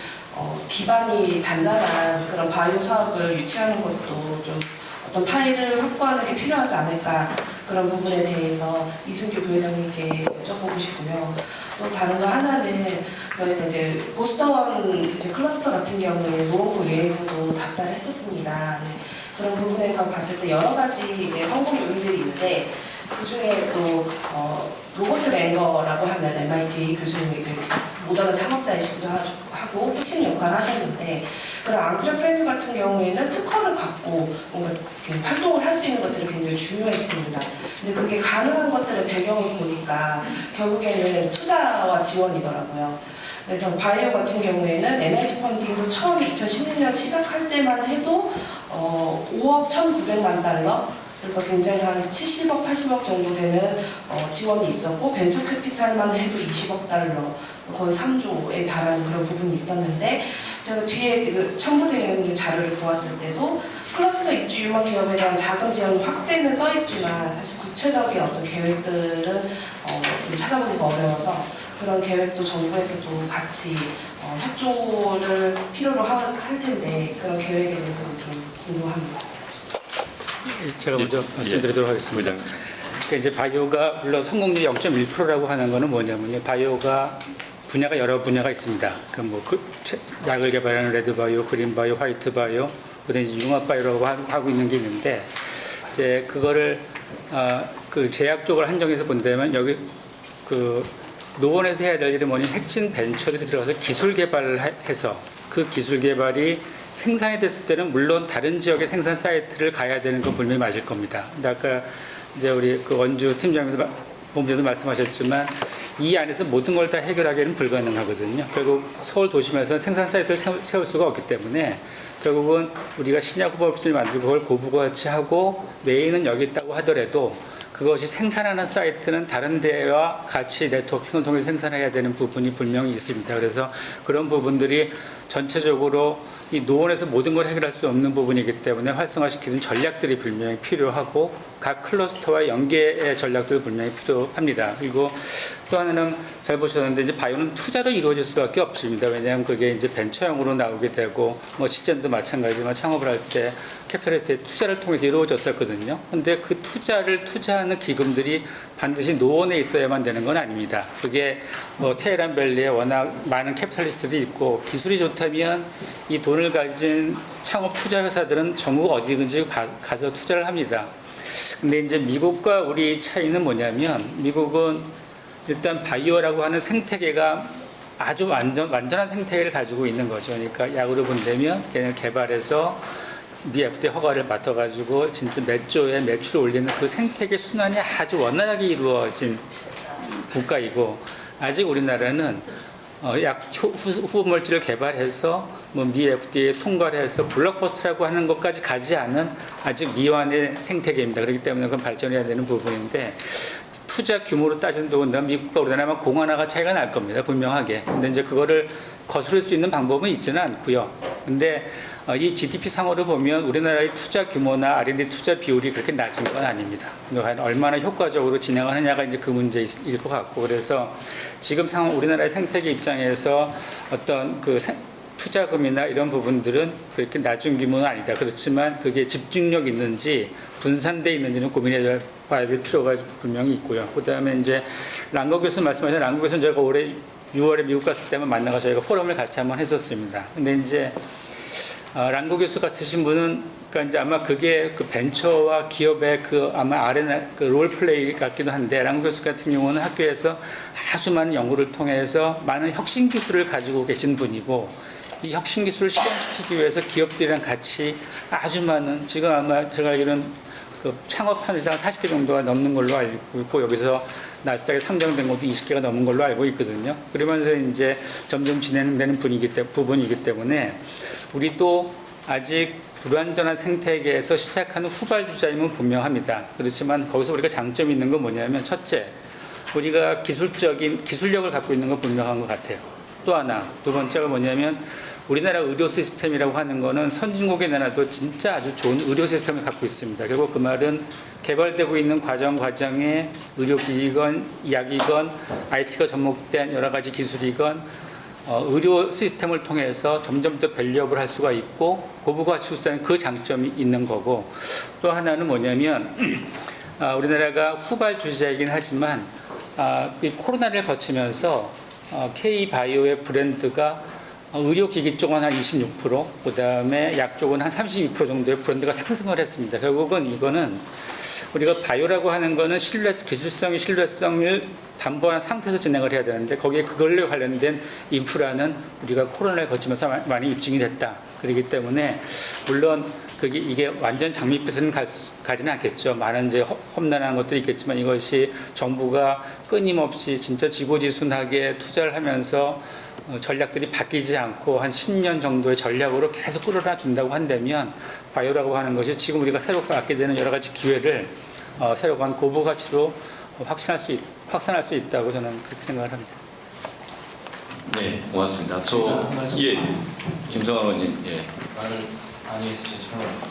기반이 단단한 그런 바이오 사업을 유치하는 것도 좀 어떤 파일을 확보하는 게 필요하지 않을까 그런 부분에 대해서 이순규 부회장님께 여쭤보고 싶고요. 또 다른 거 하나는 저희가 이제 보스턴 이제 클러스터 같은 경우에 노원구 내에서도 답사를 했었습니다. 네. 그런 부분에서 봤을 때 여러 가지 이제 성공 요인들이 있는데 그 중에 또 로버트 랭거라고 하는 MIT 교수님이 이제 모던한 창업자이시기도 하고 핵심 역할을 하셨는데 그런 앙트레프레뉴 같은 경우에는 특허를 갖고 뭔가 이렇게 활동을 할 수 있는 것들이 굉장히 중요했습니다. 근데 그게 가능한 것들의 배경을 보니까 결국에는 투자와 지원이더라고요. 그래서 바이오 같은 경우에는 NIH 펀딩도 처음에 2016년 시작할 때만 해도 5억 1,900만 달러 그러니까 굉장히 한 70억, 80억 정도 되는 지원이 있었고 벤처 캐피탈만 해도 20억 달러 거의 3조에 달하는 그런 부분이 있었는데 제가 뒤에 그 첨부되어 있는 자료를 보았을 때도 클러스터 입주 유망 기업에 대한 자금 지원 확대는 써있지만 사실 구체적인 어떤 계획들은 좀 찾아보기가 어려워서 그런 계획도 정부에서도 같이 협조를 필요로 할 텐데 그런 계획에 대해서 좀 궁금합니다. 제가 먼저 말씀드리도록 하겠습니다. 그러니까 이제 바이오가 물론 성공률 0.1%라고 하는 것은 뭐냐면요. 바이오가 분야가 여러 분야가 있습니다. 약을 개발하는 레드 바이오, 그린 바이오, 화이트 바이오, 그다음에 융합 바이오라고 하고 있는 게 있는데 이제 그거를 그 제약 쪽을 한정해서 본다면 여기 그 노원에서 해야 될 일이 뭐냐면 핵심 벤처들이 들어가서 기술 개발을 해서 그 기술 개발이 생산이 됐을 때는 물론 다른 지역의 생산 사이트를 가야 되는 건 분명히 맞을 겁니다. 근데 아까 이제 우리 그 원주 팀장님도 본부장도 말씀하셨지만 이 안에서 모든 걸 다 해결하기는 불가능하거든요. 결국 서울 도심에서는 생산 사이트를 세울 수가 없기 때문에 결국은 우리가 신약 후보를 만들고 그걸 고부가치하고 메인은 여기 있다고 하더라도 그것이 생산하는 사이트는 다른 데와 같이 네트워킹을 통해서 생산해야 되는 부분이 분명히 있습니다. 그래서 그런 부분들이 전체적으로 이 노원에서 모든 걸 해결할 수 없는 부분이기 때문에 활성화시키는 전략들이 분명히 필요하고 각 클러스터와 연계의 전략들도 분명히 필요합니다. 그리고 또 하나는 잘 보셨는데 이제 바이오는 투자로 이루어질 수밖에 없습니다. 왜냐하면 그게 이제 벤처형으로 나오게 되고 뭐 실전도 마찬가지지만 창업을 할 때 캐피탈 때 투자를 통해서 이루어졌었거든요. 근데 그 투자를 투자하는 기금들이 반드시 노원에 있어야만 되는 건 아닙니다. 그게 뭐 테헤란밸리에 워낙 많은 캐피탈리스트들이 있고 기술이 좋다면 이 돈을 가진 창업 투자 회사들은 전국 어디든지 가서 투자를 합니다. 근데 이제 미국과 우리 차이는 뭐냐면 미국은 일단 바이오라고 하는 생태계가 아주 완전한 생태계를 가지고 있는 거죠. 그러니까 약으로 본다면 그냥 개발해서 미 FDA 허가를 맡아가지고 진짜 몇 조의 매출을 올리는 그 생태계 순환이 아주 원활하게 이루어진 국가이고 아직 우리나라는 약 후보물질을 개발해서 뭐 미 FDA 통과를 해서 블록버스터라고 하는 것까지 가지 않은 아직 미완의 생태계입니다. 그렇기 때문에 그건 발전해야 되는 부분인데 투자 규모로 따지는 더군다나 미국과 우리나라만 공 하나가 차이가 날 겁니다. 분명하게. 근데 이제 그거를 거스를 수 있는 방법은 있지는 않고요. 근데 이 GDP 상으로 보면 우리나라의 투자 규모나 R&D 투자 비율이 그렇게 낮은 건 아닙니다. 얼마나 효과적으로 진행하느냐가 이제 그 문제일 것 같고 그래서 지금 상황 우리나라의 생태계 입장에서 어떤 그 투자금이나 이런 부분들은 그렇게 낮은 규모는 아니다. 그렇지만 그게 집중력 있는지 분산돼 있는지는 고민해 봐야 될 필요가 분명히 있고요. 그다음에 이제 랑거 교수 말씀하신 랑거 교수는 제가 올해 6월에 미국 갔을 때만 만나서 저희가 포럼을 같이 한번 했었습니다. 근데 이제 랑고 교수 같으신 분은 그러니까 이제 아마 그게 그 벤처와 기업의 그 아마 그 롤플레이 같기도 한데 랑고 교수 같은 경우는 학교에서 아주 많은 연구를 통해서 많은 혁신 기술을 가지고 계신 분이고 이 혁신 기술을 실현시키기 위해서 기업들이랑 같이 아주 많은 지금 아마 제가 알기로는 그 창업한 회사가 40개 정도가 넘는 걸로 알고 있고 여기서 나스닥에 상장된 것도 20개가 넘은 걸로 알고 있거든요. 그러면서 이제 점점 진행되는 부분이기 때문에 우리도 아직 불완전한 생태계에서 시작하는 후발주자임은 분명합니다. 그렇지만 거기서 우리가 장점이 있는 건 뭐냐면 첫째, 우리가 기술력을 갖고 있는 건 분명한 것 같아요. 또 하나, 두 번째가 뭐냐면 우리나라 의료 시스템이라고 하는 거는 선진국에 내놔도 진짜 아주 좋은 의료 시스템을 갖고 있습니다. 그리고 그 말은 개발되고 있는 과정에 의료기기건, 약이건, IT가 접목된 여러 가지 기술이건 의료 시스템을 통해서 점점 더 밸류업을 할 수가 있고 고부가 출산 그 장점이 있는 거고 또 하나는 뭐냐면 우리나라가 후발주자이긴 하지만 이 코로나를 거치면서 K바이오의 브랜드가 의료기기 쪽은 한 26%, 그 다음에 약 쪽은 한 32% 정도의 브랜드가 상승을 했습니다. 결국은 이거는 우리가 바이오라고 하는 거는 기술성의 신뢰성을 담보한 상태에서 진행을 해야 되는데 거기에 그걸로 관련된 인프라는 우리가 코로나를 거치면서 많이 입증이 됐다. 그렇기 때문에 물론 이게 완전 장밋빛은 가지는 않겠죠. 많은 이제 험난한 것들이 있겠지만 이것이 정부가 끊임없이 진짜 지고지순하게 투자를 하면서 전략들이 바뀌지 않고 한 10년 정도의 전략으로 계속 끌어다 준다고 한다면 바이오라고 하는 것이 지금 우리가 새로 갖게 되는 여러 가지 기회를 새로 간 고부 가치로 확산할 수 있다고 저는 그렇게 생각을 합니다. 네, 고맙습니다. 김성환 의원님. 예. 말을 많이 해서 죄송합니다.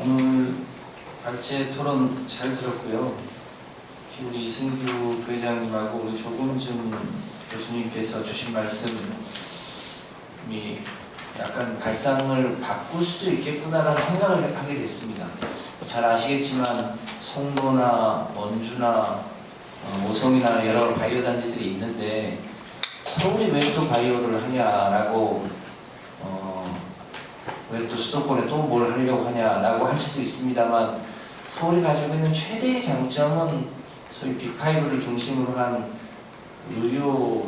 오늘 발제 토론 잘 들었고요. 우리 이승규 부회장님하고 우리 조금준 교수님께서 주신 말씀이 약간 발상을 바꿀 수도 있겠구나라는 생각을 하게 됐습니다. 잘 아시겠지만 송도나 원주나 오송이나 여러 바이오 단지들이 있는데 서울이 왜 또 바이오를 하냐라고 왜 또 수도권에 또 뭘 하려고 하냐라고 할 수도 있습니다만 서울이 가지고 있는 최대의 장점은 소위 빅5를 중심으로 한 의료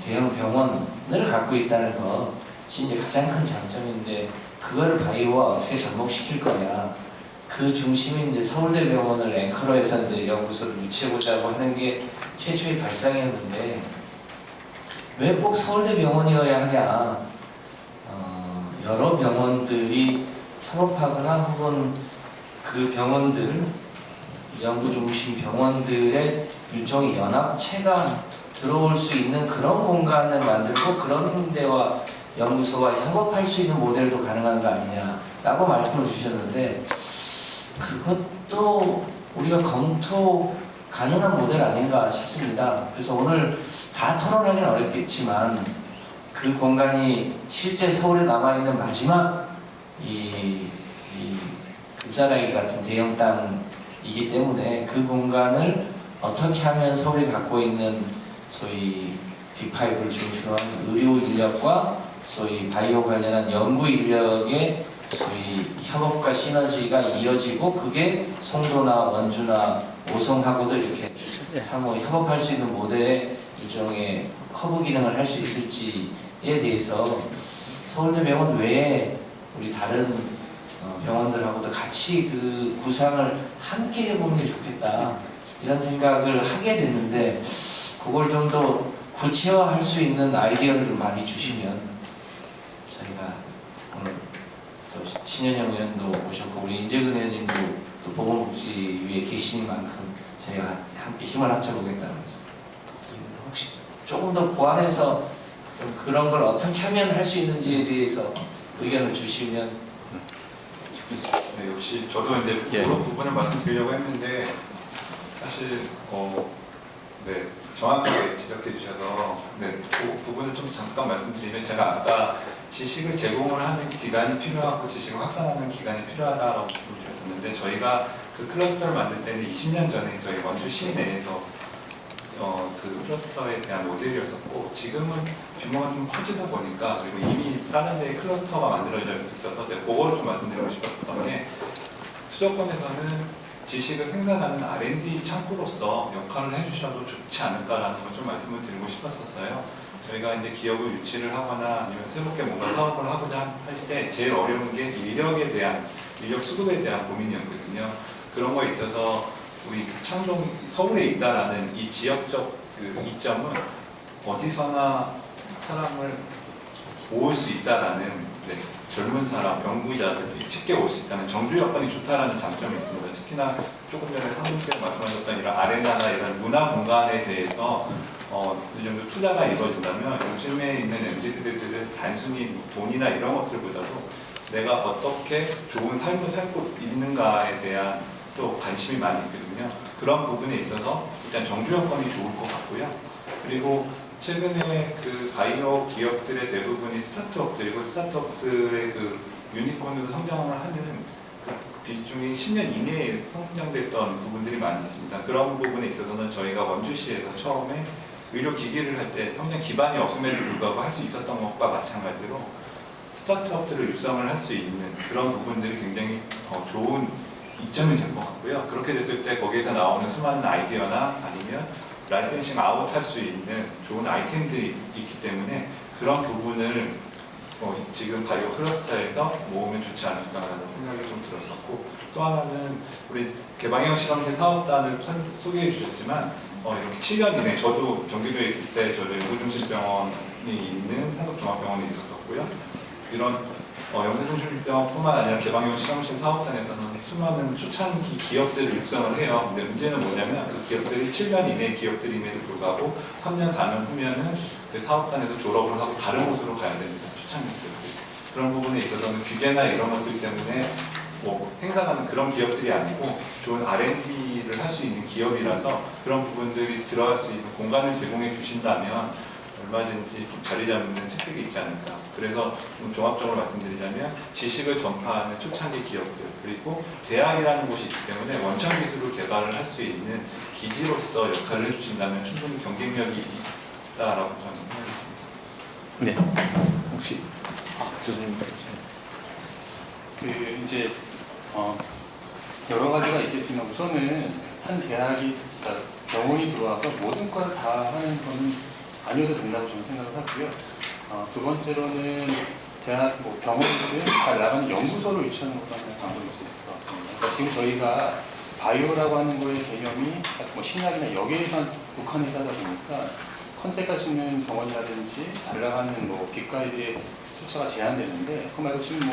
대형 병원을 갖고 있다는 것이 이제 가장 큰 장점인데 그거를 바이오와 어떻게 접목시킬 거냐 그 중심이 이제 서울대병원을 앵커로 해서 이제 연구소를 유치해보자고 하는 게 최초의 발상이었는데 왜 꼭 서울대병원이어야 하냐 여러 병원들이 협업하거나 혹은 그 병원들, 연구중심 병원들의 일종의 연합체가 들어올 수 있는 그런 공간을 만들고 그런 데와 연구소와 협업할 수 있는 모델도 가능한 거 아니냐라고 말씀을 주셨는데, 그것도 우리가 검토 가능한 모델 아닌가 싶습니다. 그래서 오늘 다 토론하기는 어렵겠지만 그 공간이 실제 서울에 남아있는 마지막 이 금사라기 같은 대형 땅이기 때문에 그 공간을 어떻게 하면 서울이 갖고 있는 소위 빅5를 중심으로 한 의료 인력과 소위 바이오 관련한 연구 인력의 소위 협업과 시너지가 이어지고, 그게 송도나 원주나 오성하고도 이렇게 상호 협업할 수 있는 모델의 일종의 허브 기능을 할 수 있을지에 대해서 서울대병원 외에 우리 다른 병원들하고도 같이 그 구상을 함께 해보는 게 좋겠다, 이런 생각을 하게 됐는데, 그걸 좀 더 구체화할 수 있는 아이디어를 좀 많이 주시면 저희가 오늘 또 신현영 의원도 오셨고 우리 인재근 의원님도 또 보건복지위에 계신 만큼 저희가 함께 힘을 합쳐보겠다는 말씀. 혹시 조금 더 보완해서 좀 그런 걸 어떻게 하면 할 수 있는지에 대해서 의견을 주시면 좋겠습니다. 네, 역시 저도 이제 그런 부분을 말씀드리려고 했는데, 사실 네, 정확하게 지적해 주셔서 그 부분을 좀 잠깐 말씀드리면, 제가 아까 지식을 제공을 하는 기간이 필요하고 지식을 확산하는 기간이 필요하다고 말씀드렸었는데, 저희가 그 클러스터를 만들 때는 20년 전에 저희 원주시 내에서 그 클러스터에 대한 모델이었었고, 지금은 규모가 좀 커지다 보니까, 그리고 이미 다른 데에 클러스터가 만들어져 있어서 제가 그거를 좀 말씀드리고 싶었던 게, 수도권에서는 지식을 생산하는 R&D 창구로서 역할을 해주셔도 좋지 않을까라는 걸 좀 말씀을 드리고 싶었었어요. 저희가 이제 기업을 유치를 하거나 아니면 새롭게 뭔가 사업을 하고자 할 때 제일 어려운 게 인력에 대한, 인력 수급에 대한 고민이었거든요. 그런 거에 있어서 우리 창동 서울에 있다라는 이 지역적 그 이점은 어디서나 사람을 모을 수 있다라는, 젊은 사람, 연구자들이 쉽게 올 수 있다는 정주 여건이 좋다라는 장점이 있습니다. 특히나 조금 전에 상무께서 말씀하셨던 이런 아레나나 이런 문화 공간에 대해서 이 정도 투자가 이루어진다면, 요즘에 있는 MZ들은 단순히 돈이나 이런 것들보다도 내가 어떻게 좋은 삶을 살고 있는가에 대한 또 관심이 많이 있거든요. 그런 부분에 있어서 일단 정주 여건이 좋을 것 같고요. 그리고 최근에 그 바이오 기업들의 대부분이 스타트업들이고, 스타트업들의 그 유니콘으로 성장을 하는 그 비중이 10년 이내에 성장됐던 부분들이 많이 있습니다. 그런 부분에 있어서는 저희가 원주시에서 처음에 의료기기를 할 때 성장 기반이 없음에도 불구하고 할 수 있었던 것과 마찬가지로 스타트업들을 육성을 할 수 있는 그런 부분들이 굉장히 좋은 이점이 될 것 같고요. 그렇게 됐을 때 거기에서 나오는 수많은 아이디어나 아니면 라이센싱 아웃 할 수 있는 좋은 아이템들이 있기 때문에, 그런 부분을 지금 바이오 클러스터에서 모으면 좋지 않을까라는 생각이 좀 들었었고, 또 하나는 우리 개방형 실험실 사업단을 소개해 주셨지만, 이렇게 7년 이내, 저도 경기도에 있을 때 저도 연구중심병원이 있는 한국종합병원에 있었었고요. 이런 연구중심병원뿐만 아니라 개방형 실험실 사업단에서는 수많은 초창기 기업들을 육성을 해요. 근데 문제는 뭐냐면, 그 기업들이 7년 이내 기업들임에도 불구하고 3년, 4년 후면은 그 사업단에서 졸업을 하고 다른 곳으로 가야 됩니다. 초창기 기업들. 그런 부분에 있어서는 규제나 이런 것들 때문에 생산하는 그런 기업들이 아니고 좋은 R&D를 할 수 있는 기업이라서, 그런 부분들이 들어갈 수 있는 공간을 제공해 주신다면 얼마든지 좀 자리 잡는 책들이 있지 않을까. 그래서 좀 종합적으로 말씀드리자면, 지식을 전파하는 초창기 기업들, 그리고 대학이라는 곳이 있기 때문에 원천 기술을 개발을 할 수 있는 기지로서 역할을 해주신다면 충분히 경쟁력이 있다라고 저는 생각합니다. 네. 혹시 교수님, 이제 여러 가지가 있겠지만, 우선은 한 대학이, 그러니까 병원이 들어와서 모든 걸 다 하는 거는 아니어도 된다고 저는 생각을 하고요. 두 번째로는 대학, 병원들은 잘 나가는 연구소를 유치하는 것도 하나의 방법일 수 있을 것 같습니다. 그러니까 지금 저희가 바이오라고 하는 거의 개념이 신약이나 여기에만 국한해서 하다 보니까 컨택할 수 있는 병원이라든지 잘 나가는 빅가이드의 숫자가 제한되는데, 그 말고 지금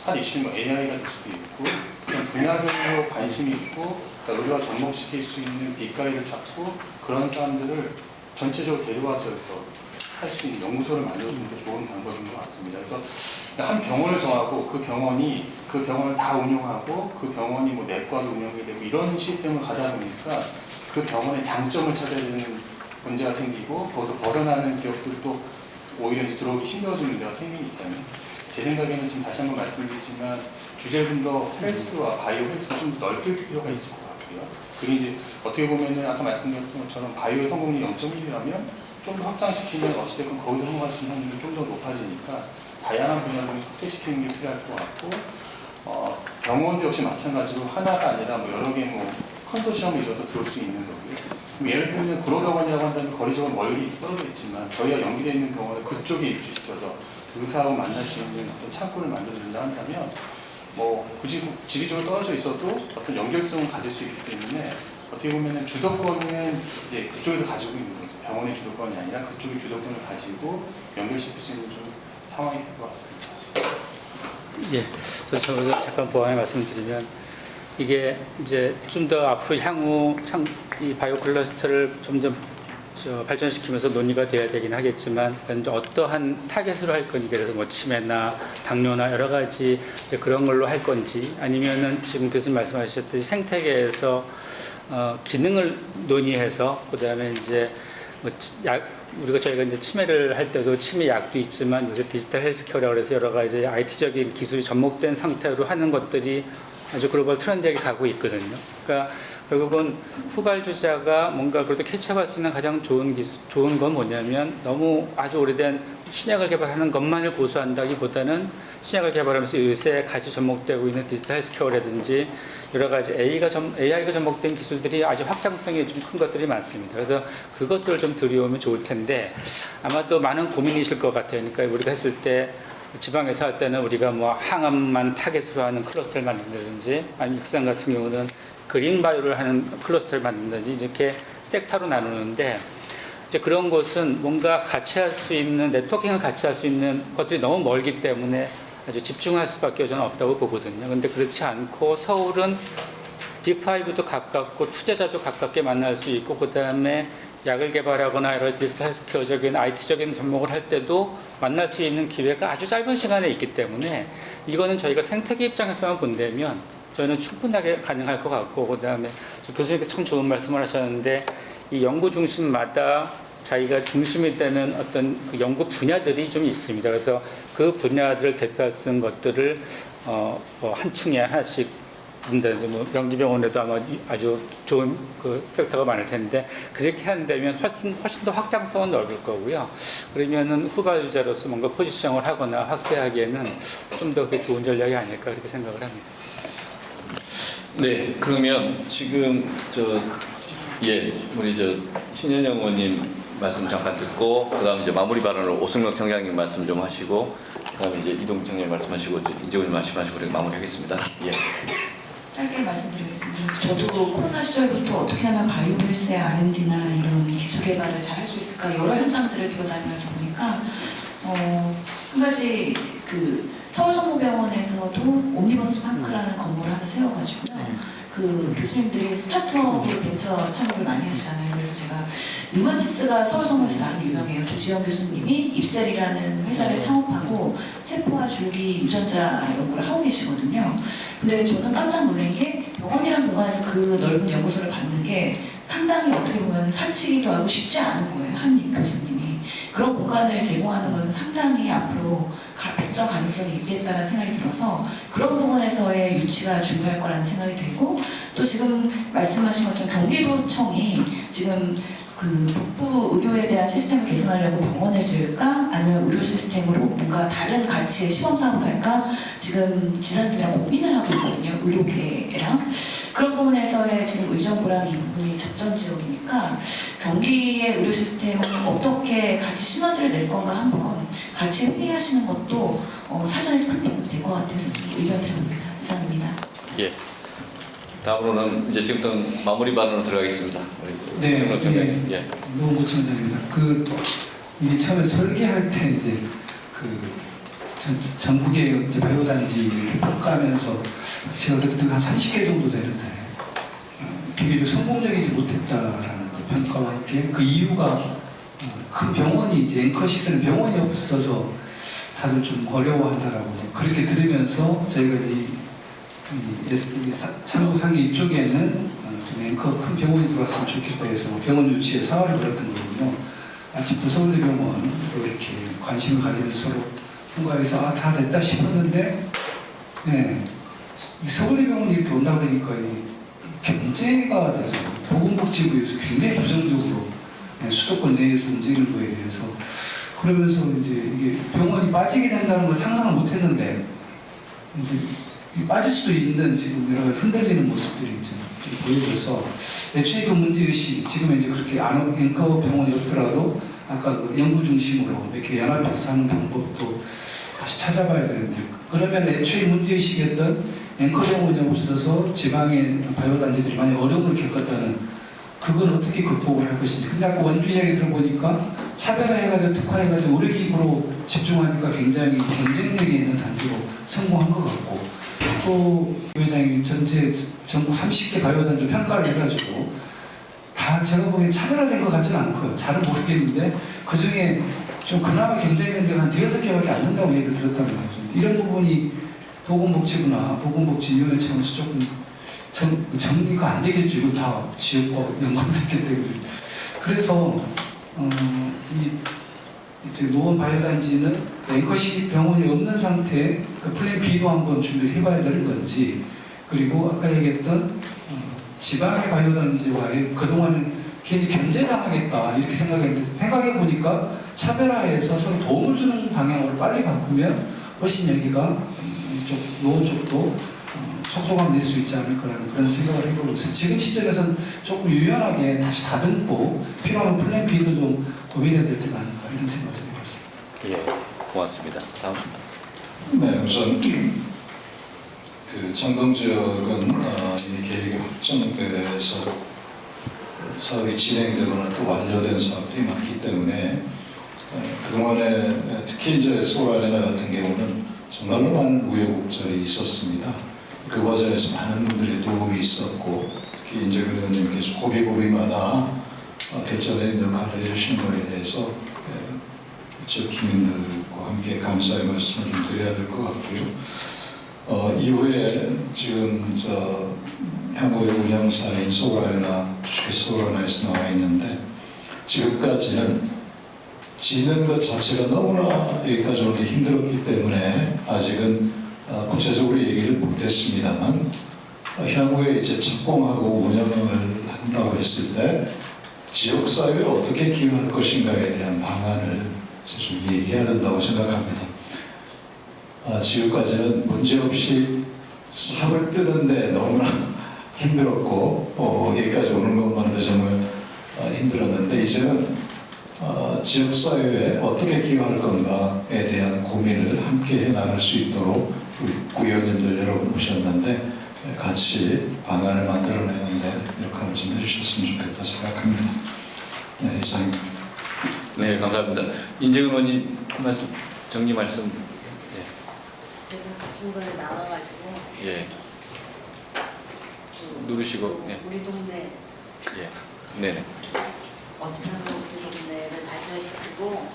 한 이슈는 뭐 AI가 될 수도 있고 그냥 분야별로 관심이 있고 그러니까 의료와 접목시킬 수 있는 빛가이를 찾고 그런 사람들을 전체적으로 데려와서 할 수 있는 연구소를 만들어주는 게 좋은 방법인 것 같습니다. 그래서 한 병원을 정하고 그 병원이 그 병원을 다 운영하고 그 병원이 뭐 내과도 운영이 되고 이런 시스템을 가다 보니까 그 병원의 장점을 찾아야 되는 문제가 생기고 거기서 벗어나는 기업들도 오히려 이제 들어오기 힘들어지는 문제가 생기니까요. 제 생각에는 지금 다시 한번 말씀드리지만 주제를 좀 더 헬스와 바이오 헬스 좀 더 넓힐 필요가 있을 것 같고요. 그게 이제 어떻게 보면은 아까 말씀드렸던 것처럼 바이오의 성공률이 0.1이라면 좀 더 확장시키면 어찌됐건 거기서 성공할 수 있는 확률이 좀 더 높아지니까 다양한 분야를 확대시키는 게 필요할 것 같고 병원도 역시 마찬가지로 하나가 아니라 뭐 여러 개 뭐 컨소시엄을 이뤄서 들어올 수 있는 거고요. 예를 들면 구로병원이라고 한다면 거리적으로 멀리 떨어져 있지만 저희가 연계되어 있는 병원을 그쪽에 입주시켜서 의사하고 만날 수 있는 어떤 창구를 만들어준다 한다면 뭐 굳이 지리적으로 떨어져 있어도 어떤 연결성을 가질 수 있기 때문에 어떻게 보면 주도권은 이제 그쪽에서 가지고 있는 거죠. 병원의 주도권이 아니라 그쪽이 주도권을 가지고 연결시킬 수 있는 좀 상황이 될 것 같습니다. 예, 저도 잠깐 보완해 말씀드리면 이게 이제 좀 더 앞으로 향후 이 바이오 클러스터를 점점 발전시키면서 논의가 돼야 되긴 하겠지만 어떠한 타겟으로 할 건지 그래서 뭐 치매나 당뇨나 여러 가지 이제 그런 걸로 할 건지 아니면은 지금 교수님 말씀하셨듯이 생태계에서 기능을 논의해서 그다음에 이제 뭐 저희가 이제 치매를 할 때도 치매 약도 있지만 요새 디지털 헬스케어라고 해서 여러 가지 IT적인 기술이 접목된 상태로 하는 것들이 아주 글로벌 트렌드에 가고 있거든요. 그러니까 결국은 후발주자가 뭔가 그래도 캐치업할 수 있는 가장 좋은 건 뭐냐면 너무 아주 오래된 신약을 개발하는 것만을 고수한다기보다는 신약을 개발하면서 요새 같이 접목되고 있는 디지털 헬스케어라든지 여러 가지 AI가 접목된 기술들이 아주 확장성이 좀 큰 것들이 많습니다. 그래서 그것들을 좀 들여오면 좋을 텐데 아마도 많은 고민이실 것 같아요. 그러니까 우리가 했을 때 지방에서 할 때는 우리가 뭐 항암만 타겟으로 하는 클러스터를 만든다든지 아니면 익산 같은 경우는 그린바이오를 하는 클러스터를 만든다든지 이렇게 섹터로 나누는데 이제 그런 것은 뭔가 같이 할 수 있는 네트워킹을 같이 할 수 있는 것들이 너무 멀기 때문에 아주 집중할 수밖에 저는 없다고 보거든요. 근데 그렇지 않고 서울은 빅5도 가깝고 투자자도 가깝게 만날 수 있고 그다음에 약을 개발하거나 여러 디지털 헬스케어적인 IT적인 접목을 할 때도 만날 수 있는 기회가 아주 짧은 시간에 있기 때문에 이거는 저희가 생태계 입장에서만 본다면 저는 충분하게 가능할 것 같고 그다음에 교수님께서 참 좋은 말씀을 하셨는데 이 연구 중심마다 자기가 중심이 되는 어떤 그 연구 분야들이 좀 있습니다. 그래서 그 분야들을 대표할 수 있는 것들을 한 층에 하나씩 뭐 명지병원에도 아마 아주 좋은 그 섹터가 많을 텐데 그렇게 한다면 훨씬 더 확장성은 넓을 거고요. 그러면은 후발주자로서 뭔가 포지션을 하거나 확대하기에는 좀 더 좋은 전략이 아닐까 그렇게 생각을 합니다. 네, 그러면 지금 우리 신현영 의원님 말씀 잠깐 듣고 그다음에 이제 마무리 발언으로 오승록 청장님 말씀 좀 하시고 그다음에 이제 이동 청장님 말씀하시고 이재훈님 말씀하시고 그렇게 마무리하겠습니다. 예. 짧게 말씀드리겠습니다. 저도 코로나 시절부터 어떻게 하면 바이오헬스의 R&D나 이런 기술 개발을 잘 할 수 있을까 여러 현장들을 돌아다니면서 보니까 한 가지 그 서울성모병원에서도 옴니버스 파크라는 건물을 하나 세워가지고요. 그 교수님들이 스타트업으로 벤처 참여를 많이 하시잖아요. 그래서 제가 류마티스가 서울성모에서 나름 유명해요. 조지영 교수님이 입셀이라는 회사를 창업하고 세포와 줄기 유전자 연구를 하고 계시거든요. 근데 저는 깜짝 놀란 게 병원이라는 공간에서 그 넓은 연구소를 받는 게 상당히 어떻게 보면 사치기도 하고 쉽지 않은 거예요. 한 교수님이. 그런 공간을 제공하는 것은 상당히 앞으로 발전 가능성이 있겠다는 생각이 들어서 그런 부분에서의 유치가 중요할 거라는 생각이 들고 또 지금 말씀하신 것처럼 경기도청이 지금 그 북부 의료에 대한 시스템을 개선하려고 병원을 지을까 아니면 의료 시스템으로 뭔가 다른 가치의 시범사업을 할까 지금 지사님이랑 고민을 하고 있거든요. 의료계랑 그런 부분에서의 지금 의정부랑 이 부분이 접전 지역이니까 경기의 의료 시스템을 어떻게 같이 시너지를 낼 건가 한번 같이 회의하시는 것도 사전에 큰 도움이 될 것 같아서 좀 의견 드려봅니다. 이상입니다. 예. 다음으로는 이제 지금부터 마무리 발언으로 들어가겠습니다. 네, 예. 노무청장입니다. 이게 처음에 설계할 때 이제 전국의 이제 바이오단지를 평가하면서 제가 그때 한 30개 정도 되는데 비교적 성공적이지 못했다라는 그 평가와 함께 그 이유가 그 병원이 이제 앵커 시설 병원이 없어서 다들 좀 어려워한다라고 그렇게 들으면서 저희가 이제 창동상계 이쪽에는 좀 앵커 큰 병원이 들어왔으면 좋겠다 해서 병원 유치에 사활을 벌였던 거거든요. 아침부터 서울대병원 이렇게 관심을 가지면서 서로 통과해서 다 됐다 싶었는데, 네, 서울대병원이 이렇게 온다 그러니까 경제가 보건복지부에서 굉장히 부정적으로 수도권 내에서 움직이는 거에 대해서 그러면서 이제 이게 병원이 빠지게 된다는 걸 상상을 못했는데 이제 빠질 수도 있는 지금 여러 가지 흔들리는 모습들이 이제 보여져서 애초에 그 문제의식이 지금 이제 그렇게 앵커 병원이 없더라도 아까 그 연구 중심으로 이렇게 연합해서 하는 방법도 다시 찾아봐야 되는데 그러면 애초에 문제의식이었던 앵커 병원이 없어서 지방의 바이오단지들이 많이 어려움을 겪었다는 그건 어떻게 극복을 할 것인지. 근데 아까 원주 이야기 들어보니까 차별화해가지고 특화해가지고 의료기구로 집중하니까 굉장히 경쟁력이 있는 단지로 성공한 것 같고 또 회장님이 전국 30개 바이오단지 평가를 해가지고 다 제가 보기엔 차별화된 것 같지는 않고요. 잘은 모르겠는데 그 중에 좀 그나마 경쟁력 데가 한 5-6개밖에 안 된다고 얘기를 들었단 말이죠. 이런 부분이 보건복지부나 보건복지위원회 차원에서 조금 정리가 안 되겠죠. 이거 다 지역과 연관됐기 때문에. 그래서 이제 노원 바이오단지는 앵커시 병원이 없는 상태에 그 플랜 B도 한번 준비를 해봐야 되는 건지 그리고 아까 얘기했던 지방의 바이오단지와의 그동안은 괜히 경쟁하겠다 이렇게 생각했는데 생각해보니까 차별화해서 서로 도움을 주는 방향으로 빨리 바꾸면 훨씬 여기가 이쪽 노원 쪽도 속도감 낼 수 있지 않을까라는 그런 생각을 해보고 있어요. 지금 시점에서는 조금 유연하게 다시 다듬고 필요한 플랜 B도 좀 고민해야 될 때가 아닌가 이런 생각을 해봤습니다. 예, 고맙습니다. 다음. 네, 우선 그 창동 지역은 이 계획이 확정돼서 사업이 진행되거나 또 완료된 사업들이 많기 때문에 그동안에 특히 이제 서울아레나 같은 경우는 정말로 많은 우여곡절이 있었습니다. 그 과정에서 많은 분들의 도움이 있었고 특히 이제 그 의원님께서 고비고비마다 결정적인 역할을 해주신 것에 대해서 지역 주민들과 함께 감사의 말씀을 좀 드려야 될 것 같고요. 이후에 지금 향후의 운영사인 서울아레나 주식회 서울아레나에서 나와 있는데 지금까지는 지는 것 자체가 너무나 여기까지 오기 힘들었기 때문에 아직은 구체적으로 얘기를 못했습니다만 향후에 이제 착공하고 운영을 한다고 했을 때 지역사회에 어떻게 기여할 것인가에 대한 방안을 좀 얘기해야 된다고 생각합니다. 지금까지는 문제없이 삽을 뜨는데 너무나 힘들었고 여기까지 오는 것만으로 정말 힘들었는데 이제는 지역사회에 어떻게 기여할 건가에 대한 고민을 함께 해나갈 수 있도록 우리 구의원님들 여러분 오셨는데 같이 방안을 만들어내는데 역할을 좀 해주셨으면 좋겠다 생각합니다. 네, 이상입니다. 네, 감사합니다. 인재근 의원님 한 말씀, 정리 말씀. 예. 제가 중간에 나와가지고 예. 누르시고. 예. 우리 동네 예. 네네. 어떻게 하면 우리 동네를 발전시키고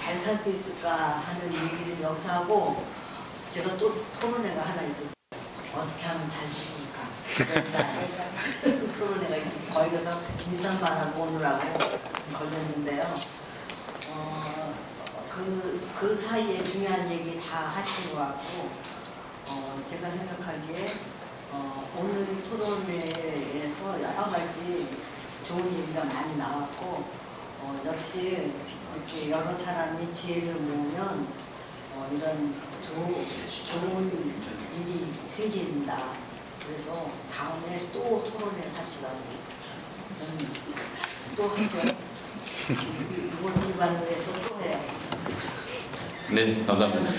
잘 살 수 있을까 하는 얘기를 여기서 하고 제가 또 토론회가 하나 있었어요. 어떻게 하면 잘 죽을까? 토론회가 있어서 거기 가서 인사만 하고 오느라고 걸렸는데요. 그 사이에 중요한 얘기 다 하신 것 같고 제가 생각하기에 오늘 토론회에서 여러 가지 좋은 얘기가 많이 나왔고 역시 이렇게 여러 사람이 지혜를 모으면 이런 좋은 일이 생긴다. 그래서 다음에 또 토론회 합시다. 저는 또 하죠. 이번 기반으로 해서 또 해요. 네, 감사합니다.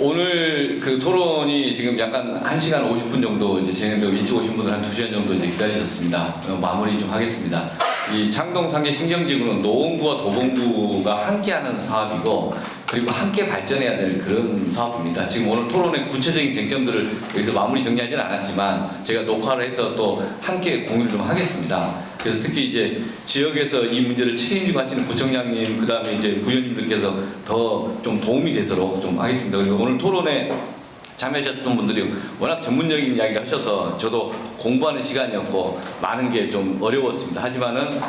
오늘 그 토론이 지금 약간 1시간 50분 정도 이제 진행되고 일찍 오신 분들 한 2시간 정도 이제 기다리셨습니다. 마무리 좀 하겠습니다. 이 창동 상계 신경지구는 노원구와 도봉구가 함께하는 사업이고 그리고 함께 발전해야 될 그런 사업입니다. 지금 오늘 토론의 구체적인 쟁점들을 여기서 마무리 정리하지는 않았지만 제가 녹화를 해서 또 함께 공유를 좀 하겠습니다. 그래서 특히 이제 지역에서 이 문제를 책임지고 하시는 구청장님, 그 다음에 이제 부위원님들께서 더 좀 도움이 되도록 좀 하겠습니다. 그리고 오늘 토론에 참여하셨던 분들이 워낙 전문적인 이야기를 하셔서 저도 공부하는 시간이었고 많은 게 좀 어려웠습니다. 하지만은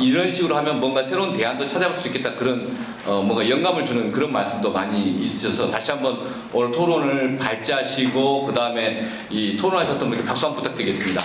이런 식으로 하면 뭔가 새로운 대안도 찾아볼 수 있겠다, 그런 뭔가 영감을 주는 그런 말씀도 많이 있으셔서 다시 한번 오늘 토론을 발제하시고 그 다음에 이 토론하셨던 분께 박수 한번 부탁드리겠습니다.